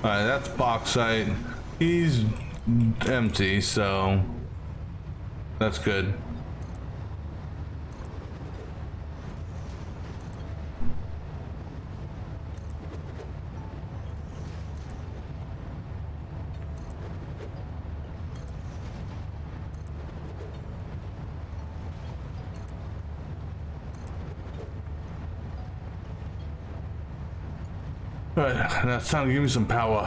Alright, that's bauxite. He's empty, so that's good. Alright, now it's time to give me some power.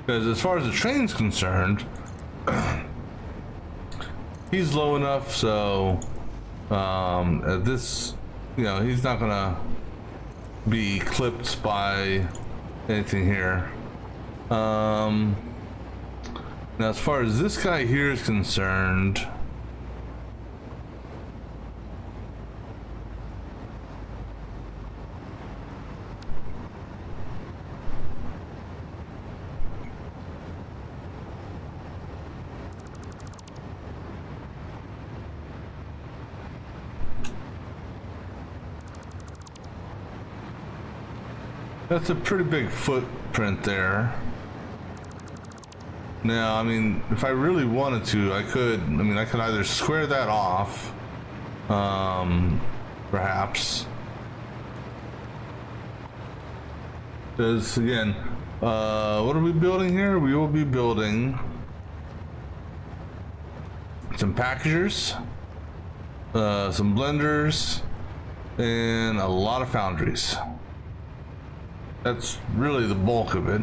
Because as far as the train's concerned, he's low enough, so this, you know, he's not gonna be clipped by anything here. Now as far as this guy here is concerned, that's a pretty big footprint there. Now, I mean, if I really wanted to, I could either square that off, perhaps. Because, again, what are we building here? We will be building some packagers, some blenders, and a lot of foundries. That's really the bulk of it.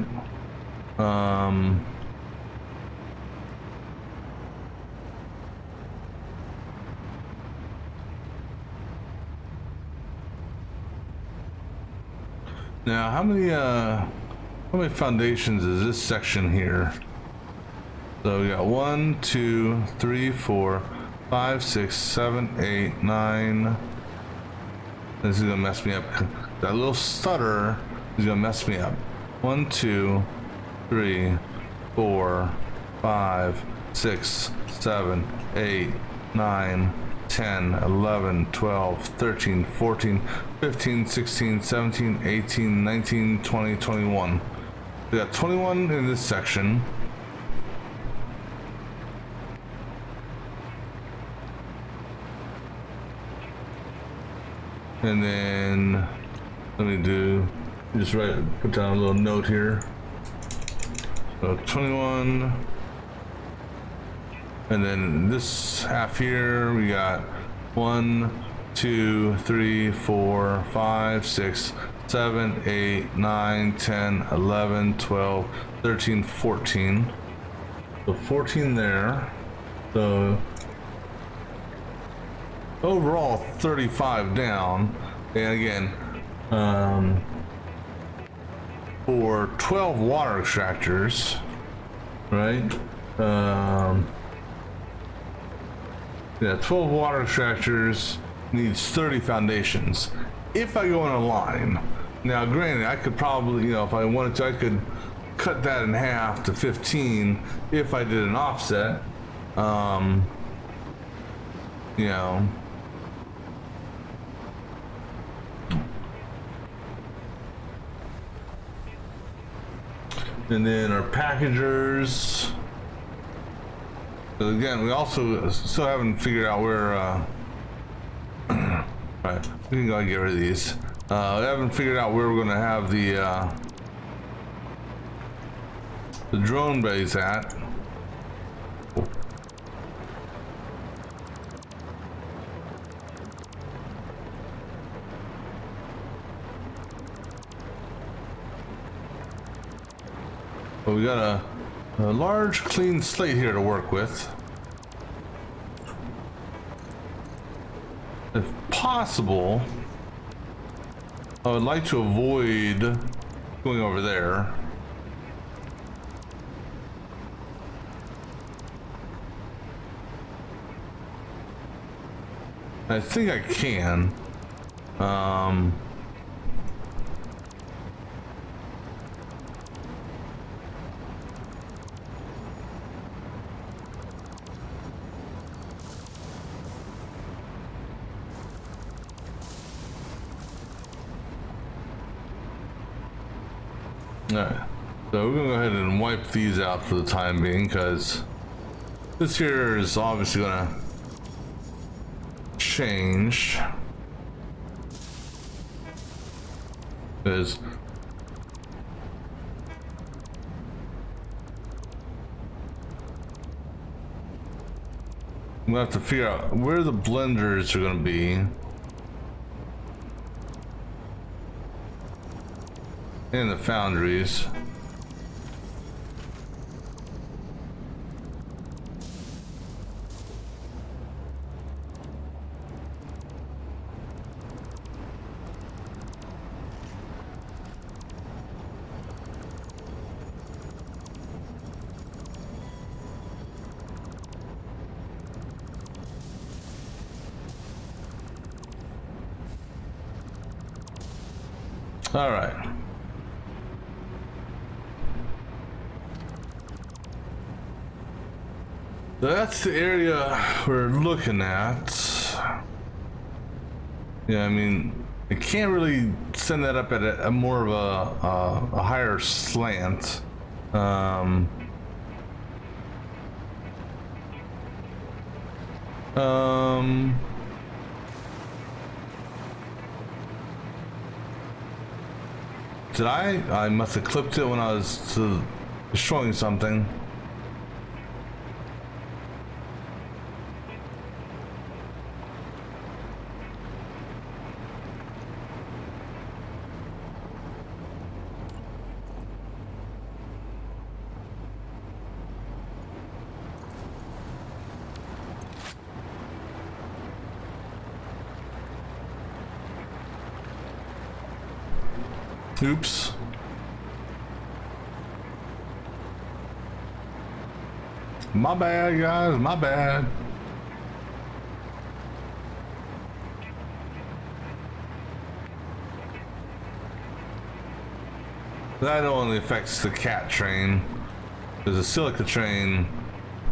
Now, how many foundations is this section here? So we got 1, 2, 3, 4, 5, 6, 7, 8, 9. This is gonna mess me up. That little stutter is gonna mess me up. 1, 2, 3, 4, 5, 6, 7, 8, 9, 10, 11, 12, 13, 14, 15, 16, 17, 18, 19, 20, 21. We got 21 in this section. And then let me put down a little note here. So 21. And then this half here, we got 1, 2, 3, 4, 5, 6, 7, 8, 9, 10, 11, 12, 13, 14. So 14 there. So overall 35 down. And again, for 12 water extractors, right? Yeah, 12 water extractors needs 30 foundations. If I go in a line, now granted, I could probably, you know, if I wanted to, I could cut that in half to 15 if I did an offset. You know. And then our packagers. So again, we also still haven't figured out where, right, we can go and get rid of these. We haven't figured out where we're gonna have the drone base at. But we got a large clean slate here to work with. If possible, I would like to avoid going over there. I think I can. Alright, so we're gonna go ahead and wipe these out for the time being, because this here is obviously gonna change. Because I'm gonna have to figure out where the blenders are gonna be. And the foundries. All right. So that's the area we're looking at. Yeah, I mean, I can't really send that up at a more of a higher slant. Did I must have clipped it when I was destroying something. Oops. My bad, guys, my bad. That only affects the cat train, because the silica train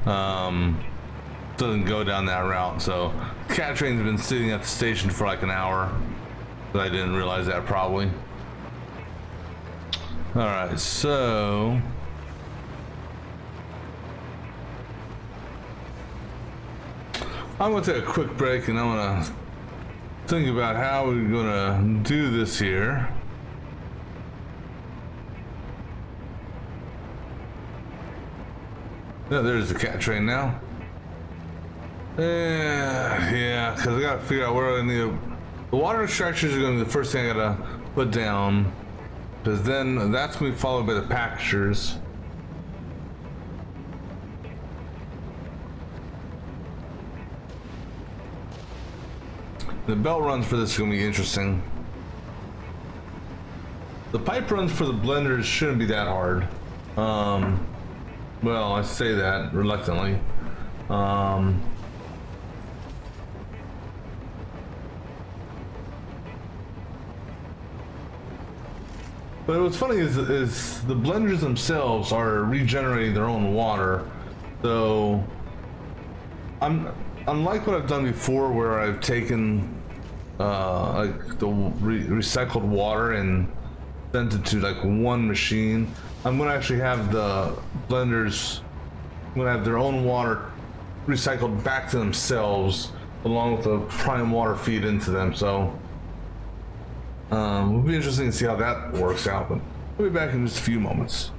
doesn't go down that route. So the cat train's been sitting at the station for like an hour, but I didn't realize that probably. All right, so I'm gonna take a quick break and I'm gonna think about how we're gonna do this here. Yeah, there's the cat train now. Yeah, because I gotta figure out where I need to... The water extractors are gonna be the first thing I gotta put down. Because then that's gonna be followed by the packagers. The belt runs for this is gonna be interesting. The pipe runs for the blenders shouldn't be that hard. Well, I say that reluctantly. But what's funny is the blenders themselves are regenerating their own water. So, unlike what I've done before, where I've taken like the recycled water and sent it to like one machine, I'm gonna actually have the blenders. I'm gonna have their own water recycled back to themselves, along with the prime water feed into them. So. It'll be interesting to see how that works out, but we'll be back in just a few moments.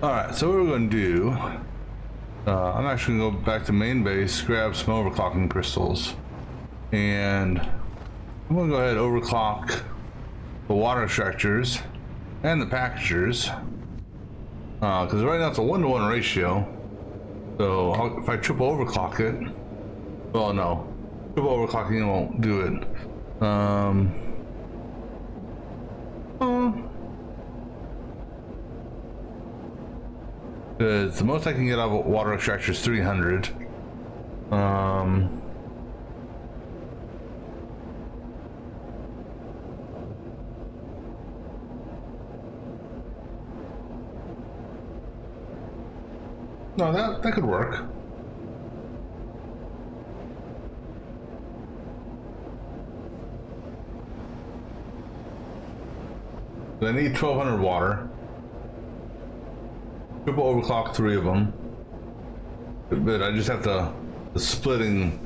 All right, so what we're going to do, I'm actually going to go back to main base, grab some overclocking crystals, and I'm going to go ahead and overclock the water extractors and the packagers, because right now it's a 1-to-1 ratio. So if I triple overclock it, well, no, triple overclocking won't do it. Because the most I can get out of a water extractor is 300. No, that could work. I need 1200 water. Triple overclock 3 of them. But I just have to, the splitting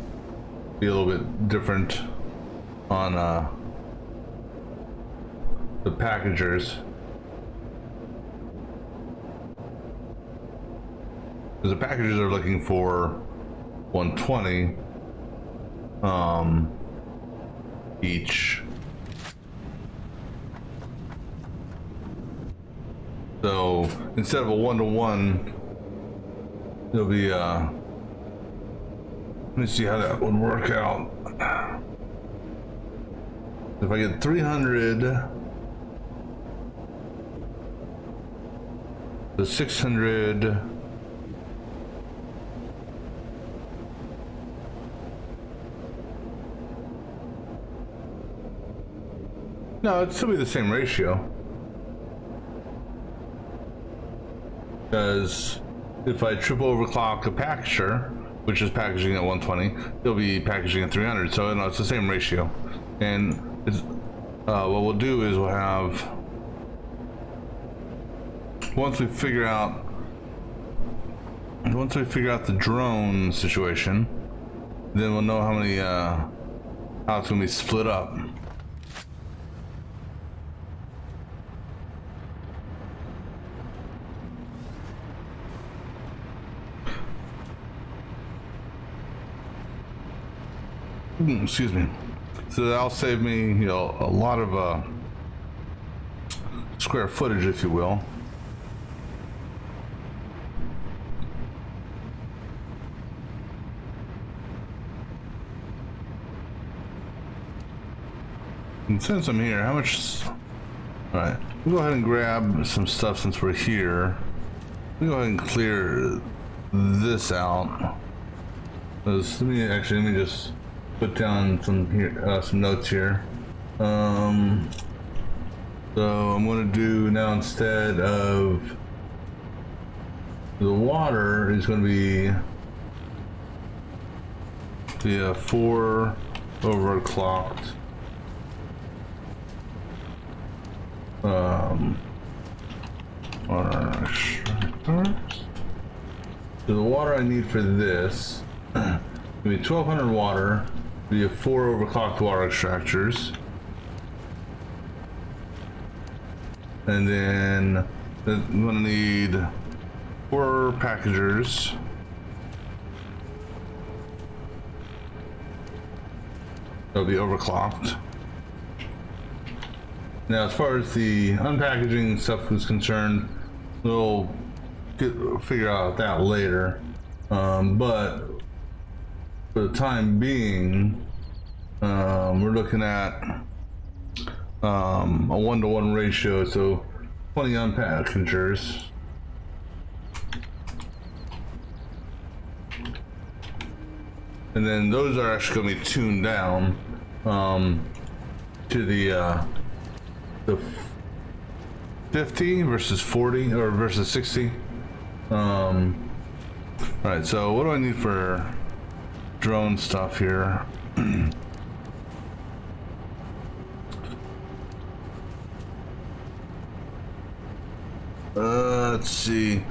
be a little bit different on the packagers. Because the packagers are looking for 120 each. So instead of a 1-to-1, it'll be let me see how that would work out. If I get 300 to 600, no, it'd still be the same ratio. Because if I triple overclock a packager, which is packaging at 120, it'll be packaging at 300. So no, it's the same ratio. And it's what we'll do is we'll have, once we figure out the drone situation, then we'll know how many how it's gonna be split up. Excuse me. So that'll save me, you know, a lot of square footage, if you will. And since I'm here, how much? All right, we'll go ahead and grab some stuff since we're here. We'll go ahead and clear this out. Let me just put down some here, some notes here. So I'm going to do now, instead of the water, is going to be the 4 overclocked. Water extractor. So the water I need for this will be 1200 water. We have 4 overclocked water extractors, and then I'm gonna need 4 packagers. They'll be overclocked. Now, as far as the unpackaging stuff is concerned, we'll figure out that later. But for the time being, we're looking at a 1-to-1 ratio, so 20 unpackagers. And then those are actually going to be tuned down to the 50 versus 40 or versus 60. All right, so what do I need for drone stuff here? Let's see.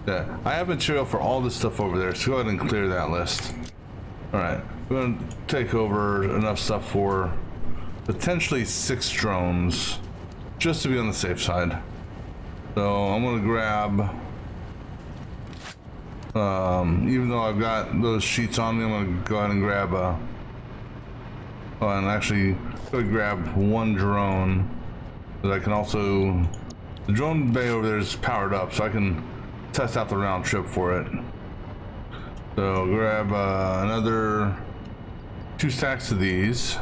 Yeah, I have material for all this stuff over there, so go ahead and clear that list. All right, we're gonna take over enough stuff for potentially 6 drones, just to be on the safe side. So I'm gonna grab, even though I've got those sheets on me, I'm gonna go ahead and grab and actually go grab 1 drone. But I can also, the drone bay over there is powered up, so I can test out the round trip for it. So grab another 2 stacks of these.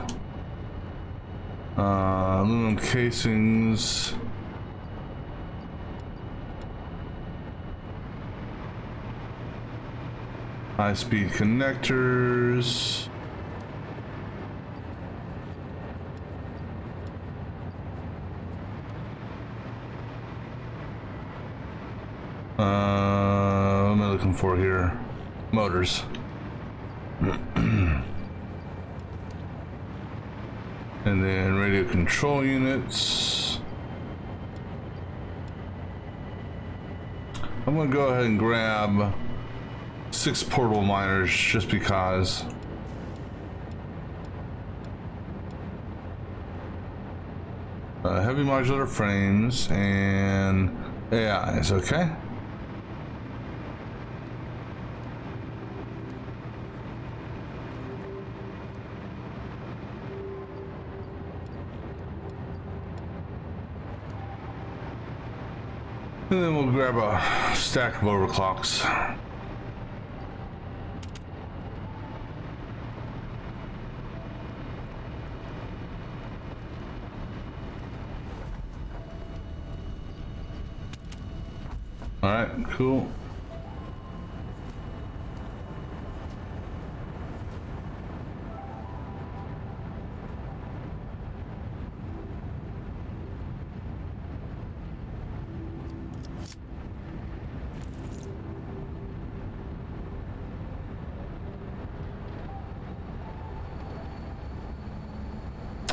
Aluminum casings. High-speed connectors. What am I looking for here? Motors. And then radio control units. I'm gonna go ahead and grab 6 portable miners just because. Heavy modular frames and AIs, okay? And then we'll grab a stack of overclocks. All right, cool.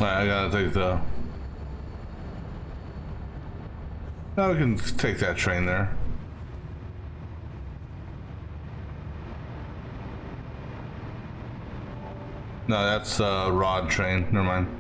I gotta take the. Now we can take that train there. No, that's a rod train. Never mind.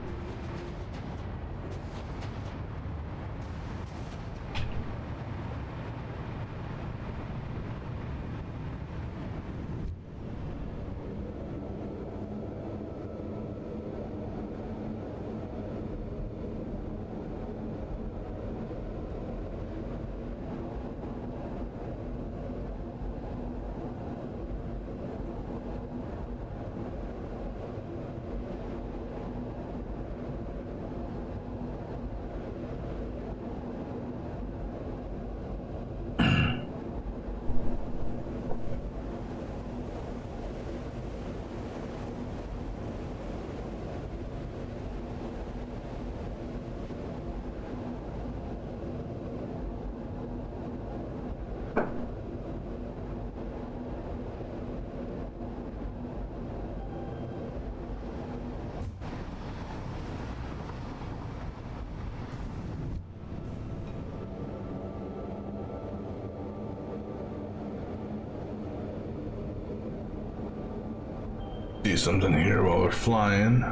See something here while we're flying.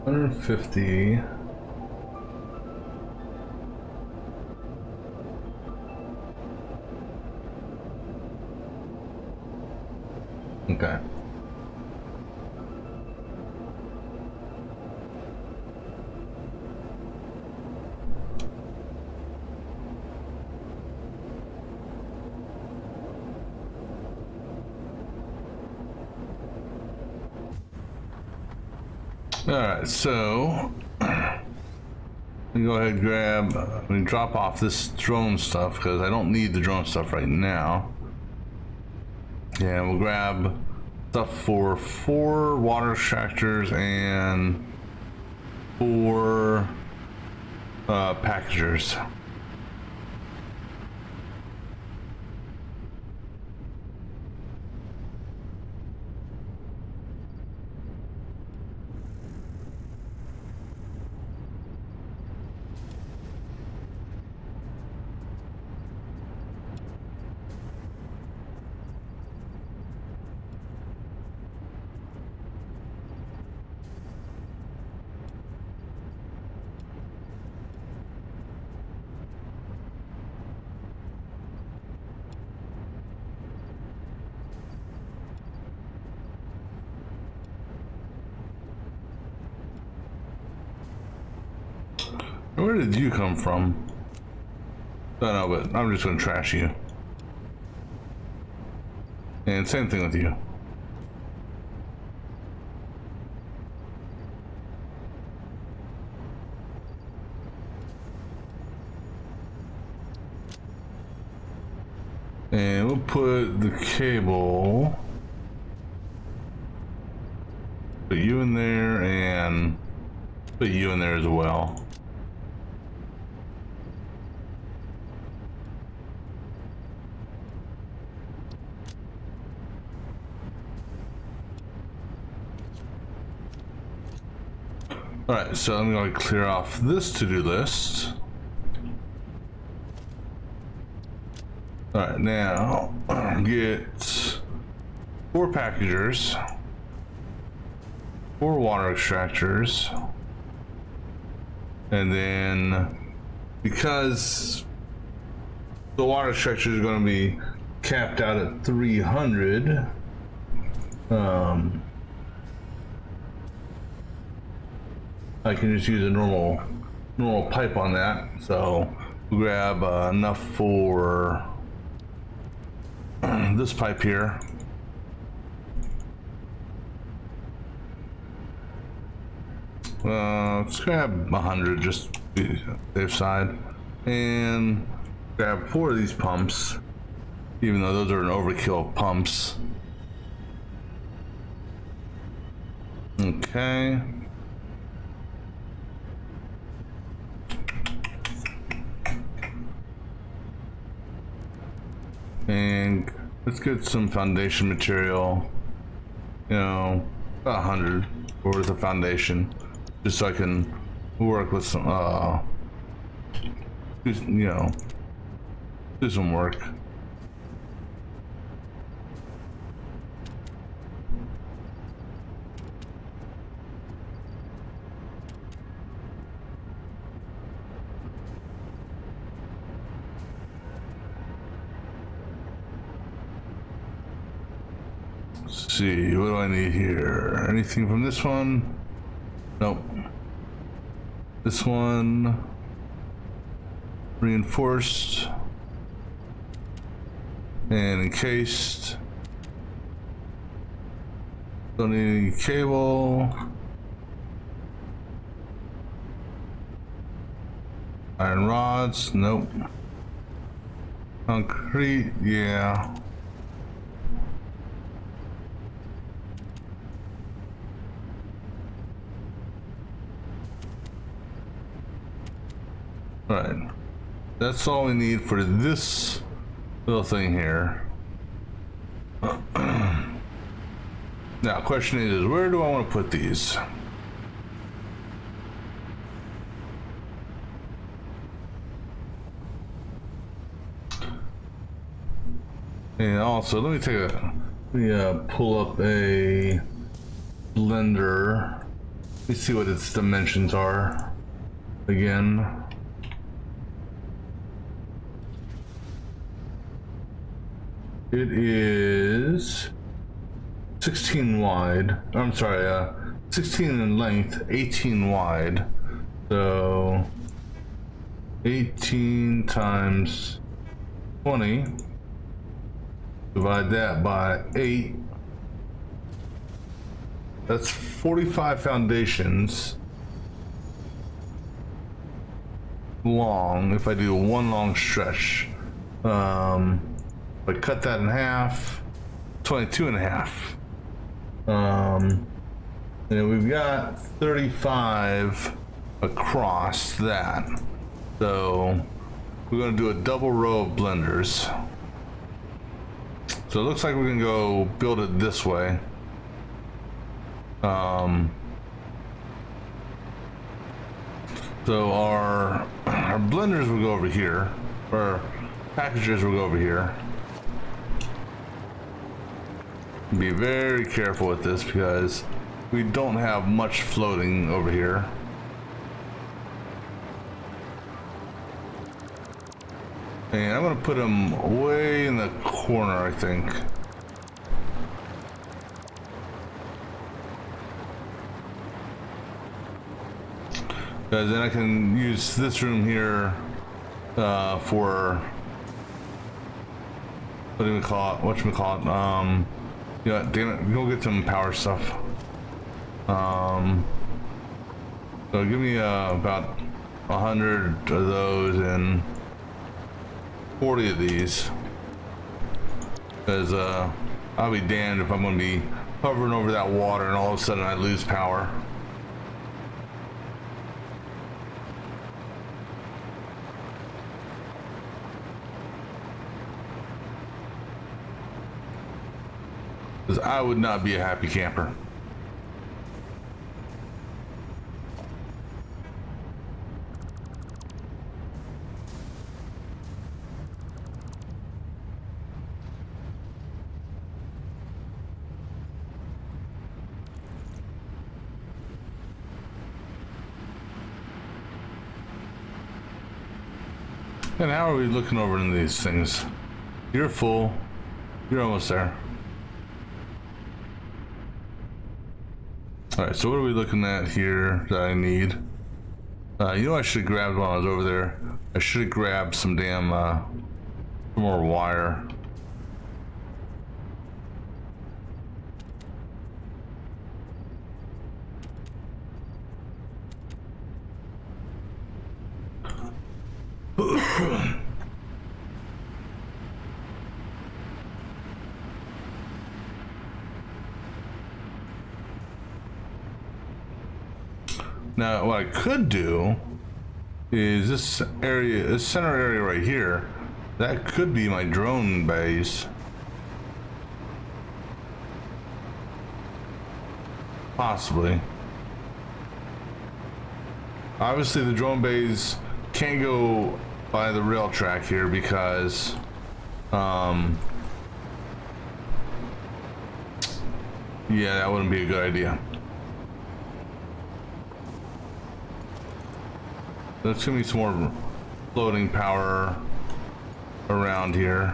150. Okay. Alright, so we go ahead and grab, we drop off this drone stuff because I don't need the drone stuff right now. Yeah, we'll grab stuff for 4 water extractors and 4 packagers. Where did you come from? I don't know, but I'm just gonna trash you. And same thing with you. And we'll put the cable, put you in there, and put you in there as well. All right, so I'm going to clear off this to-do list. All right, now get 4 packagers, 4 water extractors, and then because the water extractor is going to be capped out at 300, I can just use a normal pipe on that. So we'll grab enough for this pipe here. Let's grab 100 just to be safe side, and grab 4 of these pumps, even though those are an overkill of pumps. Okay. And let's get some foundation material, you know, about 100 worth of foundation, just so I can work with some, do some work. Let's see, what do I need here? Anything from this one? Nope. This one, reinforced and encased. Don't need any cable. Iron rods, nope. Concrete, yeah. Alright, that's all we need for this little thing here. Now, question is, where do I want to put these? And also, let me pull up a blender. Let me see what its dimensions are again. It is 16 wide. I'm sorry, 16 in length, 18 wide. So 18 times 20. Divide that by 8. That's 45 foundations long if I do one long stretch. If I cut that in half, 22 and a half. And we've got 35 across that. So we're going to do a double row of blenders. So it looks like we're going to go build it this way. So our blenders will go over here, or packagers will go over here. Be very careful with this because we don't have much floating over here. And I'm gonna put them way in the corner, I think. Because then I can use this room here for what do we call it? Whatchamacallit? Yeah, damn it, go get some power stuff. So give me about 100 of those and 40 of these. Because I'll be damned if I'm going to be hovering over that water and all of a sudden I lose power. Because I would not be a happy camper. And how are we looking over into these things? You're full. You're almost there. Alright, so what are we looking at here that I need? You know, I should have grabbed while I was over there. I should have grabbed some damn some more wire. Now, what I could do is this area, this center area right here, that could be my drone base. Possibly. Obviously, the drone bays can't go by the rail track here because, yeah, that wouldn't be a good idea. There's gonna be some more floating power around here.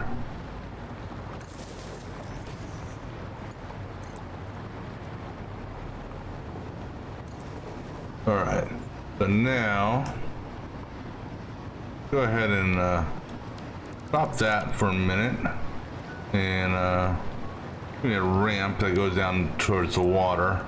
All right, so now go ahead and stop that for a minute and give me a ramp that goes down towards the water.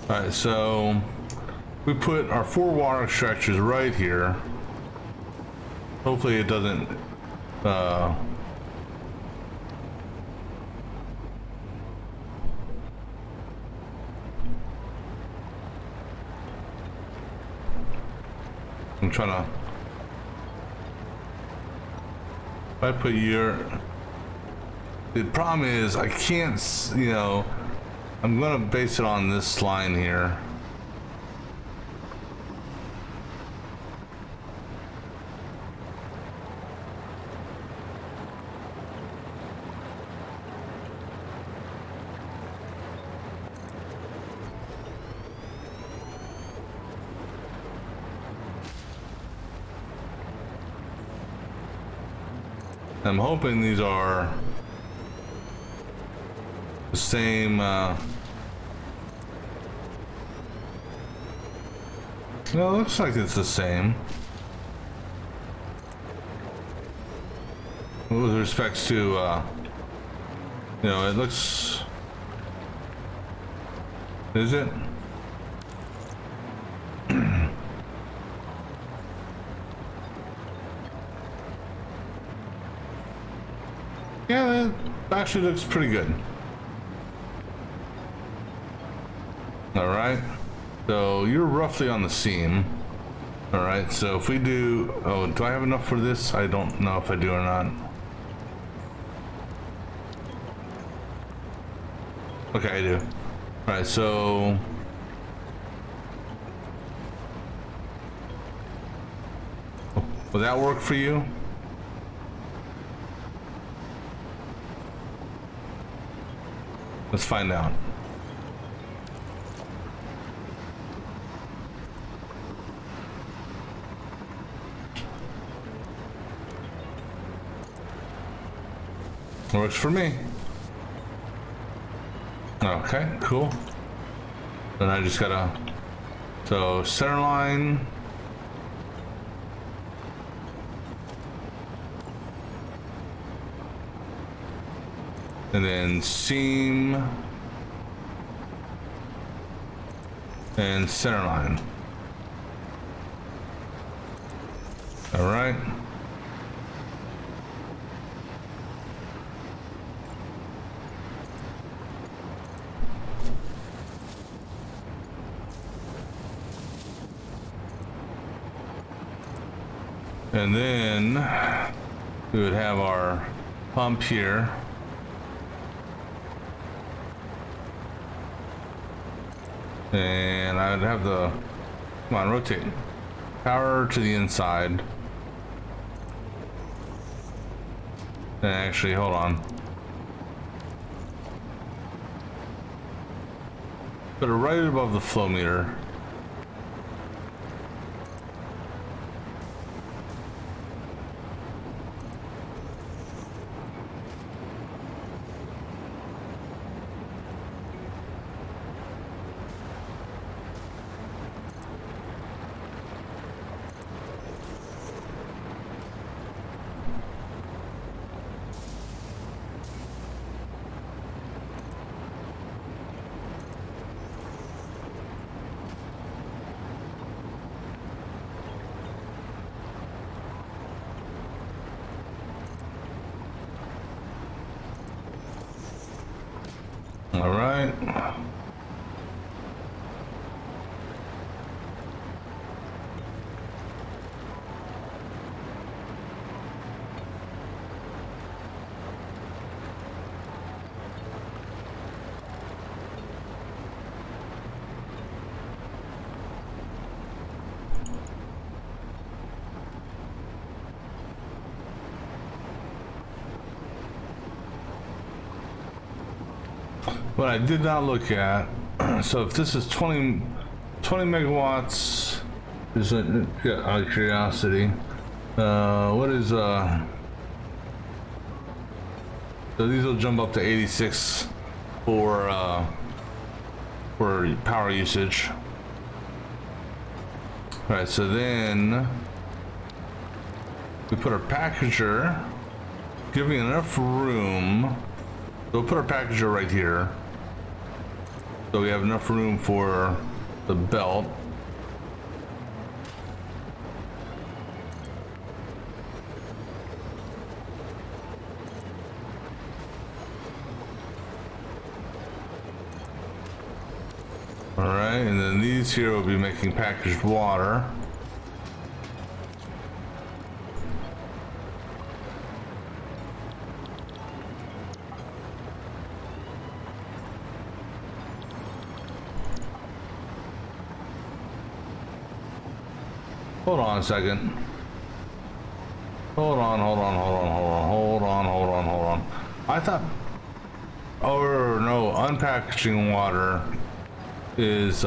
Alright, so we put our 4 water extractors right here. Hopefully it doesn't I'm trying to, if I put the problem is I can't, you know, I'm gonna base it on this line here. I'm hoping these are the same. Well, it looks like it's the same. With respects to, you know, it looks. Is it? Yeah, it actually looks pretty good. All right, so you're roughly on the seam. All right, so if we do, oh, do I have enough for this? I don't know if I do or not. Okay, I do. All right, so will that work for you? Let's find out. Works for me. Okay, cool. Then I just gotta, so center line. And then seam. And center line. All right. And then we would have our pump here. And I would have the, come on, rotate. Power to the inside. And actually, hold on. Put it right above the flow meter. All right. What I did not look at, so if this is 20 megawatts, is it, out of curiosity, what is, so these will jump up to 86 for power usage. All right, so then we put our packager, giving enough room. So we'll put our packager right here. So we have enough room for the belt. All right, and then these here will be making packaged water. Hold on a second. Hold on. I thought, oh no, unpackaging water is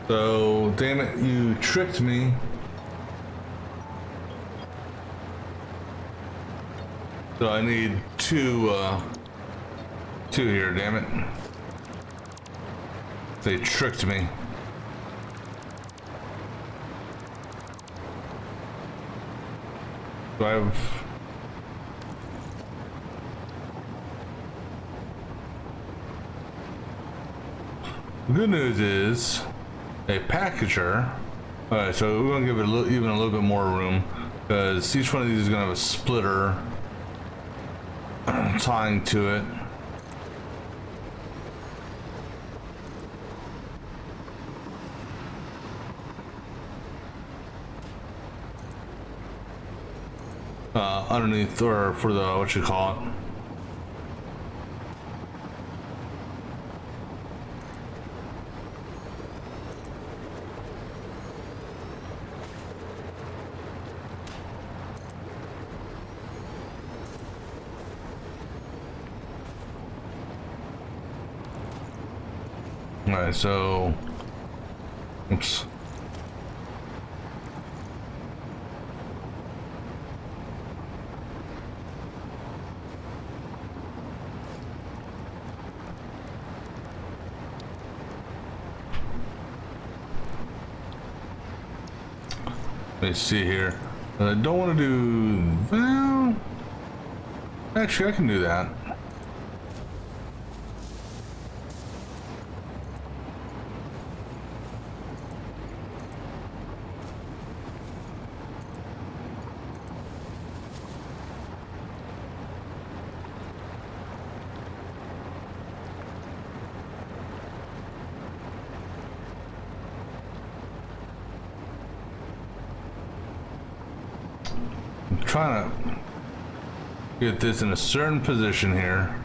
So, damn it, you tricked me. So I need two here, damn it. They tricked me. So I have... The good news is a packager. Alright, so we're gonna give it even a little bit more room because each one of these is gonna have a splitter tying to it. Underneath, or for the, what you call it. Alright, so, oops. Let's see here. I don't want to do, well, actually I can do that. Trying to get this in a certain position here.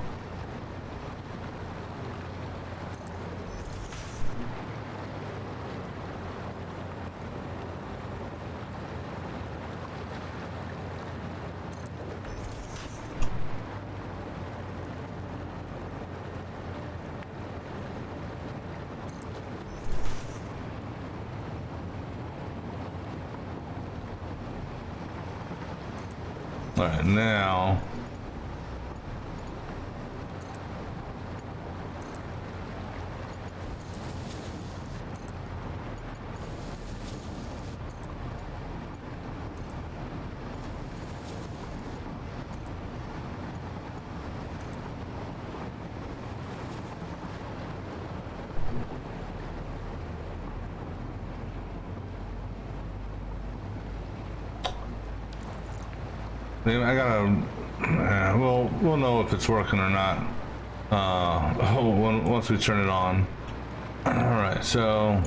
All right, now I gotta, we'll know if it's working or not once we turn it on. All right, so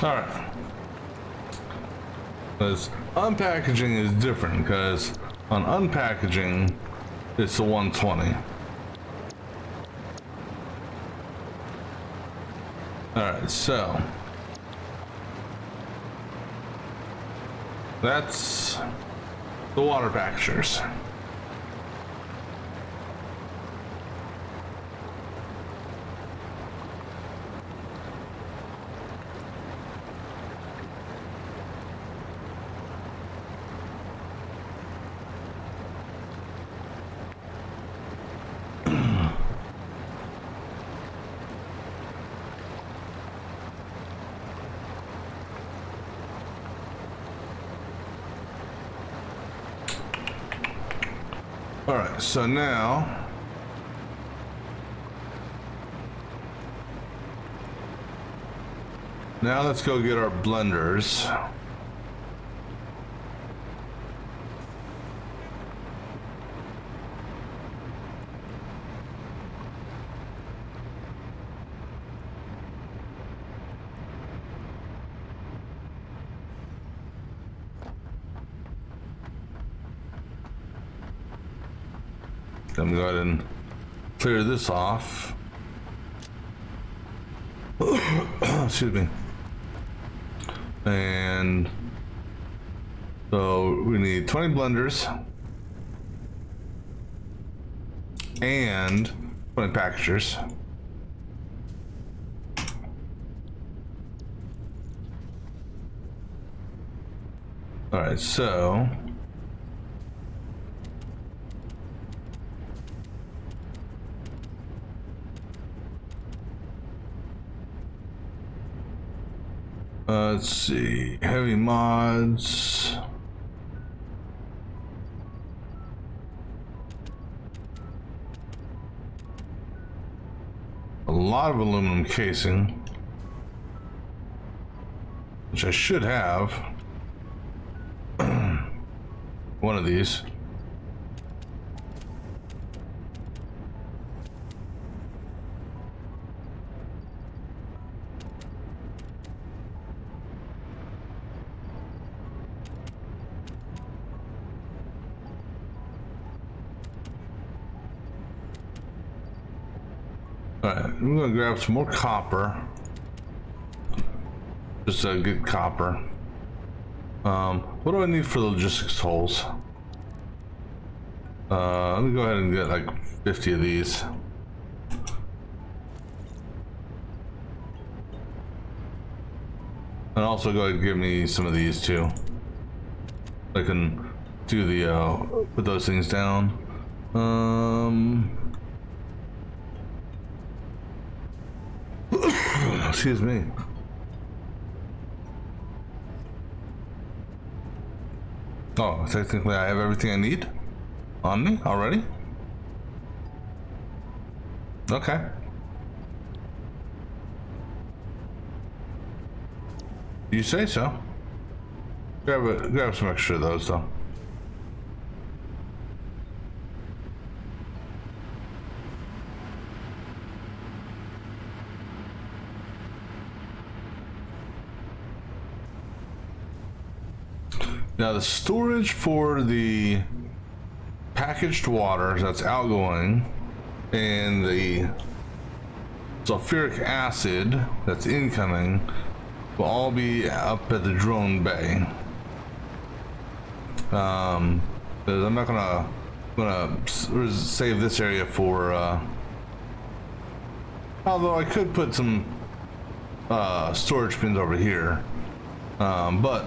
all right. Because unpackaging is different, because on unpackaging, it's the 120. All right, so that's the water packagers. All right, so now let's go get our blenders. Let me go ahead and clear this off. Excuse me. And so we need 20 blenders and 20 packagers. All right, so let's see, heavy mods. A lot of aluminum casing, which I should have. One of these. Alright, I'm gonna grab some more copper. Just a good copper. What do I need for the logistics holes? Let me go ahead and get like 50 of these. And also go ahead and give me some of these too. I can do the, put those things down. Excuse me. Oh, technically I have everything I need on me already? Okay. You say so. Grab some extra of those though. Now the storage for the packaged water that's outgoing and the sulfuric acid that's incoming will all be up at the drone bay. Because I'm not gonna save this area for although I could put some storage bins over here, but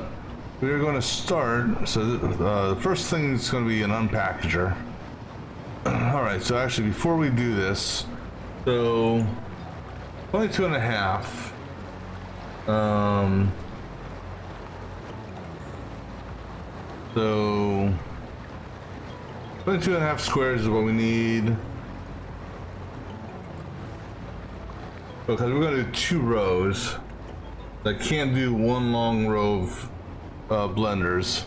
we're going to start. So the first thing is going to be an unpackager. All right, so actually before we do this, so 22 and a half. So 22 and a half squares is what we need. Because we're going to do 2 rows. I can't do one long row of blenders.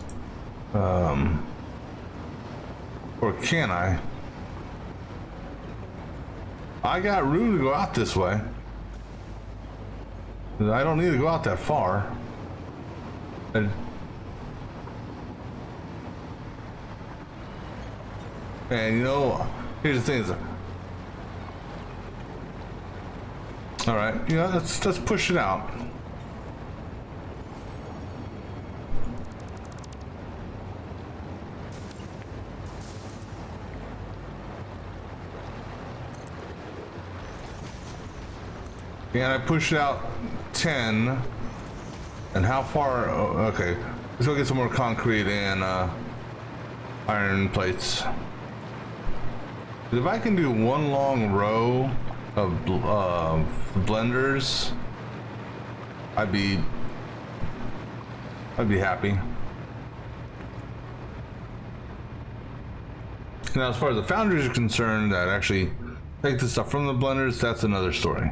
Or can I? I got room to go out this way. I don't need to go out that far. And you know, here's the thing is, all right, you know, let's push it out. And I pushed out 10. And how far? Oh, okay, let's go get some more concrete and iron plates. If I can do one long row of blenders, I'd be happy. Now, as far as the foundries are concerned, that actually take the stuff from the blenders, that's another story.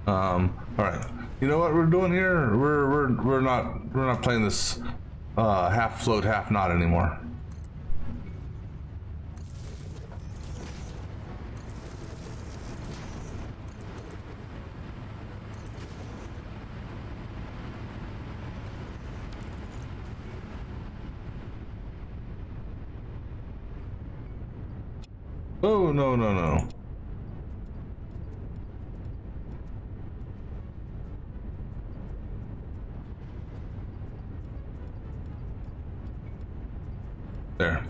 All right, you know what we're doing here? We're not playing this half float, half not anymore. Oh, no, no, no. There.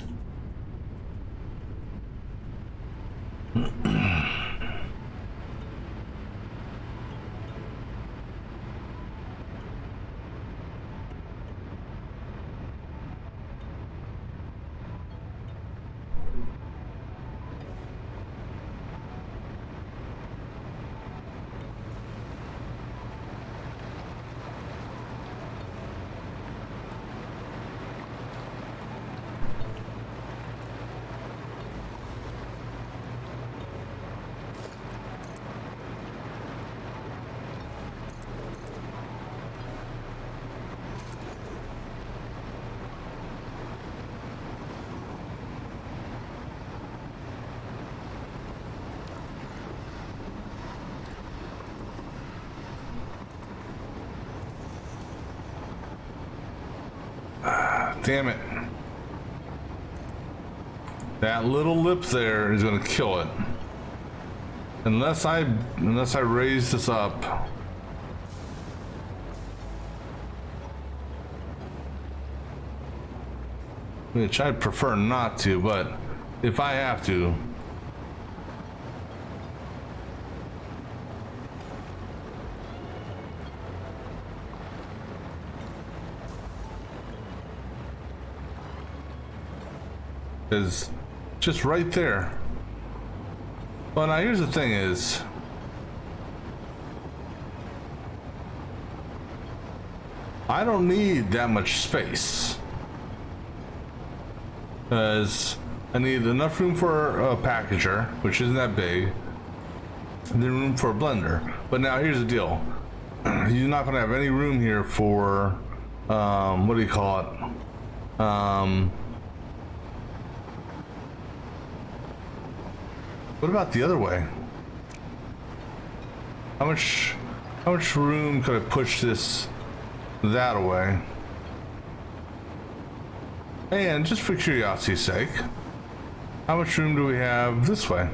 Damn it. That little lip there is gonna kill it. Unless I raise this up. Which I'd prefer not to, but if I have to. Is just right there. Well, now here's the thing is, I don't need that much space, because I need enough room for a packager, which isn't that big, and then room for a blender. But now here's the deal. You're not gonna have any room here for what do you call it? What about the other way? How much room could I push this that away? And just for curiosity's sake, how much room do we have this way?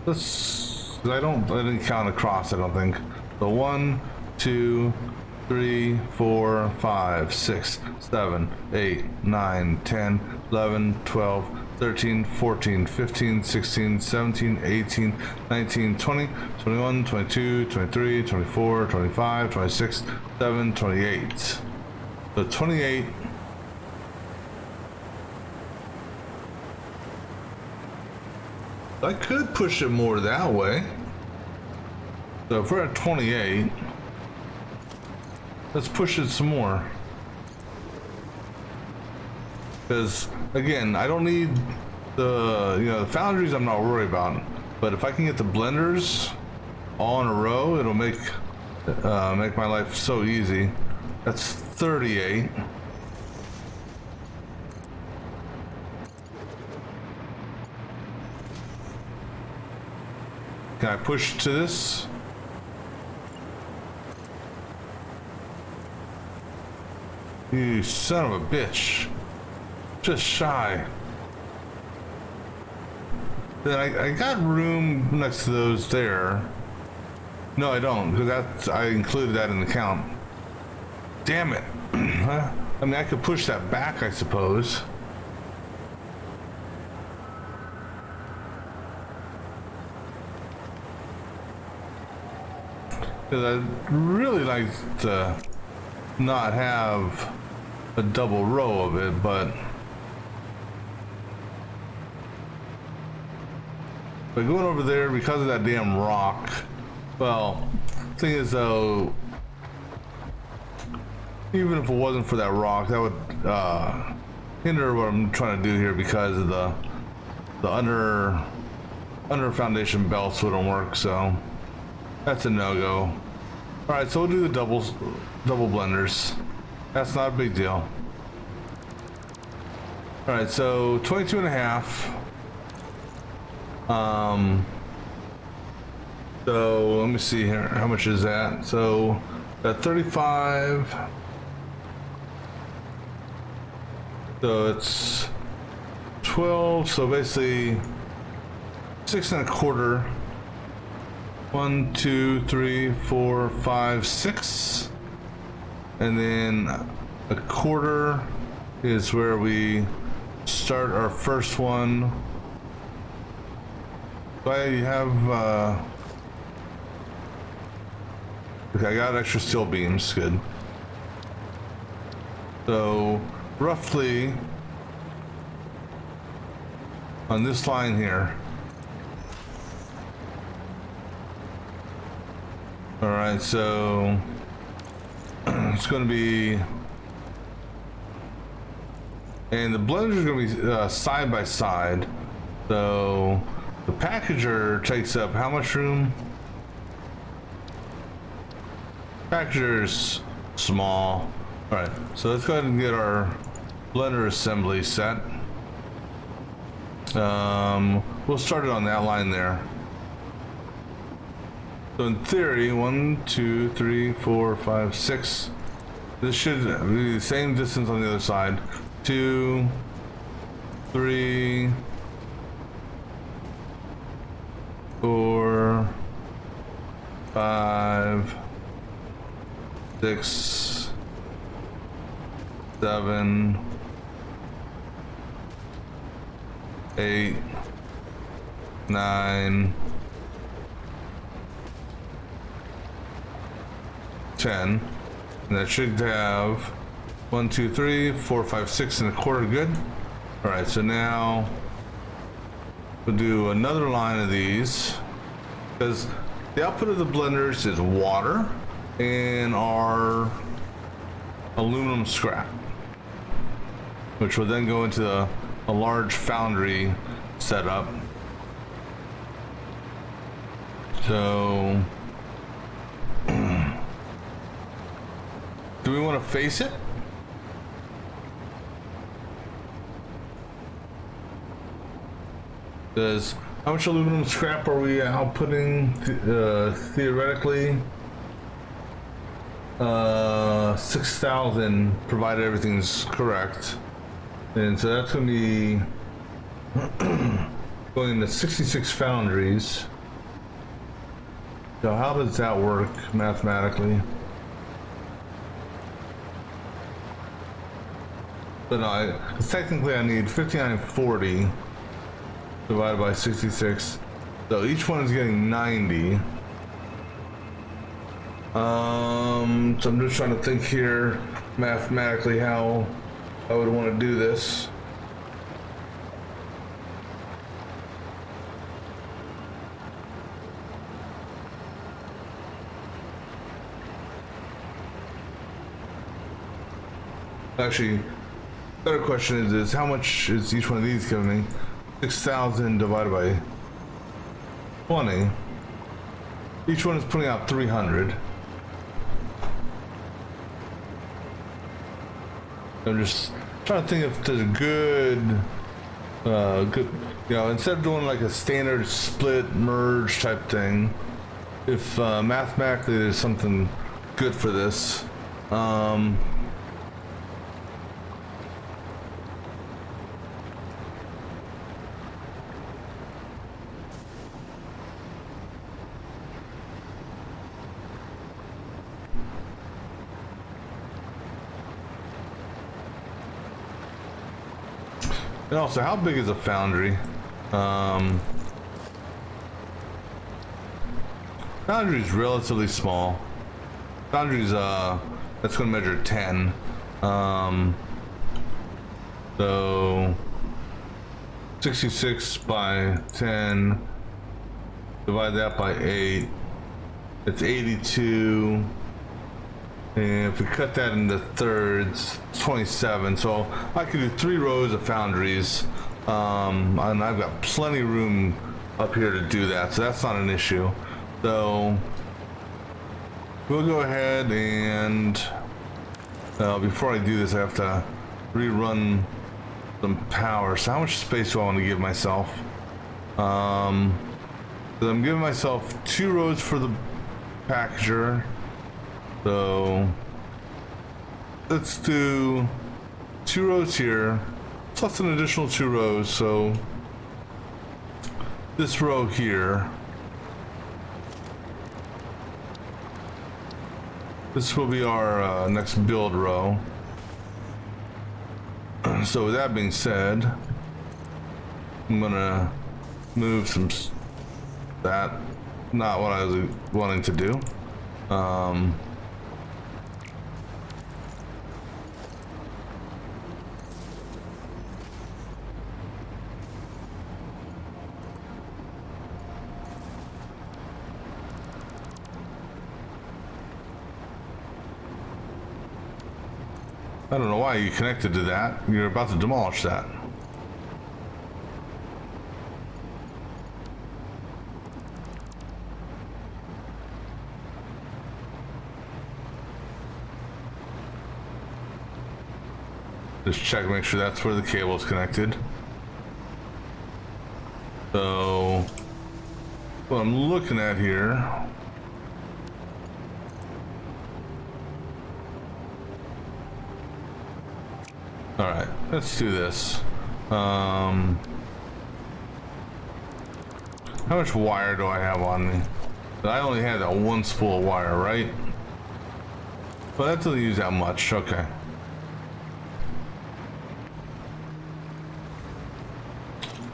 Let's, I didn't count across, I don't think. So 1, 2, 3, 4, 5, 6, 7, 8, 9, 10, 11, 12, 13, 14, 15, 16, 17, 18, 19, 20, 21, 22, 23, 24, 25, 26, 7, 28. So 28. I could push it more that way. So if we're at 28, let's push it some more. Because again, I don't need the the foundries. I'm not worried about, but if I can get the blenders all in a row, it'll make my life so easy. That's 38. Can I push to this? You son of a bitch. Just shy. Then I got room next to those there. No, I don't, because I included that in the count. Damn it. I mean, I could push that back, I suppose. Because I'd really like to not have a double row of it, but going over there because of that damn rock. Well, thing is though, even if it wasn't for that rock, that would hinder what I'm trying to do here, because of the under foundation belts wouldn't work, so that's a no-go. All right, so we'll do the double blenders. That's not a big deal. All right, so 22 and a half. So let me see here. How much is that? So that 35. So it's 12, so basically 6 1/4. 1, 2, 3, 4, 5, 6, and then 1/4 is where we start our first one. So I have okay, I got extra steel beams, good. So roughly on this line here. All right, so it's going to be, and the blenders are going to be side by side. So the packager takes up how much room? Packager's small. All right, so let's go ahead and get our blender assembly set. We'll start it on that line there. So in theory, 1, 2, 3, 4, 5, 6. This should be the same distance on the other side. 2, 3, 4, 5, 6, 7, 8, 9, 10, and that should have 1, 2, 3, 4, 5, 6 1/4. Good. All right, so now we'll do another line of these because the output of the blenders is water and our aluminum scrap, which will then go into a large foundry setup. So do we want to face it? Because how much aluminum scrap are we outputting theoretically? 6,000, provided everything's correct. And so that's going to be going into 66 foundries. So how does that work mathematically? But no, technically I need 5940 divided by 66. So each one is getting 90. So I'm just trying to think here mathematically how I would want to do this. Actually, better question is how much is each one of these giving me? 6,000 divided by 20. Each one is putting out 300. I'm just trying to think if there's a good, you know, instead of doing like a standard split merge type thing, if mathematically there's something good for this. And also, how big is a foundry? Foundry is relatively small. Foundry's that's going to measure 10. So 66 by 10. Divide that by 8. It's 82. And if we cut that into thirds, it's 27. So I could do 3 rows of foundries, and I've got plenty of room up here to do that, so that's not an issue. So we'll go ahead and before I do this, I have to rerun some power. So how much space do I want to give myself? So I'm giving myself 2 rows for the packager. So let's do 2 rows here, plus an additional 2 rows. So this row here, this will be our next build row. So with that being said, I'm gonna move some that, not what I was wanting to do. I don't know why you connected to that. You're about to demolish that. Just check, make sure that's where the cable is connected. So, what I'm looking at here, all right, let's do this. How much wire do I have on me? I only had that one spool of wire, right? But that doesn't use that much. Okay.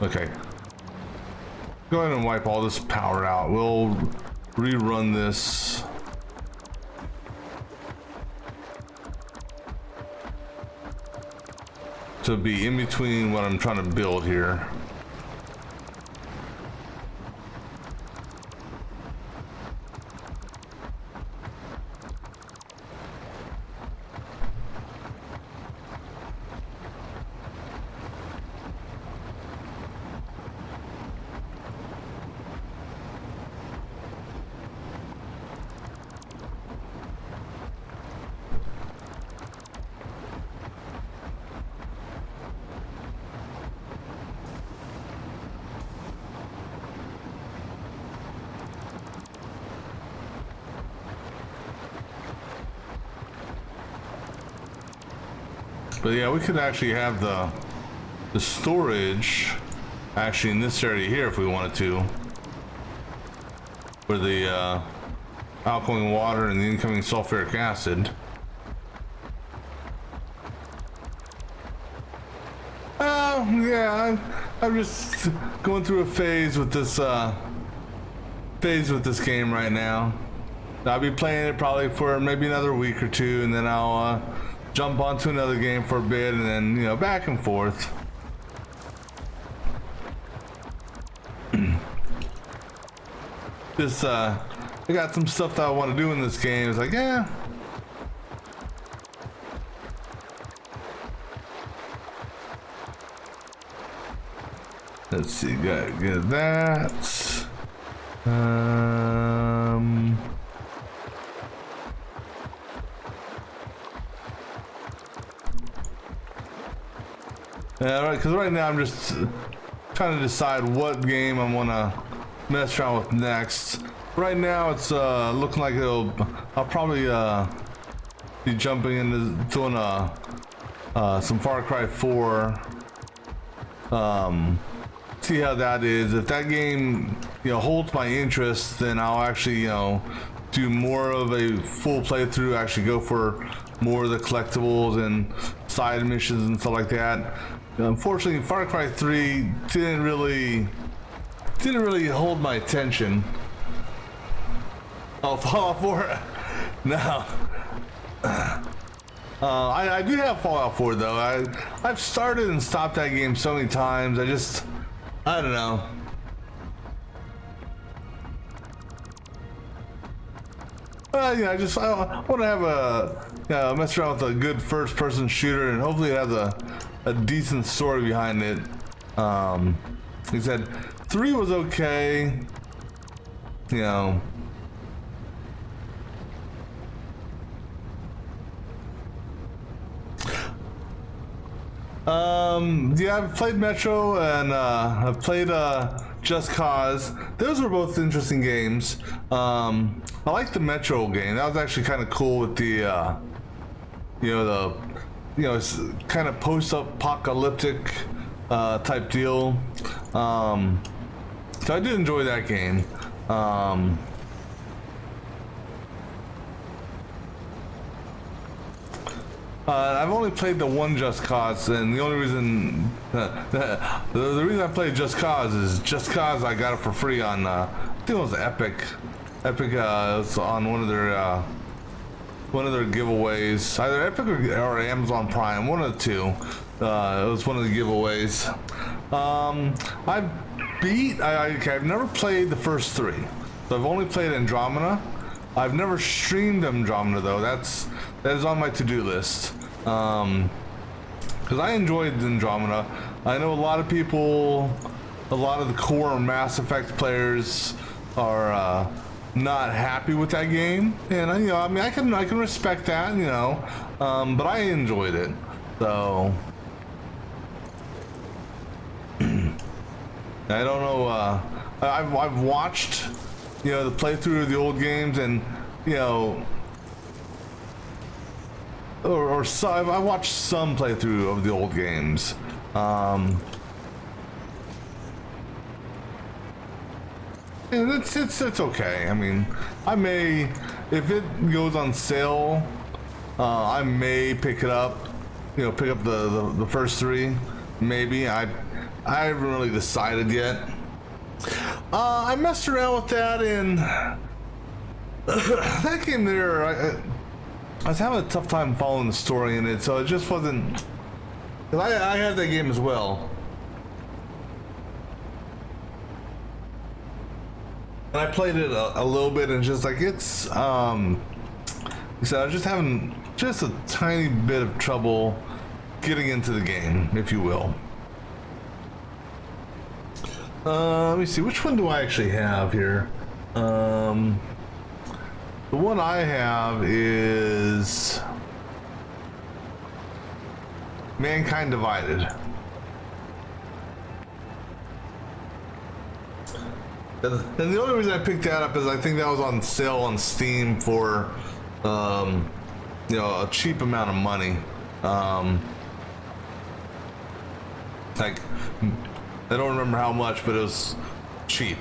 Okay. Go ahead and wipe all this power out. We'll rerun this. To be in between what I'm trying to build here. But yeah, we could actually have the storage actually in this area here if we wanted to, for the outgoing water and the incoming sulfuric acid. Yeah, I'm just going through a phase with this game right now. I'll be playing it probably for maybe another week or two, and then I'll jump onto another game for a bit, and then, you know, back and forth. Just I got some stuff that I want to do in this game. It's like, yeah, let's see, got get that. Yeah, right, because right now I'm just trying to decide what game I want to mess around with next. Right now it's looking like I'll probably be jumping into doing some Far Cry 4. See how that is. If that game, you know, holds my interest, then I'll actually, you know, do more of a full playthrough, actually go for more of the collectibles and side missions and stuff like that. Unfortunately, Far Cry 3 didn't really hold my attention. Oh, Fallout 4? No. I do have Fallout 4 though. I've started and stopped that game so many times. I don't know. Yeah, I want to have mess around with a good first-person shooter, and hopefully it has a decent story behind it. Like I said, 3 was okay. You know. Yeah, I've played Metro and I've played Just Cause. Those were both interesting games. I like the Metro game. That was actually kind of cool with the you know, you know, it's kind of post-apocalyptic type deal. So I did enjoy that game. I've only played the one Just Cause, and the only reason the reason I played Just Cause is Just Cause I got it for free on I think it was Epic. Epic was on one of their giveaways, either Epic or Amazon Prime, one of the two. It was one of the giveaways. I've never played the first three, so I've only played Andromeda. I've never streamed Andromeda though. That is on my to-do list. Because I enjoyed Andromeda. I know a lot of people, a lot of the core Mass Effect players are not happy with that game, and you know, I mean, I can respect that, you know, but I enjoyed it, so I don't know. I've watched, you know, the playthrough of the old games, and you know, or so I watched some playthrough of the old games. And it's okay. I mean, I may, if it goes on sale, I may pick it up. You know, pick up the first three. Maybe I haven't really decided yet. I messed around with that, and that game there, I was having a tough time following the story in it, so it just wasn't. I had that game as well. And I played it a little bit, and just like it's, so I was just having just a tiny bit of trouble getting into the game, if you will. Let me see, which one do I actually have here? The one I have is Mankind Divided. And the only reason I picked that up is I think that was on sale on Steam for, you know, a cheap amount of money. Like, I don't remember how much, but it was cheap.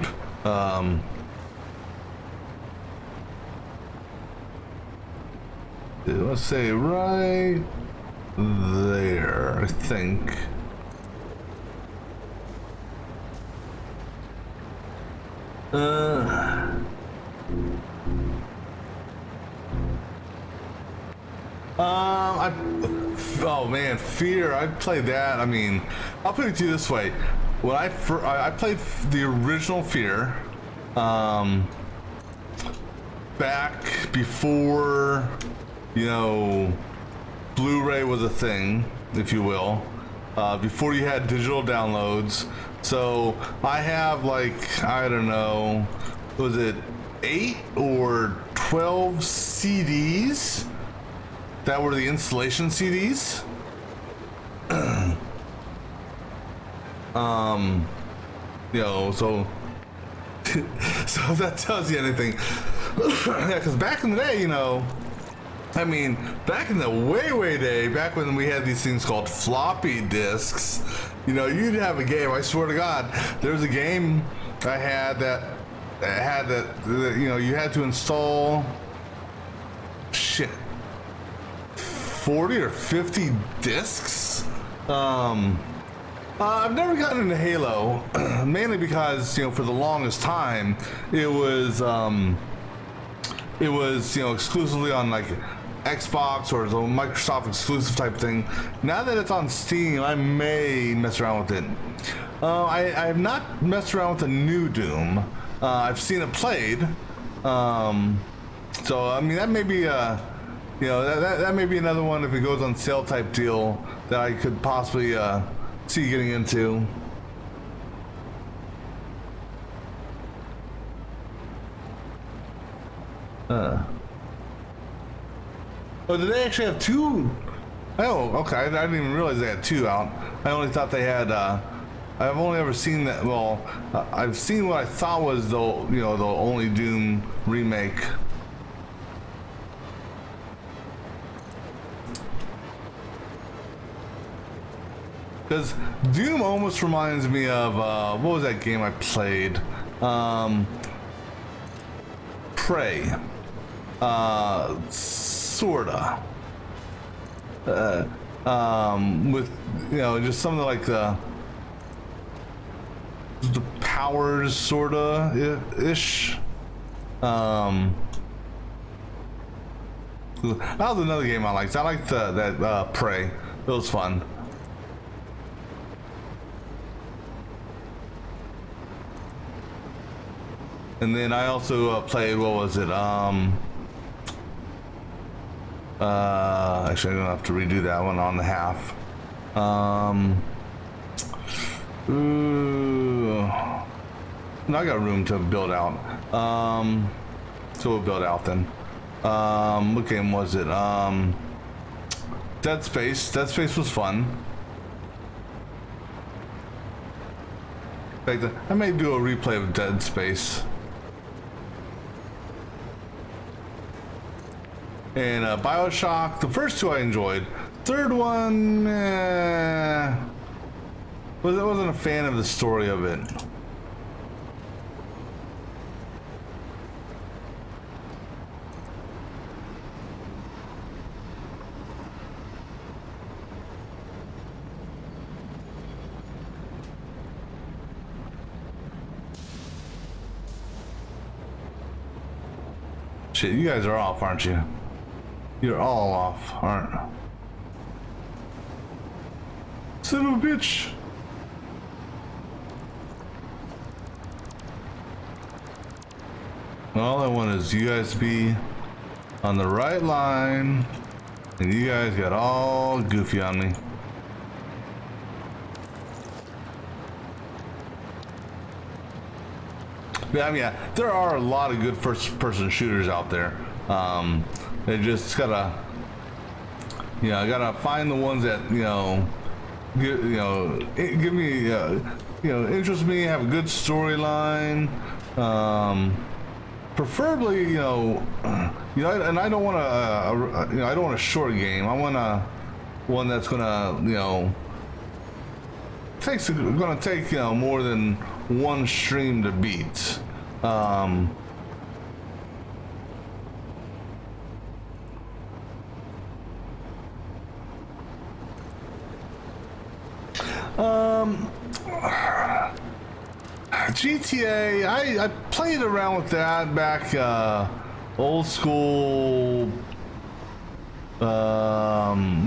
Let's say right there, I think. Oh man, Fear. I played that. I mean, I'll put it to you this way: when I played the original Fear, back before, you know, Blu-ray was a thing, if you will, before you had digital downloads. So I have, like, I don't know, was it 8 or 12 CDs that were the installation CDs? You know, so so if that tells you anything. Yeah, because back in the day, you know, I mean, back in the way day, back when we had these things called floppy disks, you know, you'd have a game, I swear to God, there was a game I had that you know, you had to install, shit, 40 or 50 discs. I've never gotten into Halo, mainly because, you know, for the longest time, it was, you know, exclusively on, like, Xbox or the Microsoft exclusive type thing. Now that it's on Steam, I may mess around with it. I have not messed around with the new Doom. I've seen it played. So I mean, that may be you know, that may be another one if it goes on sale type deal that I could possibly see getting into. Oh, did they actually have two? Oh, okay. I didn't even realize they had two out. I only thought they had. I've only ever seen that. Well, I've seen what I thought was the, you know, the only Doom remake. Because Doom almost reminds me of what was that game I played? Prey. Sorta. With just something like the powers sorta ish. That was another game I liked. I liked that Prey. It was fun. And then I also played, what was it? Actually, I'm gonna have to redo that one on the half. Ooh. No, I got room to build out. So we'll build out then. What game was it? Dead Space. Dead Space was fun. In fact, I may do a replay of Dead Space. And Bioshock, the first two I enjoyed. Third one, I wasn't a fan of the story of it. Shit, you guys are off, aren't you? You're all off, aren't you? Son of a bitch! All I want is you guys to be on the right line, and you guys got all goofy on me. Yeah, I mean, yeah, there are a lot of good first-person shooters out there. They just gotta, gotta find the ones that give me, interest me, have a good storyline. Preferably, and I don't want I don't want a short game. I want one that's gonna, gonna take more than one stream to beat. GTA, I played around with that back, old school,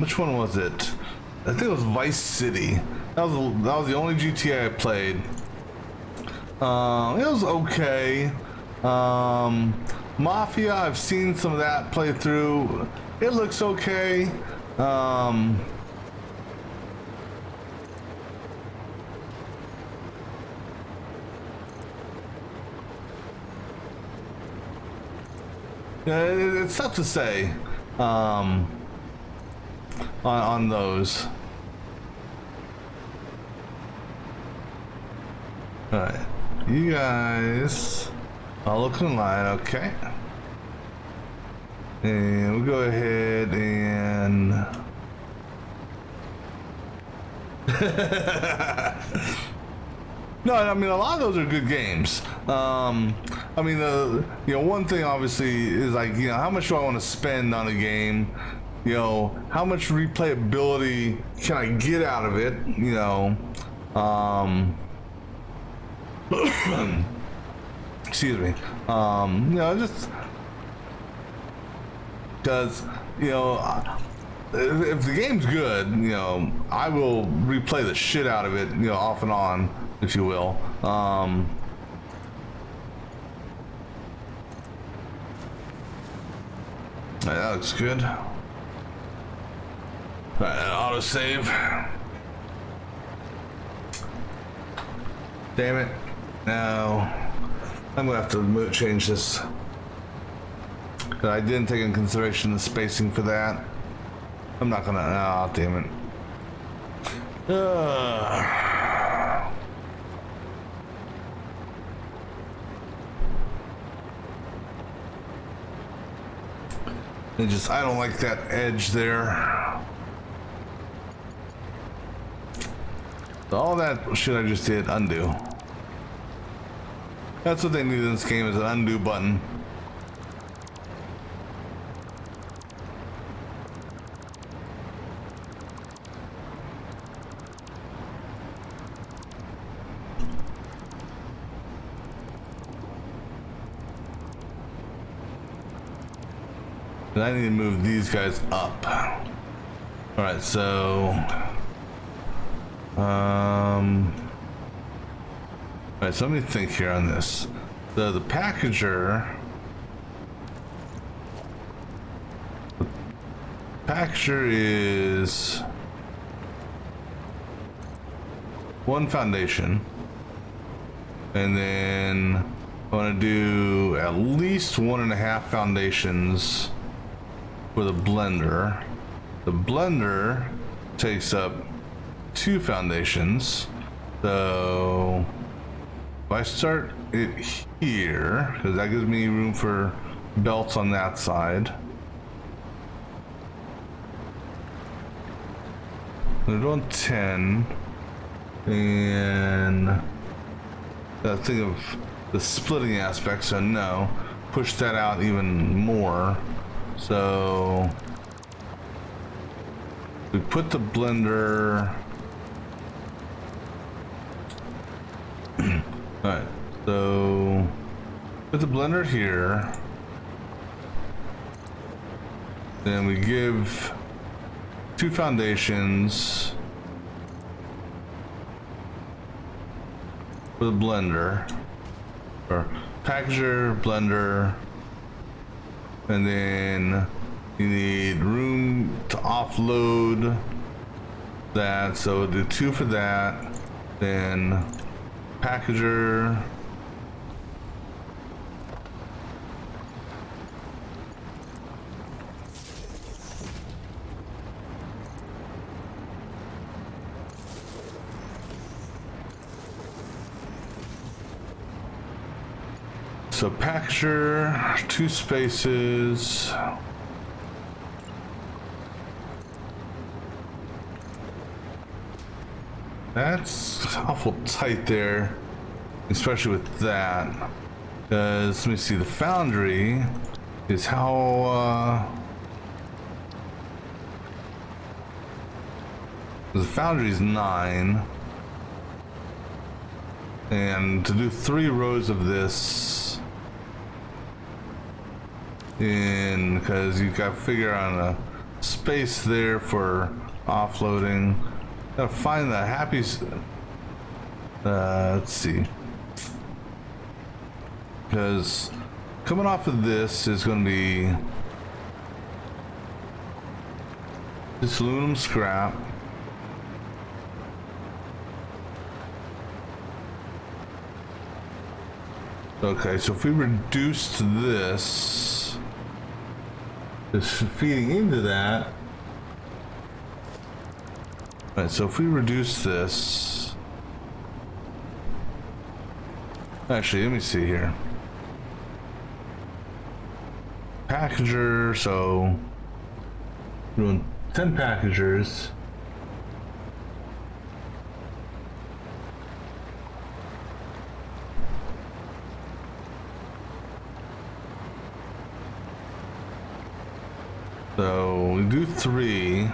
which one was it? I think it was Vice City. That was the only GTA I played. It was okay. Mafia, I've seen some of that play through. It looks okay. It's tough to say on those. All right, you guys are looking in line, okay? And we'll go ahead and no, I mean, a lot of those are good games. I mean, one thing obviously is like, how much do I want to spend on a game? How much replayability can I get out of it? Excuse me. Just because, if the game's good, I will replay the shit out of it, off and on, if you will. That looks good. Alright, autosave. Damn it. Now, I'm gonna have to change this. I didn't take into consideration the spacing for that. I'm not gonna, oh, damn it. I don't like that edge there. So all that shit I just did, undo. That's what they need in this game, is an undo button. And I need to move these guys up. All right, so all right, so let me think here on this. So the packager is one foundation, and then I want to do at least 1.5 foundations for the blender. The blender takes up 2 foundations. So if I start it here, because that gives me room for belts on that side. They're doing 10, and I think of the splitting aspect, so no, push that out even more. So we put the blender. All right, so put the blender here. Then we give 2 foundations for the blender, or packager, blender. And then you need room to offload that, so do 2 for that. Then packager, so packager, 2 spaces. That's awful tight there, especially with that. Because let me see, the foundry is how the foundry is 9, and to do 3 rows of this, in because you got to figure on a space there for offloading. Gotta find the happy. Let's see, because coming off of this is going to be this aluminum scrap. Okay, so if we reduced this feeding into that. Alright, so if we reduce this, actually, let me see here. Packager, so we're doing 10 packagers. So we do 3.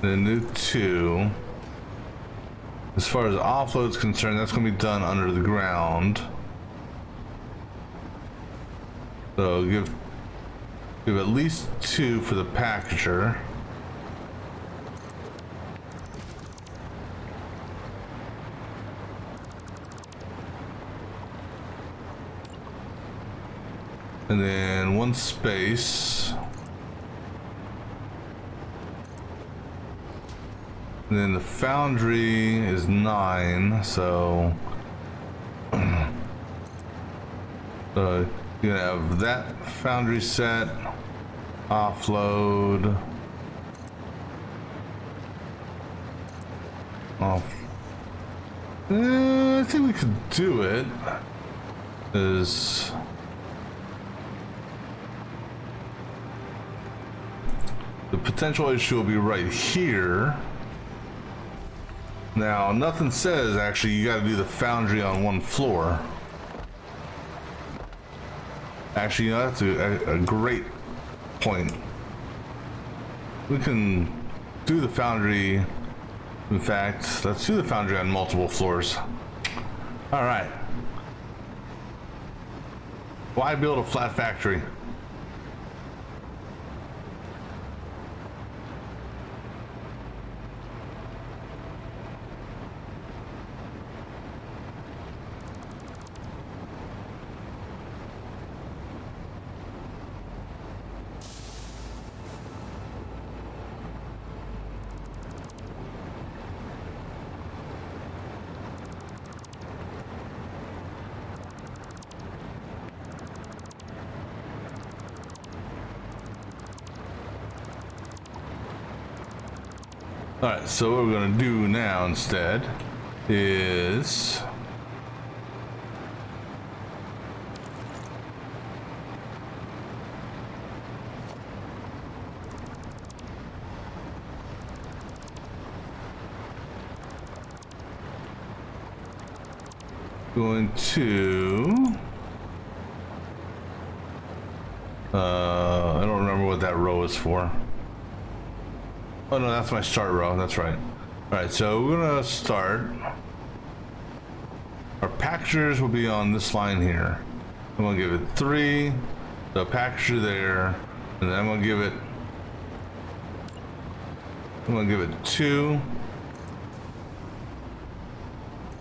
Then do 2. As far as offload is concerned, that's going to be done under the ground. So give at least 2 for the packager. And then 1 space. And then the foundry is 9, so you're gonna have that foundry set, offload, off. I think we could do it. The potential issue will be right here. Now, nothing says actually you got to do the foundry on one floor. Actually, you know, that's a great point. We can do the foundry. In fact, let's do the foundry on multiple floors. All right. Why build a flat factory? Alright, so what we're going to do now instead is going to I don't remember what that row is for. Oh no, that's my start row, that's right. Alright, so we're gonna start. Our packagers will be on this line here. I'm gonna give it 3, the packager there, and then I'm gonna give it 2.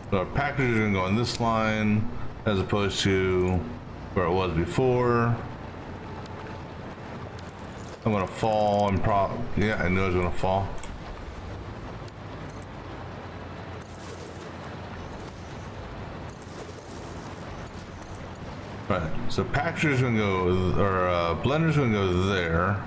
So our packager is gonna go on this line as opposed to where it was before. I'm gonna fall and yeah, I knew I was gonna fall. Right, so packager's gonna go, or blender's gonna go there.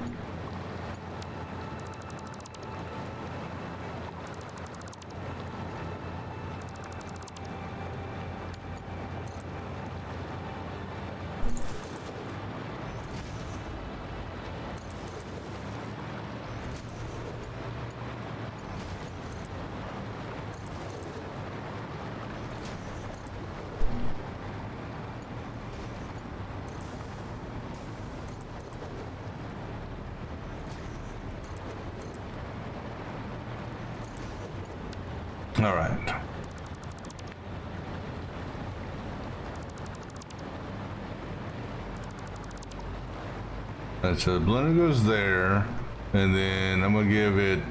All right. And so the blender goes there, and then I'm gonna give it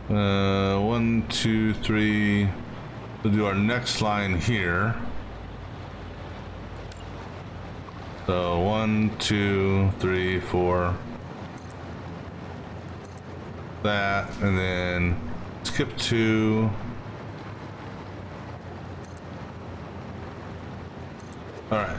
one, two, three. We'll do our next line here. So 1, 2, 3, 4. That, and then skip 2. All right.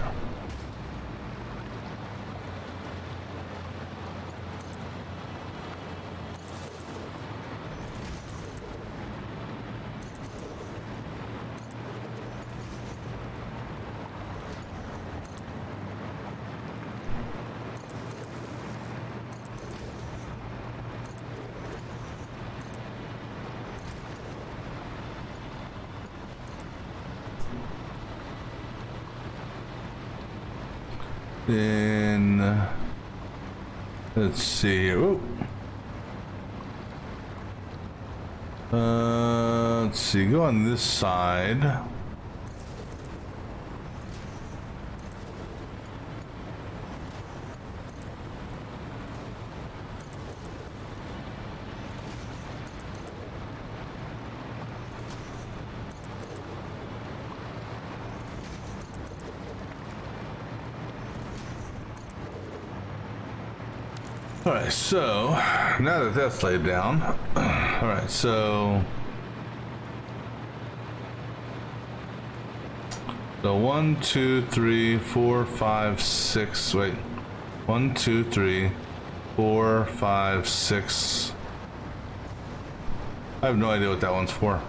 Then let's see here. Let's see. Go on this side. All right, so now that that's laid down, all right, so 1, 2, 3, 4, 5, 6. Wait, 1, 2, 3, 4, 5, 6. I have no idea what that one's for.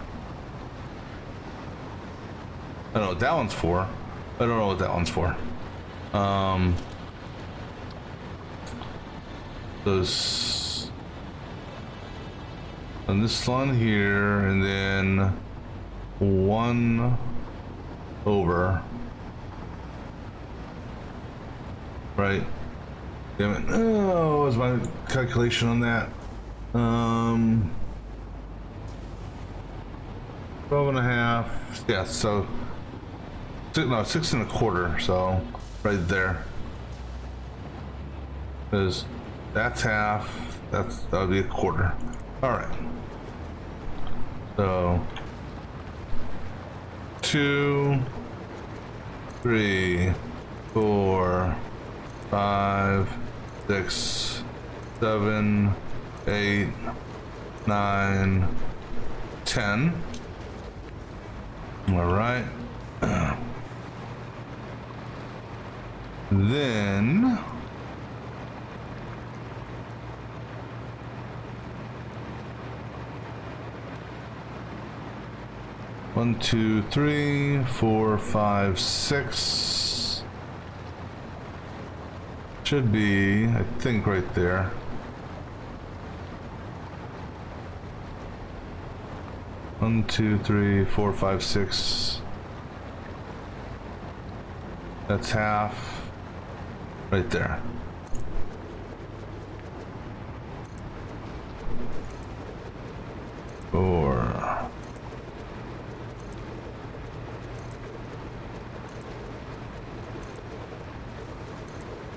I don't know what that one's for. I don't know what that one's for. Those and this one here, and then one over. Right. Damn it. Oh, what was my calculation on that? 12.5. Yeah, so no, 6.25. So right there. Because that's half. That would be a quarter. All right. So 2, 3, 4, 5, 6, 7, 8, 9, 10. All right. Then one, 2, 3, 4, 5, 6 should be, I think, right there. One, 2, 3, 4, 5, 6. That's half. Right there. Four.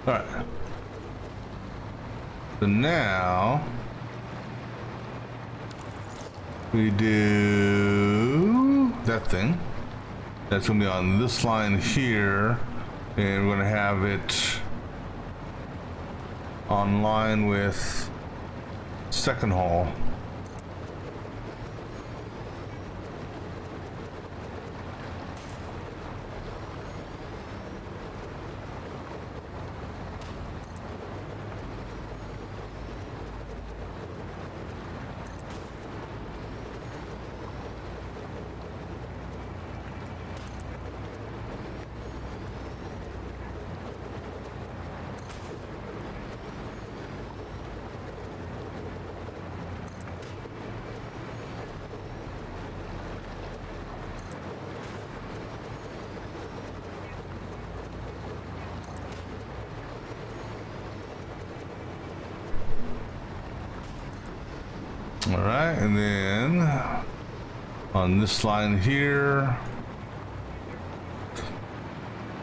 All right. So now we do that thing. That's gonna be on this line here, and we're gonna have it on line with second hole. All right, and then on this line here,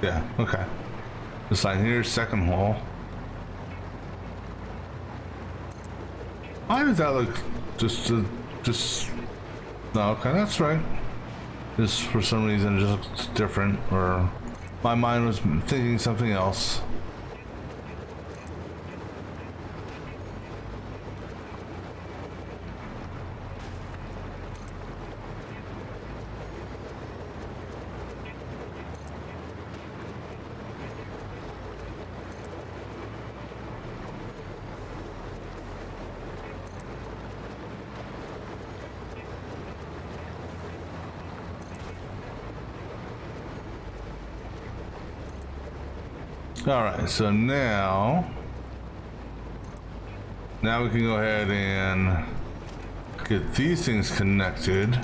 yeah, okay. This line here, second hole. Why does that look just no, okay, that's right. Just for some reason it just looks different, or my mind was thinking something else. All right, so now we can go ahead and get these things connected.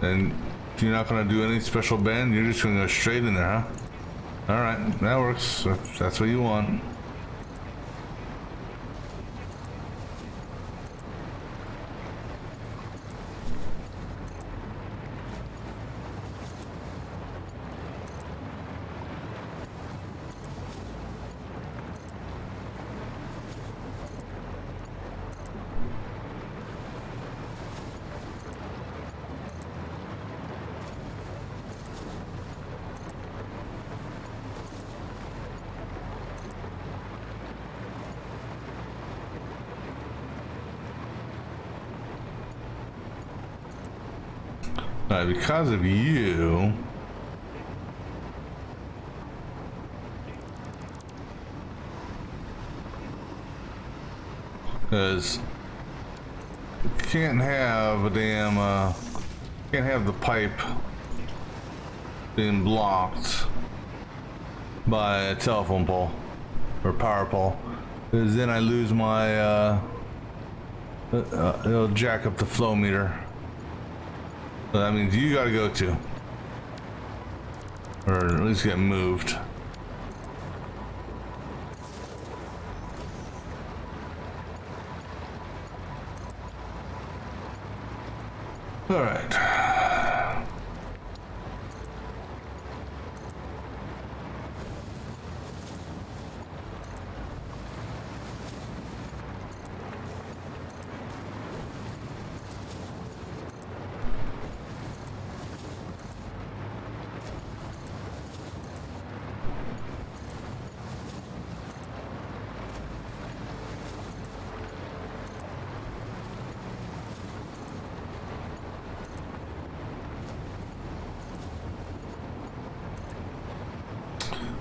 And you're not going to do any special bend, you're just going to go straight in there, huh? All right, that works. That's what you want. Because of you, Because you can't have a damn, can't have the pipe being blocked by a telephone pole or power pole, because then I lose my, it'll jack up the flow meter. So that means you gotta go to, or at least get moved. All right.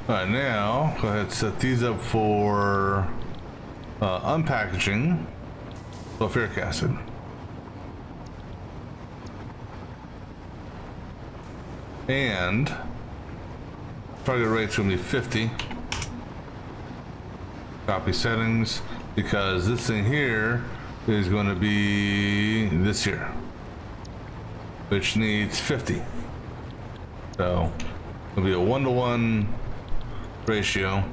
Alright, now go ahead and set these up for unpackaging sulfuric acid. And target rate's gonna be 50. Copy settings, because this thing here is going to be this here, which needs 50. So it'll be a 1-to-1 ratio.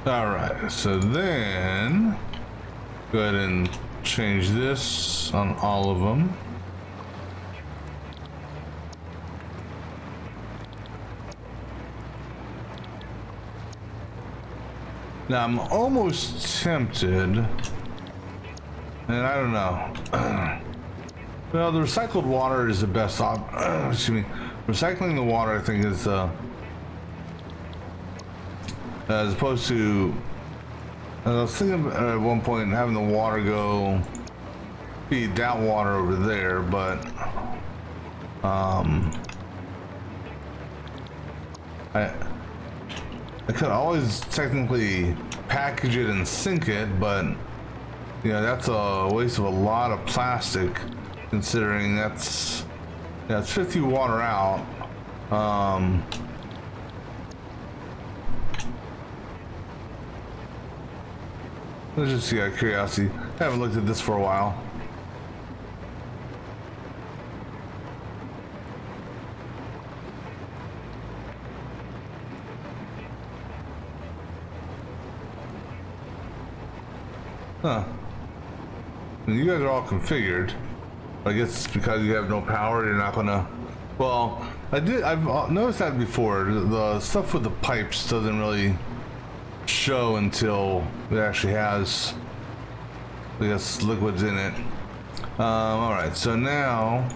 All right, so then go ahead and change this on all of them. Now I'm almost tempted, and I don't know. Well, the recycled water is the best excuse me. Recycling the water, I think, is as opposed to, I was thinking at one point having the water go feed that water over there, but I could always technically package it and sink it, but you know, that's a waste of a lot of plastic, considering that's 50 water out. Let's just see out of curiosity. I haven't looked at this for a while. Huh. And you guys are all configured. I guess because you have no power, you're not gonna. Well, I've noticed that before. The stuff with the pipes doesn't really show until it actually has, I guess, liquids in it. All right, so now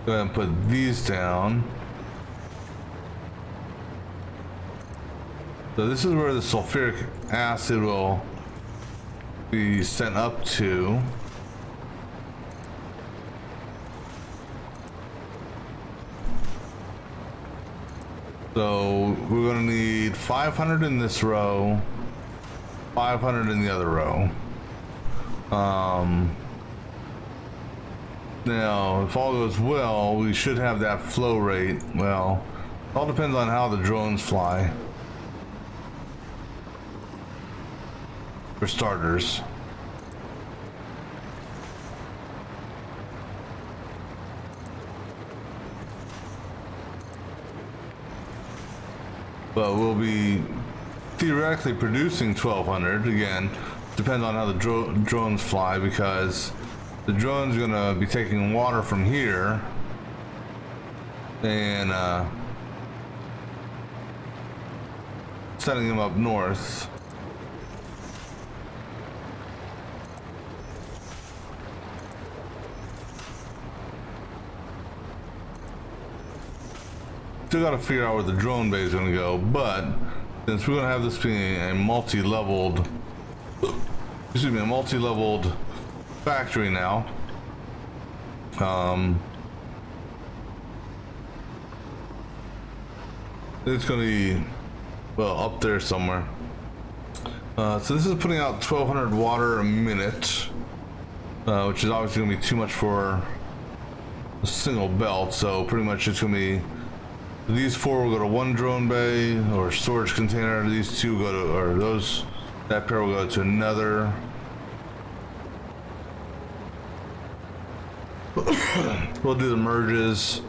go ahead and put these down. So this is where the sulfuric acid will be sent up to. So we're going to need 500 in this row, 500 in the other row. Now, if all goes well, we should have that flow rate. Well, it all depends on how the drones fly. For starters. But we'll be theoretically producing 1200. Again, depends on how the drones fly, because the drone's gonna be taking water from here and sending them up north. Still got to figure out where the drone bay is going to go, but since we're going to have this being a multi-leveled, excuse me, a multi-leveled factory now, it's going to be, well, up there somewhere. So this is putting out 1200 water a minute, which is obviously going to be too much for a single belt. So pretty much it's going to be, these four will go to one drone bay or storage container. These two go to, or those, that pair will go to another. We'll do the merges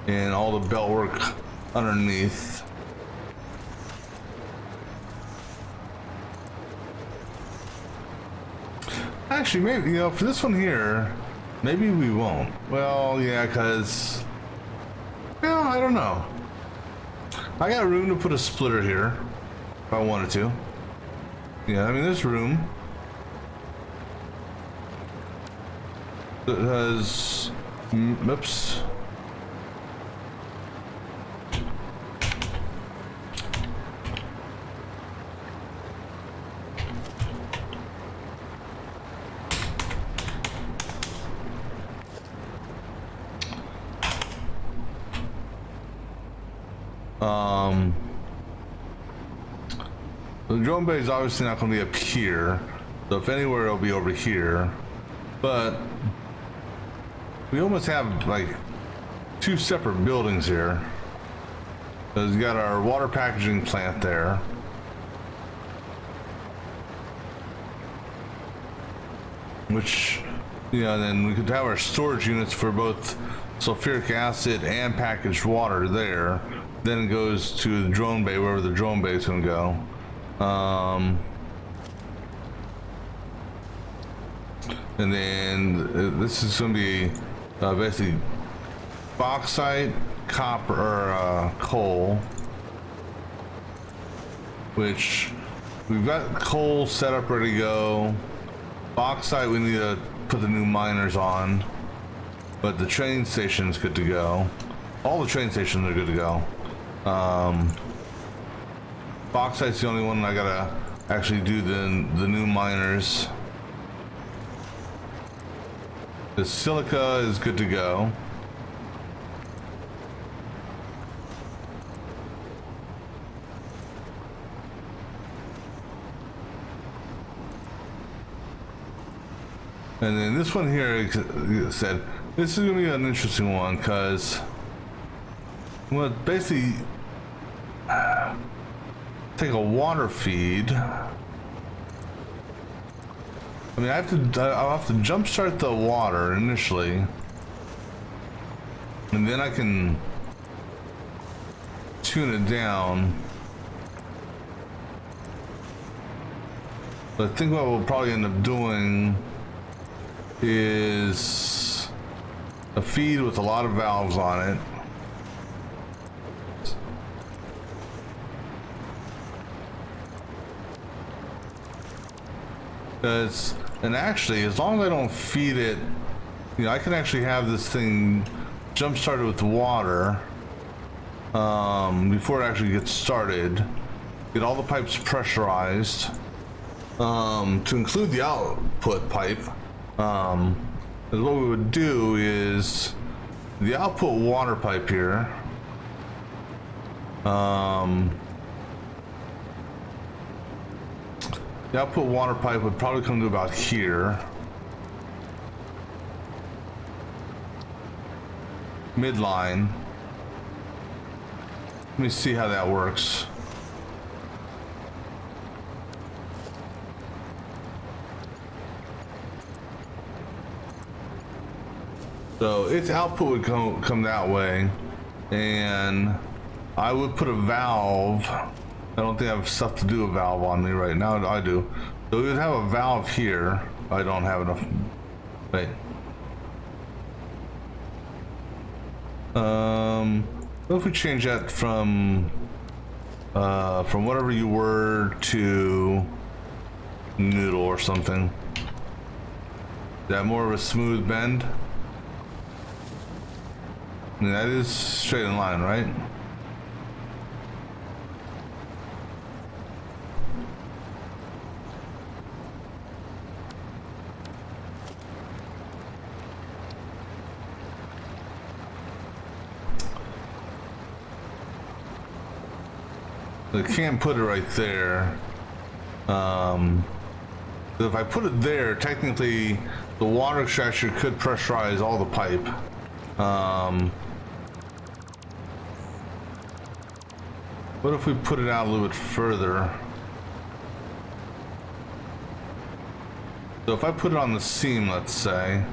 and all the belt work underneath. Actually, maybe, you know, for this one here, maybe we won't. Well, yeah, because, well, I don't know. I got room to put a splitter here if I wanted to. Yeah, I mean, there's room. It has, oops. The drone bay is obviously not going to be up here, so if anywhere it'll be over here, but we almost have like two separate buildings here. Because we got our water packaging plant there, which, you know, then we could have our storage units for both sulfuric acid and packaged water there. Then it goes to the drone bay, wherever the drone bay is going to go. And then this is going to be basically bauxite, copper, or coal, which we've got coal set up ready to go. Bauxite, we need to put the new miners on, but the train station's good to go. All the train stations are good to go. Bauxite's the only one I gotta actually do the new miners. The silica is good to go. And then this one here, said, this is gonna be an interesting one, because well, basically take a water feed. I mean, I'll have to jump start the water initially, and then I can tune it down. But I think what we'll probably end up doing is a feed with a lot of valves on it. And actually, as long as I don't feed it, you know, I can actually have this thing jump started with water before it actually gets started. Get all the pipes pressurized to include the output pipe. And what we would do is the output water pipe here. The output water pipe would probably come to about here. midline. Let me see how that works. So its output would come that way, and I would put a valve. I don't think I have stuff to do a valve on me right now. I do. So we would have a valve here. I don't have enough. Wait. What if we change that from whatever you were to noodle or something? Is that more of a smooth bend? I mean, that is straight in line, right? I can't put it right there. If I put it there, technically the water extractor could pressurize all the pipe. What if we put it out a little bit further? So if I put it on the seam, let's say,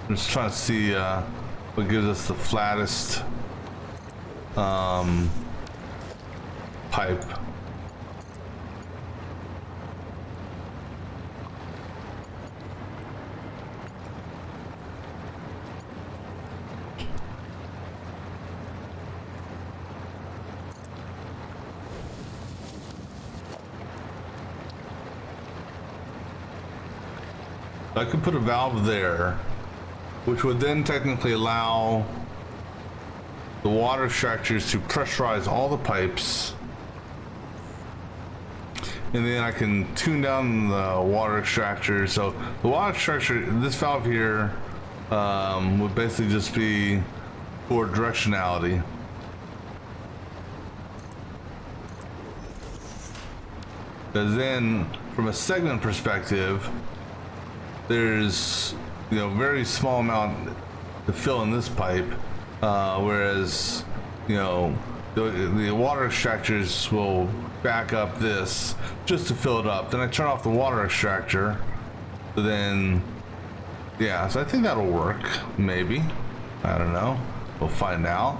I'm just trying to see what gives us the flattest pipe. I could put a valve there, which would then technically allow the water extractors to pressurize all the pipes, and then I can tune down the water extractor. So the water extractor, this valve here, would basically just be for directionality. Because then, from a segment perspective, there's, you know, very small amount to fill in this pipe, whereas, you know, the water extractors will back up this just to fill it up. Then I turn off the water extractor, so then, yeah, so I think that'll work, maybe. I don't know. We'll find out.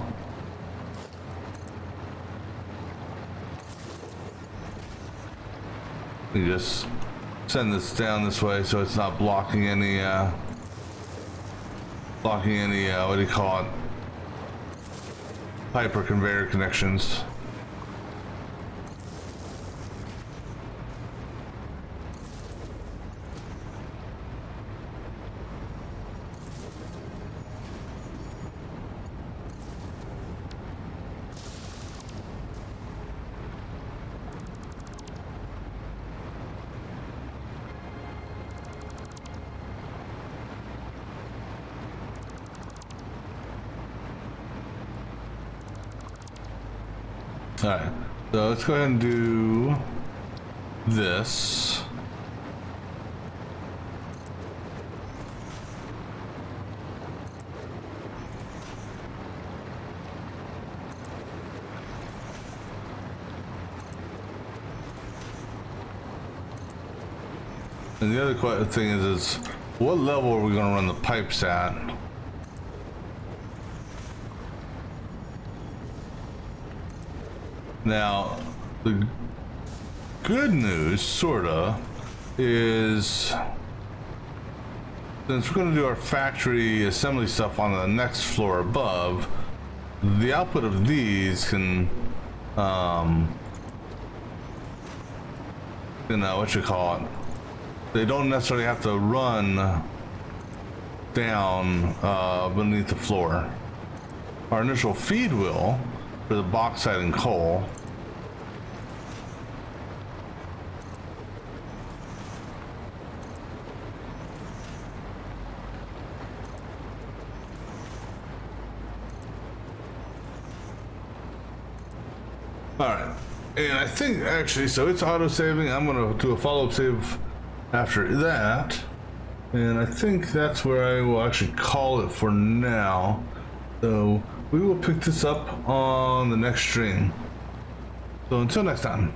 You just send this down this way so it's not blocking any what do you call it, pipe or conveyor connections. Alright, so let's go ahead and do this. And the other thing is what level are we going to run the pipes at? Now, the good news, sorta, is since we're going to do our factory assembly stuff on the next floor above, the output of these can, you know, what you call it, they don't necessarily have to run down beneath the floor. Our initial feed will, for the bauxite and coal. Alright, and I think actually, so it's auto saving. I'm gonna do a follow-up save after that. And I think that's where I will actually call it for now. So we will pick this up on the next stream. So until next time.